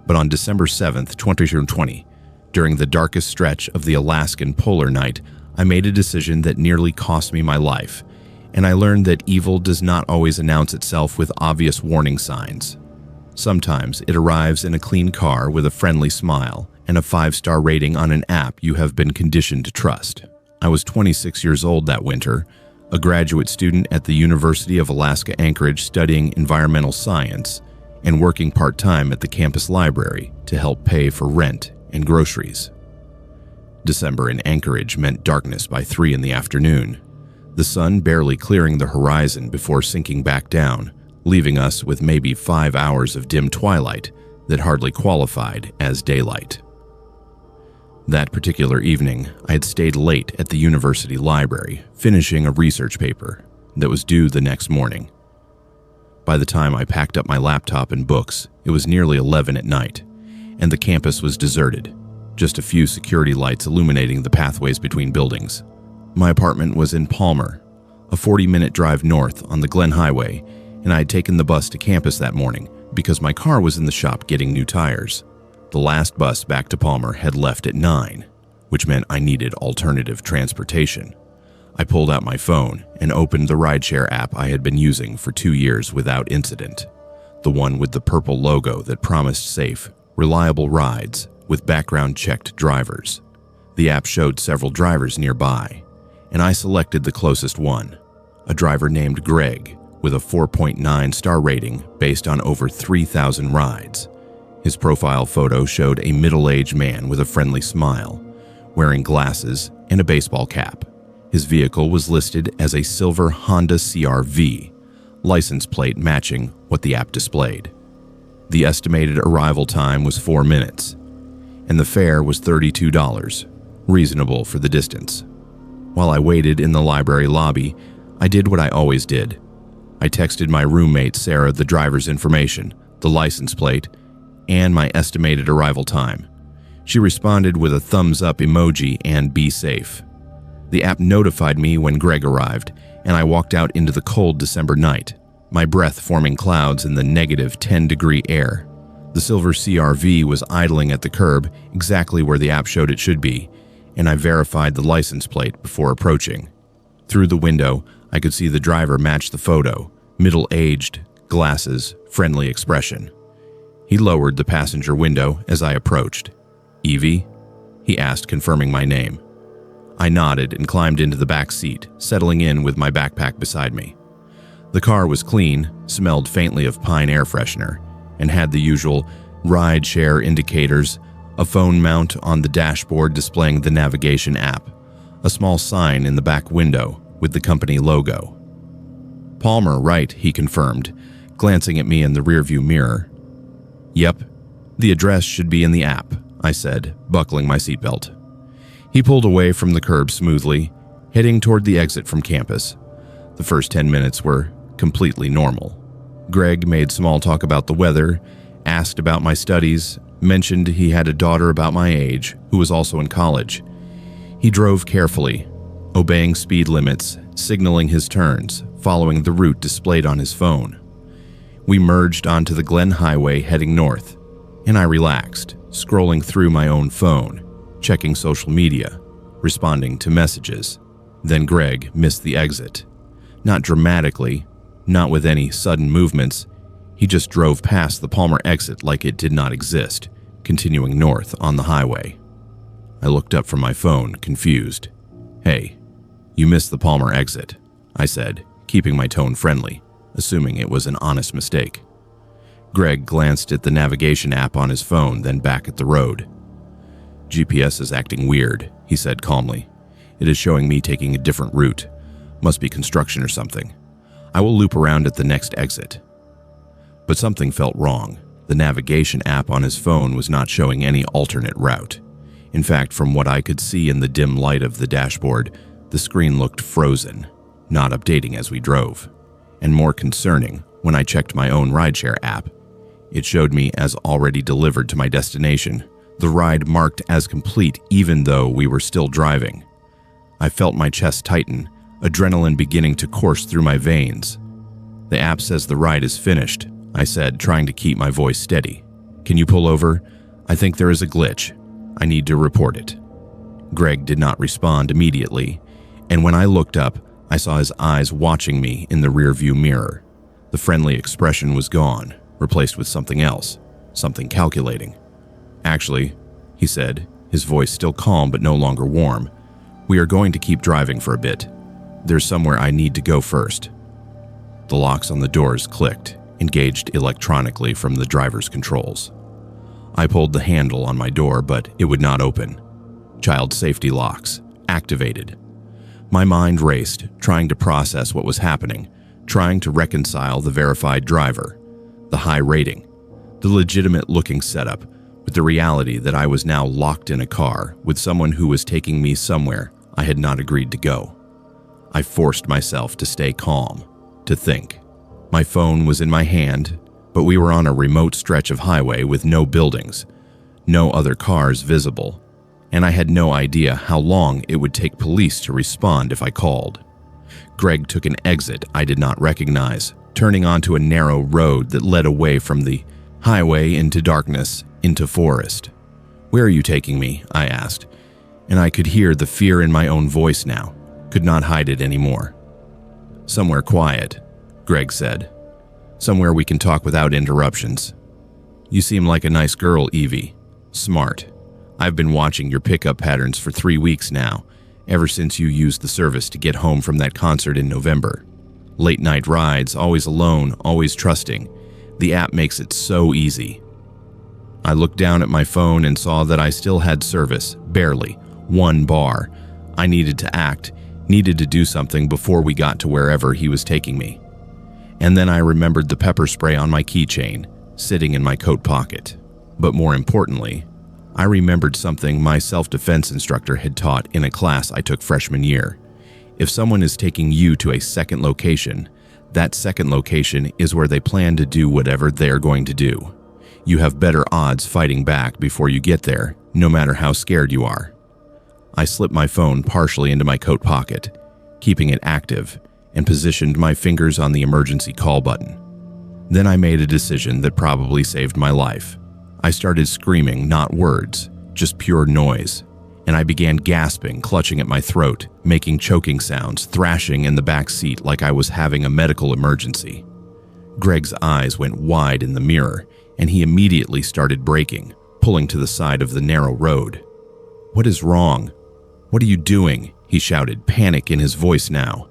But on December 7th, 2020, during the darkest stretch of the Alaskan polar night, I made a decision that nearly cost me my life, and I learned that evil does not always announce itself with obvious warning signs. Sometimes it arrives in a clean car with a friendly smile and a 5-star rating on an app you have been conditioned to trust. I was 26 years old that winter, a graduate student at the University of Alaska Anchorage studying environmental science and working part-time at the campus library to help pay for rent and groceries. December in Anchorage meant darkness by 3 in the afternoon, the sun barely clearing the horizon before sinking back down, leaving us with maybe 5 hours of dim twilight that hardly qualified as daylight. That particular evening, I had stayed late at the university library, finishing a research paper that was due the next morning. By the time I packed up my laptop and books, it was nearly 11 at night, and the campus was deserted, just a few security lights illuminating the pathways between buildings. My apartment was in Palmer, a 40-minute drive north on the Glen Highway, and I had taken the bus to campus that morning because my car was in the shop getting new tires. The last bus back to Palmer had left at 9, which meant I needed alternative transportation. I pulled out my phone and opened the rideshare app I had been using for 2 years without incident, the one with the purple logo that promised safe, reliable rides with background-checked drivers. The app showed several drivers nearby, and I selected the closest one, a driver named Greg with a 4.9-star rating based on over 3,000 rides. His profile photo showed a middle-aged man with a friendly smile, wearing glasses and a baseball cap. His vehicle was listed as a silver Honda CR-V, license plate matching what the app displayed. The estimated arrival time was 4 minutes, and the fare was $32, reasonable for the distance. While I waited in the library lobby, I did what I always did. I texted my roommate Sarah the driver's information, the license plate, and my estimated arrival time. She responded with a thumbs-up emoji and "be safe." The app notified me when Greg arrived, and I walked out into the cold December night, my breath forming clouds in the negative 10-degree air. The silver CR-V was idling at the curb, exactly where the app showed it should be, and I verified the license plate before approaching. Through the window, I could see the driver match the photo, middle-aged, glasses, friendly expression. He lowered the passenger window as I approached. "Evie?" he asked, confirming my name. I nodded and climbed into the back seat, settling in with my backpack beside me. The car was clean, smelled faintly of pine air freshener, and had the usual ride-share indicators, a phone mount on the dashboard displaying the navigation app, a small sign in the back window with the company logo. "Palmer, right," he confirmed, glancing at me in the rearview mirror. "Yep, the address should be in the app," I said, buckling my seatbelt. He pulled away from the curb smoothly, heading toward the exit from campus. The first 10 minutes were completely normal. Greg made small talk about the weather, asked about my studies, mentioned he had a daughter about my age who was also in college. He drove carefully, obeying speed limits, signaling his turns, following the route displayed on his phone. We merged onto the Glen Highway heading north, and I relaxed, scrolling through my own phone, checking social media, responding to messages. Then Greg missed the exit. Not dramatically, not with any sudden movements. He just drove past the Palmer exit like it did not exist, continuing north on the highway. I looked up from my phone, confused. "Hey, you missed the Palmer exit," I said, keeping my tone friendly, assuming it was an honest mistake. Greg glanced at the navigation app on his phone, then back at the road. "GPS is acting weird," he said calmly. "It is showing me taking a different route. Must be construction or something. I will loop around at the next exit." But something felt wrong. The navigation app on his phone was not showing any alternate route. In fact, from what I could see in the dim light of the dashboard, the screen looked frozen, not updating as we drove. And more concerning, when I checked my own rideshare app, it showed me as already delivered to my destination, the ride marked as complete even though we were still driving. I felt my chest tighten, adrenaline beginning to course through my veins. "The app says the ride is finished," I said, trying to keep my voice steady. "Can you pull over? I think there is a glitch. I need to report it." Greg did not respond immediately, and when I looked up, I saw his eyes watching me in the rearview mirror. The friendly expression was gone, replaced with something else, something calculating. "Actually," he said, his voice still calm but no longer warm, "we are going to keep driving for a bit. There's somewhere I need to go first." The locks on the doors clicked, engaged electronically from the driver's controls. I pulled the handle on my door, but it would not open. Child safety locks, activated. My mind raced, trying to process what was happening, trying to reconcile the verified driver, the high rating, the legitimate-looking setup, with the reality that I was now locked in a car with someone who was taking me somewhere I had not agreed to go. I forced myself to stay calm, to think. My phone was in my hand, but we were on a remote stretch of highway with no buildings, no other cars visible, and I had no idea how long it would take police to respond if I called. Greg took an exit I did not recognize, turning onto a narrow road that led away from the highway into darkness, into forest. "Where are you taking me?" I asked, and I could hear the fear in my own voice now, could not hide it anymore. "Somewhere quiet," Greg said. "Somewhere we can talk without interruptions. You seem like a nice girl, Evie. Smart. I've been watching your pickup patterns for 3 weeks now, ever since you used the service to get home from that concert in November. Late night rides, always alone, always trusting. The app makes it so easy." I looked down at my phone and saw that I still had service, barely, 1 bar. I needed to act, needed to do something before we got to wherever he was taking me. And then I remembered the pepper spray on my keychain, sitting in my coat pocket. But more importantly, I remembered something my self-defense instructor had taught in a class I took freshman year. If someone is taking you to a second location, that second location is where they plan to do whatever they are going to do. You have better odds fighting back before you get there, no matter how scared you are. I slipped my phone partially into my coat pocket, keeping it active, and positioned my fingers on the emergency call button. Then I made a decision that probably saved my life. I started screaming, not words, just pure noise, and I began gasping, clutching at my throat, making choking sounds, thrashing in the back seat like I was having a medical emergency. Greg's eyes went wide in the mirror, and he immediately started braking, pulling to the side of the narrow road. "What is wrong? What are you doing?" he shouted, panic in his voice now.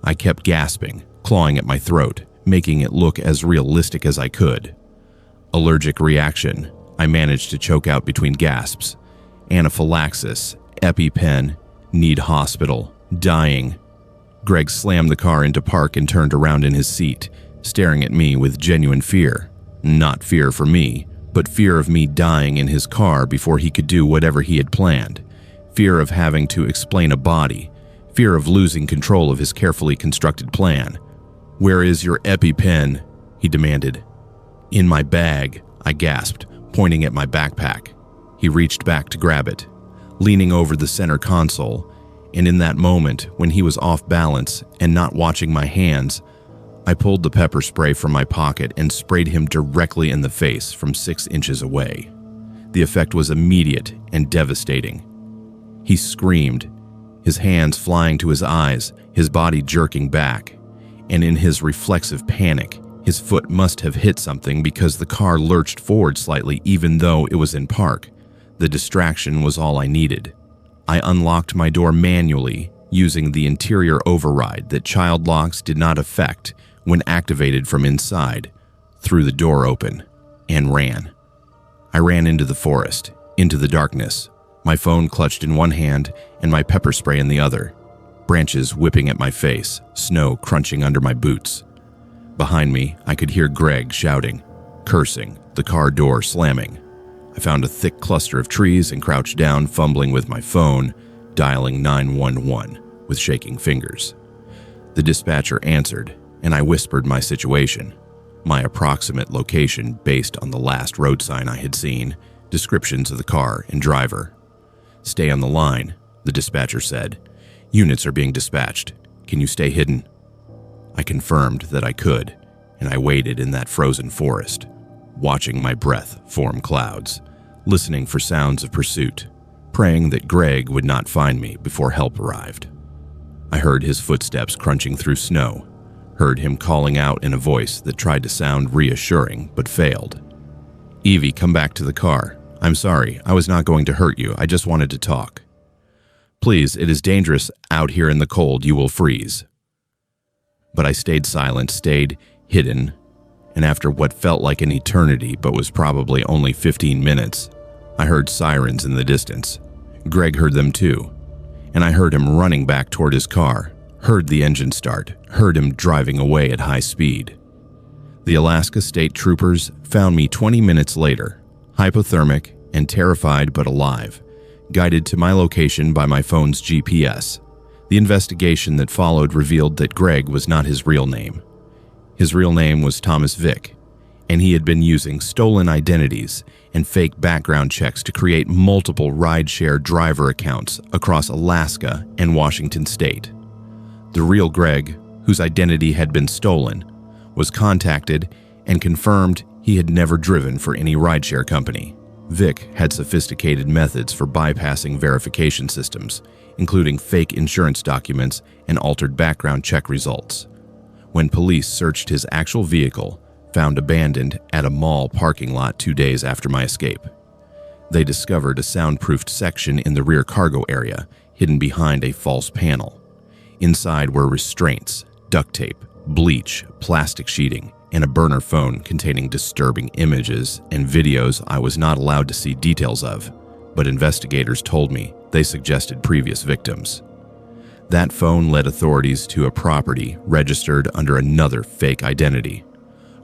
I kept gasping, clawing at my throat, making it look as realistic as I could. "Allergic reaction," I managed to choke out between gasps. "Anaphylaxis, EpiPen, need hospital, dying." Greg slammed the car into park and turned around in his seat, staring at me with genuine fear. Not fear for me, but fear of me dying in his car before he could do whatever he had planned. Fear of having to explain a body. Fear of losing control of his carefully constructed plan. "Where is your EpiPen?" he demanded. "In my bag," I gasped, pointing at my backpack. He reached back to grab it, leaning over the center console, and in that moment, when he was off balance and not watching my hands, I pulled the pepper spray from my pocket and sprayed him directly in the face from 6 inches away. The effect was immediate and devastating. He screamed, his hands flying to his eyes, his body jerking back, and in his reflexive panic, his foot must have hit something because the car lurched forward slightly even though it was in park. The distraction was all I needed. I unlocked my door manually using the interior override that child locks did not affect when activated from inside, threw the door open, and ran. I ran into the forest, into the darkness, my phone clutched in one hand and my pepper spray in the other, branches whipping at my face, snow crunching under my boots. Behind me, I could hear Greg shouting, cursing, the car door slamming. I found a thick cluster of trees and crouched down, fumbling with my phone, dialing 911 with shaking fingers. The dispatcher answered, and I whispered my situation, my approximate location based on the last road sign I had seen, descriptions of the car and driver. "Stay on the line," the dispatcher said. Units are being dispatched. Can you stay hidden?" I confirmed that I could, and I waited in that frozen forest, watching my breath form clouds, listening for sounds of pursuit, praying that Greg would not find me before help arrived. I heard his footsteps crunching through snow, heard him calling out in a voice that tried to sound reassuring but failed. "Evie, come back to the car. I'm sorry, I was not going to hurt you, I just wanted to talk. Please, it is dangerous out here in the cold, you will freeze." But I stayed silent, stayed hidden, and after what felt like an eternity but was probably only 15 minutes, I heard sirens in the distance. Greg heard them too, and I heard him running back toward his car, heard the engine start, heard him driving away at high speed. The Alaska State Troopers found me 20 minutes later, hypothermic and terrified but alive, guided to my location by my phone's GPS. The investigation that followed revealed that Greg was not his real name. His real name was Thomas Vick, and he had been using stolen identities and fake background checks to create multiple rideshare driver accounts across Alaska and Washington state. The real Greg, whose identity had been stolen, was contacted and confirmed he had never driven for any rideshare company. Vick had sophisticated methods for bypassing verification systems, including fake insurance documents and altered background check results. When police searched his actual vehicle, found abandoned at a mall parking lot 2 days after my escape, they discovered a soundproofed section in the rear cargo area hidden behind a false panel. Inside were restraints, duct tape, bleach, plastic sheeting, and a burner phone containing disturbing images and videos I was not allowed to see details of, but investigators told me they suggested previous victims. That phone led authorities to a property registered under another fake identity,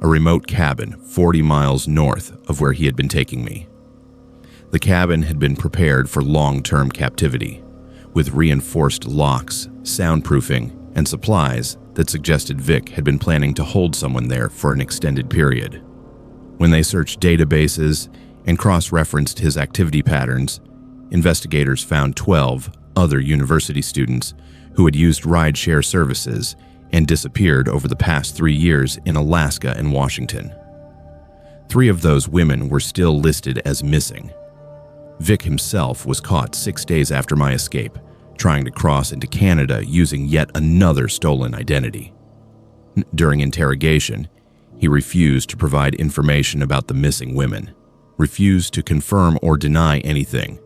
a remote cabin 40 miles north of where he had been taking me. The cabin had been prepared for long-term captivity, with reinforced locks, soundproofing, and supplies that suggested Vick had been planning to hold someone there for an extended period. When they searched databases and cross-referenced his activity patterns, investigators found 12 other university students who had used rideshare services and disappeared over the past 3 years in Alaska and Washington. 3 of those women were still listed as missing. Vick himself was caught 6 days after my escape, trying to cross into Canada using yet another stolen identity. During interrogation, he refused to provide information about the missing women, refused to confirm or deny anything,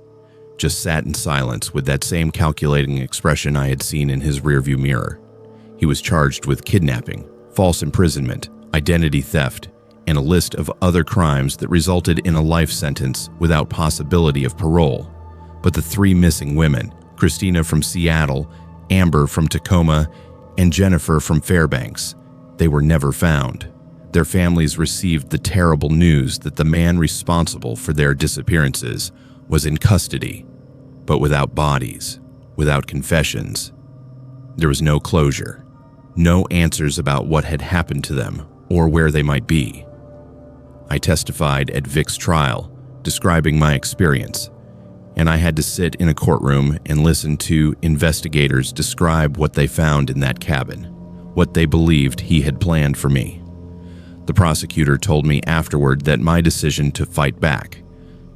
just sat in silence with that same calculating expression I had seen in his rearview mirror. He was charged with kidnapping, false imprisonment, identity theft, and a list of other crimes that resulted in a life sentence without possibility of parole. But the 3 missing women, Christina from Seattle, Amber from Tacoma, and Jennifer from Fairbanks, they were never found. Their families received the terrible news that the man responsible for their disappearances was in custody, but without bodies, without confessions. There was no closure, no answers about what had happened to them or where they might be. I testified at Vick's trial, describing my experience, and I had to sit in a courtroom and listen to investigators describe what they found in that cabin, what they believed he had planned for me. The prosecutor told me afterward that my decision to fight back,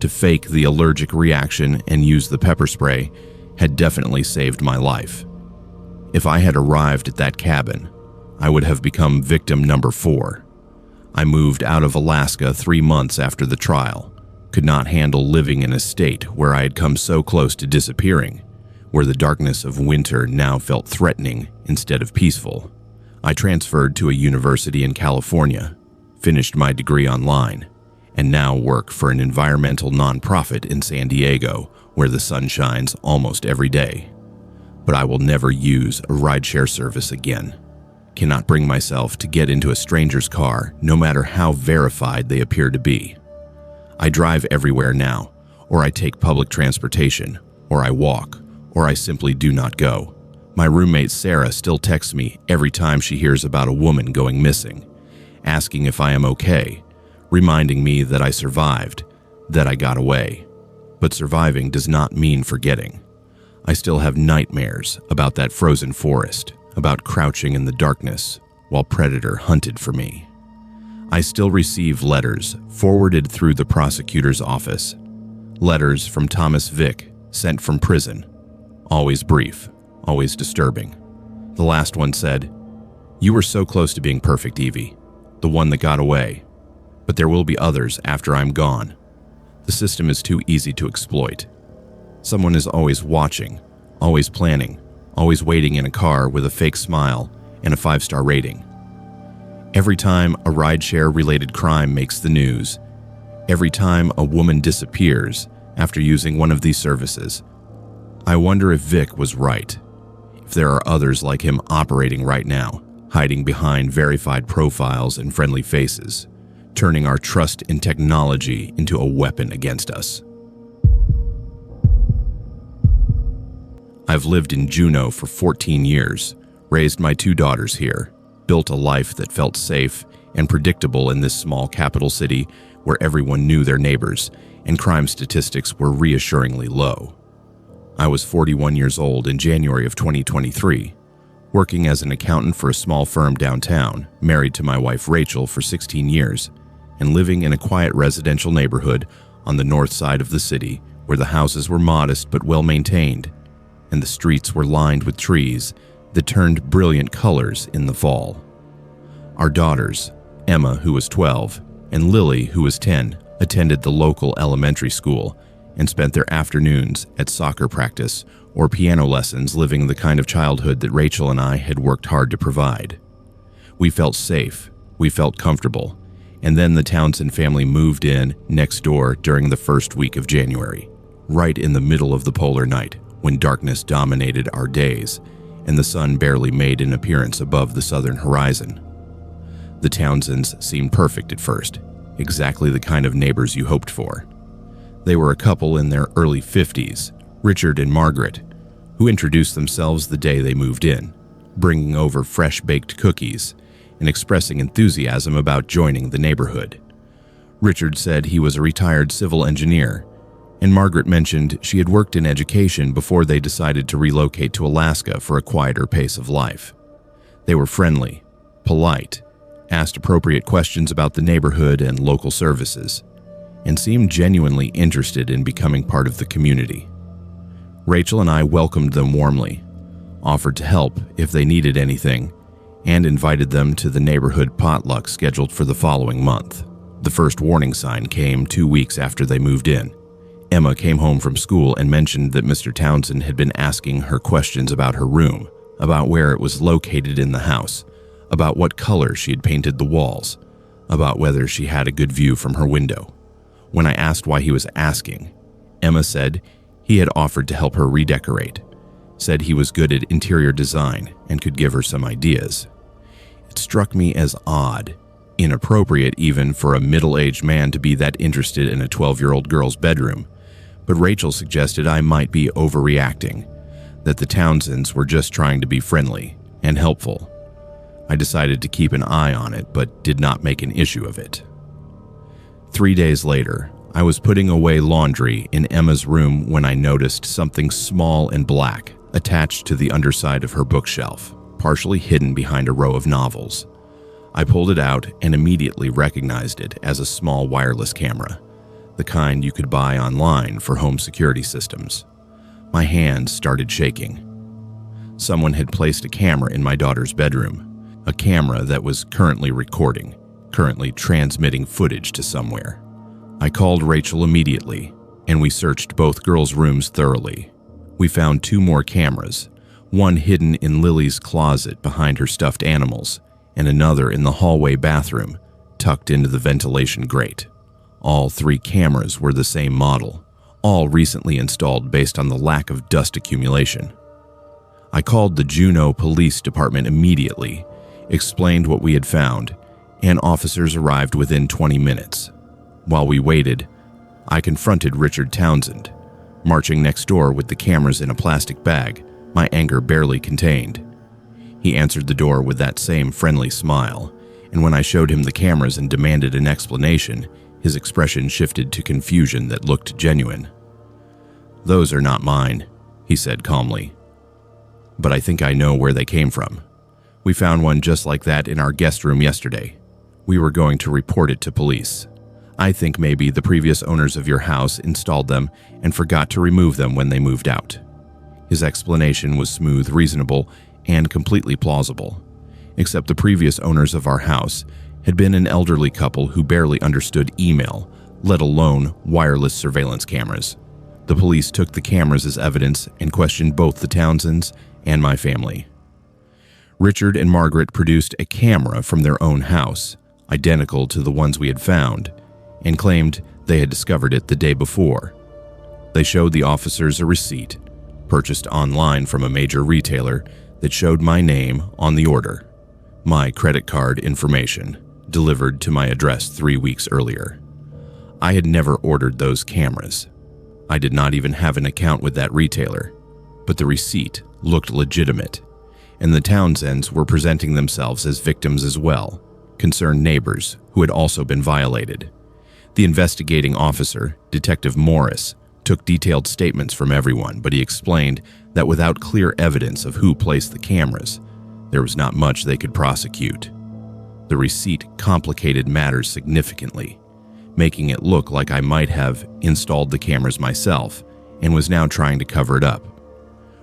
to fake the allergic reaction and use the pepper spray, had definitely saved my life. If I had arrived at that cabin, I would have become victim number 4. I moved out of Alaska 3 months after the trial, could not handle living in a state where I had come so close to disappearing, where the darkness of winter now felt threatening instead of peaceful. I transferred to a university in California, finished my degree online, and now work for an environmental nonprofit in San Diego where the sun shines almost every day. But I will never use a rideshare service again. Cannot bring myself to get into a stranger's car, no matter how verified they appear to be. I drive everywhere now, or I take public transportation, or I walk, or I simply do not go. My roommate Sarah still texts me every time she hears about a woman going missing, asking if I am okay, reminding me that I survived, that I got away. But surviving does not mean forgetting. I still have nightmares about that frozen forest, about crouching in the darkness while Predator hunted for me. I still receive letters forwarded through the prosecutor's office. Letters from Thomas Vick, sent from prison. Always brief, always disturbing. The last one said, "You were so close to being perfect, Evie, the one that got away. But there will be others after I'm gone. The system is too easy to exploit. Someone is always watching, always planning, always waiting in a car with a fake smile and a 5-star rating. Every time a rideshare-related crime makes the news, every time a woman disappears after using one of these services, I wonder if Vic was right, if there are others like him operating right now, hiding behind verified profiles and friendly faces, turning our trust in technology into a weapon against us." I've lived in Juneau for 14 years, raised my 2 daughters here, built a life that felt safe and predictable in this small capital city where everyone knew their neighbors and crime statistics were reassuringly low. I was 41 years old in January of 2023, working as an accountant for a small firm downtown, married to my wife Rachel for 16 years, and living in a quiet residential neighborhood on the north side of the city where the houses were modest but well-maintained, and the streets were lined with trees that turned brilliant colors in the fall. Our daughters, Emma, who was 12, and Lily, who was 10, attended the local elementary school and spent their afternoons at soccer practice or piano lessons, living the kind of childhood that Rachel and I had worked hard to provide. We felt safe, we felt comfortable, and then the Townsend family moved in next door during the first week of January, right in the middle of the polar night when darkness dominated our days and the sun barely made an appearance above the southern horizon. The Townsends seemed perfect at first, exactly the kind of neighbors you hoped for. They were a couple in their early 50s, Richard and Margaret, who introduced themselves the day they moved in, bringing over fresh-baked cookies and expressing enthusiasm about joining the neighborhood. Richard said he was a retired civil engineer, and Margaret mentioned she had worked in education before they decided to relocate to Alaska for a quieter pace of life. They were friendly, polite, asked appropriate questions about the neighborhood and local services, and seemed genuinely interested in becoming part of the community. Rachel and I welcomed them warmly, offered to help if they needed anything, and invited them to the neighborhood potluck scheduled for the following month. The first warning sign came 2 weeks after they moved in. Emma came home from school and mentioned that Mr. Townsend had been asking her questions about her room, about where it was located in the house, about what color she had painted the walls, about whether she had a good view from her window. When I asked why he was asking, Emma said he had offered to help her redecorate, said he was good at interior design and could give her some ideas. It struck me as odd, inappropriate even for a middle-aged man to be that interested in a 12-year-old girl's bedroom, but Rachel suggested I might be overreacting, that the Townsends were just trying to be friendly and helpful. I decided to keep an eye on it, but did not make an issue of it. 3 days later, I was putting away laundry in Emma's room when I noticed something small and black attached to the underside of her bookshelf, partially hidden behind a row of novels. I pulled it out and immediately recognized it as a small wireless camera, the kind you could buy online for home security systems. My hands started shaking. Someone had placed a camera in my daughter's bedroom, a camera that was currently recording, currently transmitting footage to somewhere. I called Rachel immediately, and we searched both girls' rooms thoroughly. We found 2 more cameras, one hidden in Lily's closet behind her stuffed animals, and another in the hallway bathroom, tucked into the ventilation grate. All 3 cameras were the same model, all recently installed based on the lack of dust accumulation. I called the Juneau Police Department immediately, explained what we had found, and officers arrived within 20 minutes. While we waited, I confronted Richard Townsend, marching next door with the cameras in a plastic bag, my anger barely contained. He answered the door with that same friendly smile, and when I showed him the cameras and demanded an explanation, his expression shifted to confusion that looked genuine. "Those are not mine. he said calmly. "But I think I know where they came from. We found one just like that in our guest room yesterday. We were going to report it to police. I think maybe the previous owners of your house installed them and forgot to remove them when they moved out." His explanation was smooth, reasonable, and completely plausible. Except the previous owners of our house had been an elderly couple who barely understood email, let alone wireless surveillance cameras. The police took the cameras as evidence and questioned both the Townsends and my family. Richard and Margaret produced a camera from their own house, identical to the ones we had found, and claimed they had discovered it the day before. They showed the officers a receipt, purchased online from a major retailer, that showed my name on the order, my credit card information, delivered to my address 3 weeks earlier. I had never ordered those cameras. I did not even have an account with that retailer, but the receipt looked legitimate, and the Townsends were presenting themselves as victims as well, concerned neighbors who had also been violated. The investigating officer, Detective Morris, took detailed statements from everyone, but he explained that without clear evidence of who placed the cameras, there was not much they could prosecute. The receipt complicated matters significantly, making it look like I might have installed the cameras myself and was now trying to cover it up.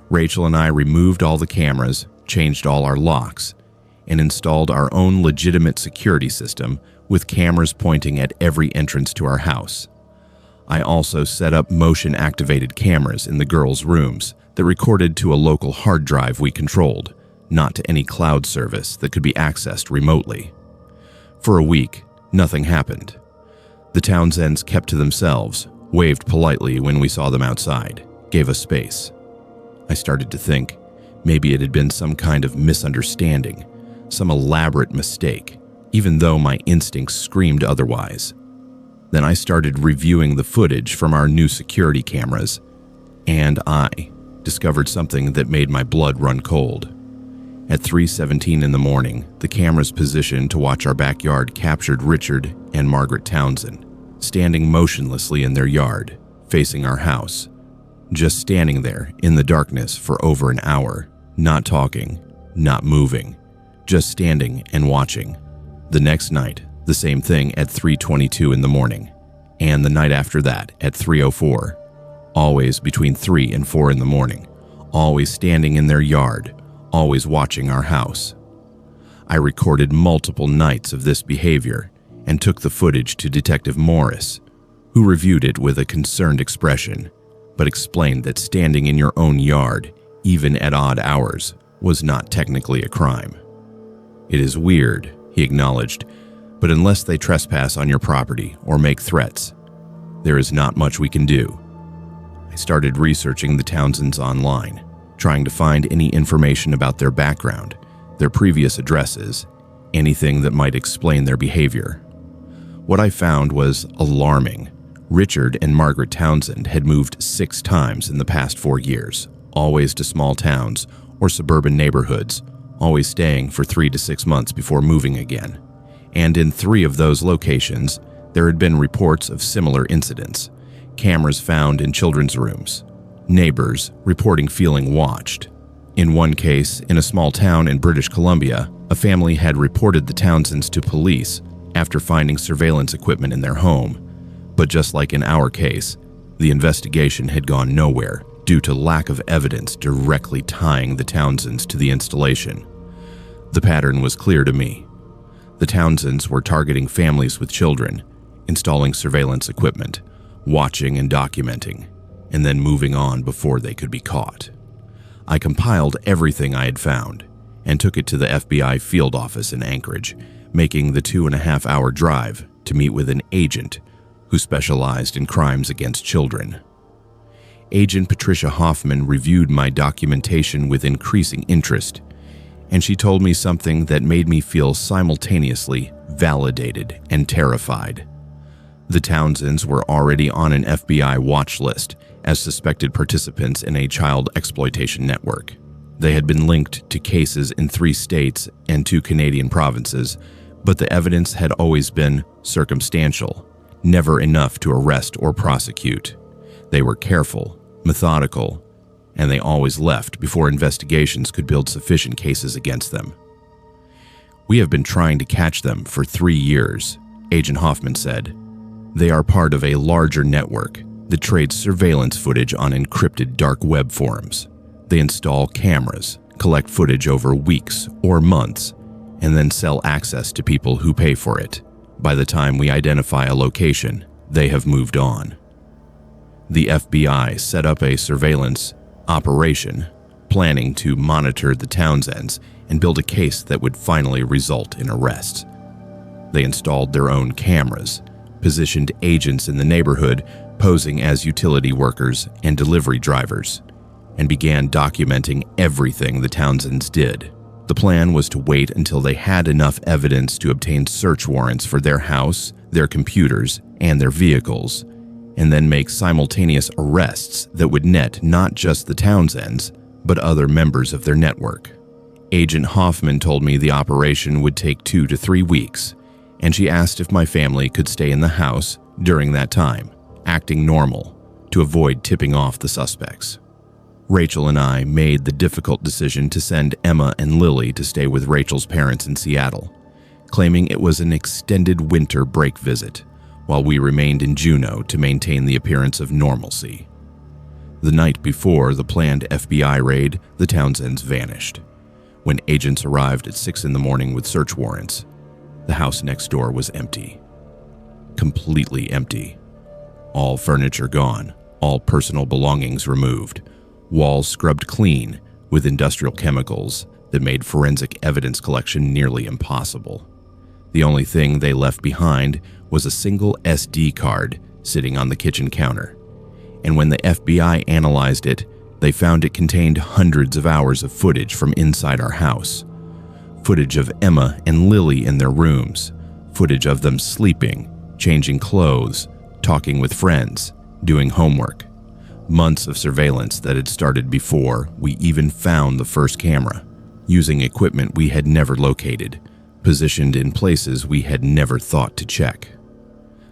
Rachel and I removed all the cameras, changed all our locks, and installed our own legitimate security system with cameras pointing at every entrance to our house. I also set up motion-activated cameras in the girls' rooms that recorded to a local hard drive we controlled, not to any cloud service that could be accessed remotely. For a week, nothing happened. The Townsends kept to themselves, waved politely when we saw them outside, gave us space. I started to think maybe it had been some kind of misunderstanding, some elaborate mistake, even though my instincts screamed otherwise. Then I started reviewing the footage from our new security cameras, and I discovered something that made my blood run cold. At 3:17 in the morning, the cameras positioned to watch our backyard captured Richard and Margaret Townsend, standing motionlessly in their yard, facing our house, just standing there in the darkness for over an hour, not talking, not moving, just standing and watching. The next night, the same thing at 3:22 in the morning, and the night after that at 3:04, always between 3 and 4 in the morning, always standing in their yard, always watching our house. I recorded multiple nights of this behavior and took the footage to Detective Morris, who reviewed it with a concerned expression, but explained that standing in your own yard, even at odd hours, was not technically a crime. "It is weird," he acknowledged, "but unless they trespass on your property or make threats, there is not much we can do." I started researching the Townsends online, trying to find any information about their background, their previous addresses, anything that might explain their behavior. What I found was alarming. Richard and Margaret Townsend had moved 6 times in the past 4 years, always to small towns or suburban neighborhoods, always staying for 3 to 6 months before moving again. And in 3 of those locations, there had been reports of similar incidents, cameras found in children's rooms, neighbors reporting feeling watched. In one case, in a small town in British Columbia, a family had reported the Townsends to police after finding surveillance equipment in their home. But just like in our case, the investigation had gone nowhere due to lack of evidence directly tying the Townsends to the installation. The pattern was clear to me. The Townsends were targeting families with children, installing surveillance equipment, watching and documenting, and then moving on before they could be caught. I compiled everything I had found and took it to the FBI field office in Anchorage, making the 2.5-hour drive to meet with an agent who specialized in crimes against children. Agent Patricia Hoffman reviewed my documentation with increasing interest, and she told me something that made me feel simultaneously validated and terrified. The Townsends were already on an FBI watch list as suspected participants in a child exploitation network. They had been linked to cases in 3 states and 2 Canadian provinces, but the evidence had always been circumstantial, never enough to arrest or prosecute. They were careful, methodical, and they always left before investigations could build sufficient cases against them. "We have been trying to catch them for 3 years," Agent Hoffman said. "They are part of a larger network that trades surveillance footage on encrypted dark web forums. They install cameras, collect footage over weeks or months, and then sell access to people who pay for it. By the time we identify a location, they have moved on." The FBI set up a surveillance operation, planning to monitor the Townsends and build a case that would finally result in arrests. They installed their own cameras, positioned agents in the neighborhood posing as utility workers and delivery drivers, and began documenting everything the Townsends did. The plan was to wait until they had enough evidence to obtain search warrants for their house, their computers, and their vehicles, and then make simultaneous arrests that would net not just the Townsends, but other members of their network. Agent Hoffman told me the operation would take 2 to 3 weeks, and she asked if my family could stay in the house during that time, acting normal, to avoid tipping off the suspects. Rachel and I made the difficult decision to send Emma and Lily to stay with Rachel's parents in Seattle, claiming it was an extended winter break visit, while we remained in Juneau to maintain the appearance of normalcy. The night before the planned FBI raid, the Townsends vanished. When agents arrived at 6 in the morning with search warrants, the house next door was empty. Completely empty. All furniture gone, all personal belongings removed, walls scrubbed clean with industrial chemicals that made forensic evidence collection nearly impossible. The only thing they left behind was a single SD card sitting on the kitchen counter, and when the FBI analyzed it, they found it contained hundreds of hours of footage from inside our house. Footage of Emma and Lily in their rooms, footage of them sleeping, changing clothes, talking with friends, doing homework. Months of surveillance that had started before we even found the first camera, using equipment we had never located, positioned in places we had never thought to check.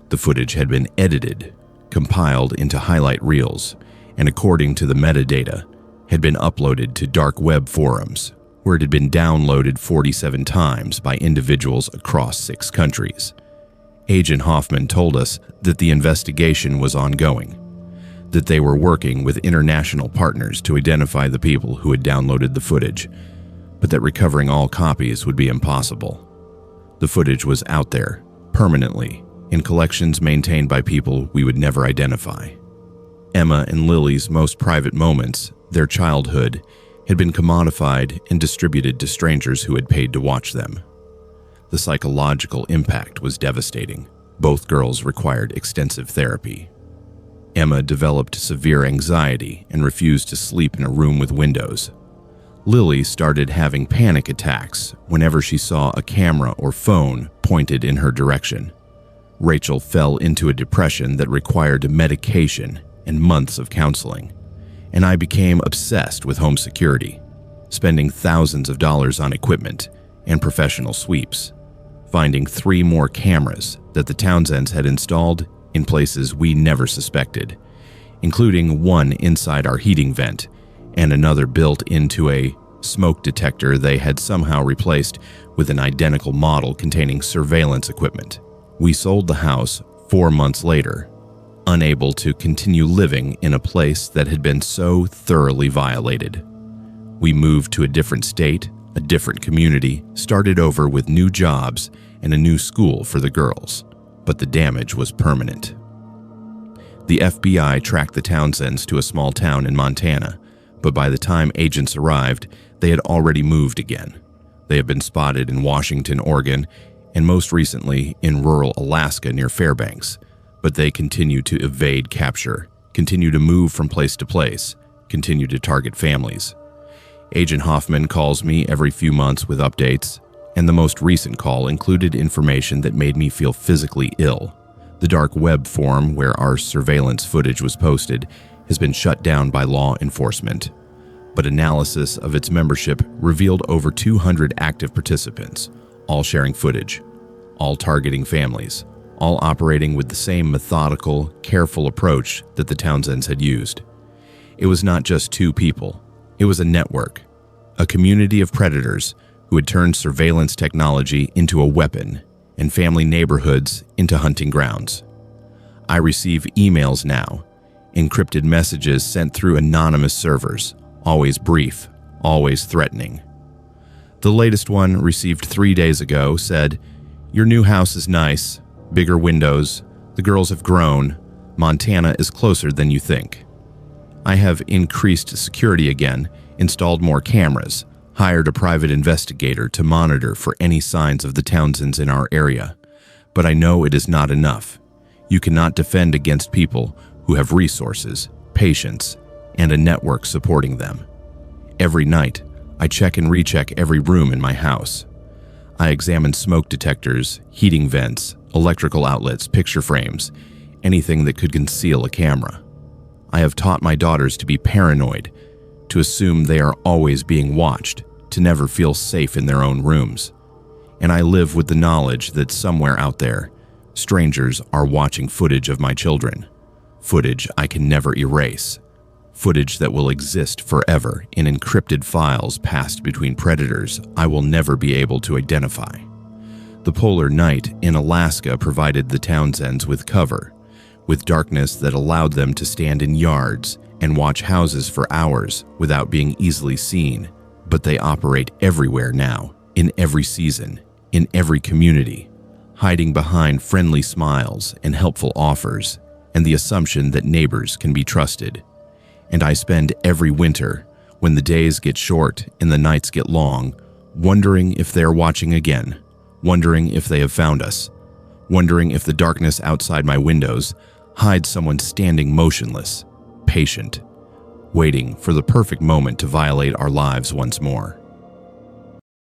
The footage had been edited, compiled into highlight reels, and according to the metadata, had been uploaded to dark web forums, where it had been downloaded 47 times by individuals across 6 countries. Agent Hoffman told us that the investigation was ongoing, that they were working with international partners to identify the people who had downloaded the footage, but that recovering all copies would be impossible. The footage was out there, permanently, in collections maintained by people we would never identify. Emma and Lily's most private moments, their childhood, had been commodified and distributed to strangers who had paid to watch them. The psychological impact was devastating. Both girls required extensive therapy. Emma developed severe anxiety and refused to sleep in a room with windows. Lily started having panic attacks whenever she saw a camera or phone pointed in her direction. Rachel fell into a depression that required medication and months of counseling, and I became obsessed with home security, spending thousands of dollars on equipment and professional sweeps, finding 3 more cameras that the Townsends had installed in places we never suspected, including one inside our heating vent and another built into a smoke detector they had somehow replaced with an identical model containing surveillance equipment. We sold the house 4 months later, unable to continue living in a place that had been so thoroughly violated. We moved to a different state, a different community, started over with new jobs and a new school for the girls, but the damage was permanent. The FBI tracked the Townsends to a small town in Montana, but by the time agents arrived, they had already moved again. They have been spotted in Washington, Oregon, and most recently in rural Alaska near Fairbanks, but they continue to evade capture, continue to move from place to place, continue to target families. Agent Hoffman calls me every few months with updates, and the most recent call included information that made me feel physically ill. The dark web forum where our surveillance footage was posted has been shut down by law enforcement, but analysis of its membership revealed over 200 active participants, all sharing footage, all targeting families, all operating with the same methodical, careful approach that the Townsends had used. It was not just two people. It was a network, a community of predators who had turned surveillance technology into a weapon and family neighborhoods into hunting grounds. I receive emails now, encrypted messages sent through anonymous servers, always brief, always threatening. The latest one, received 3 days ago, said, "Your new house is nice, bigger windows, the girls have grown, Montana is closer than you think." I have increased security again, installed more cameras, hired a private investigator to monitor for any signs of the Townsends in our area. But I know it is not enough. You cannot defend against people who have resources, patience, and a network supporting them. Every night, I check and recheck every room in my house. I examine smoke detectors, heating vents, electrical outlets, picture frames, anything that could conceal a camera. I have taught my daughters to be paranoid, to assume they are always being watched, to never feel safe in their own rooms. And I live with the knowledge that somewhere out there, strangers are watching footage of my children, footage I can never erase, footage that will exist forever in encrypted files passed between predators I will never be able to identify. The polar night in Alaska provided the Townsends with cover, with darkness that allowed them to stand in yards and watch houses for hours without being easily seen, but they operate everywhere now, in every season, in every community, hiding behind friendly smiles and helpful offers and the assumption that neighbors can be trusted. And I spend every winter, when the days get short and the nights get long, wondering if they are watching again, wondering if they have found us, wondering if the darkness outside my windows hides someone standing motionless, patient, waiting for the perfect moment to violate our lives once more.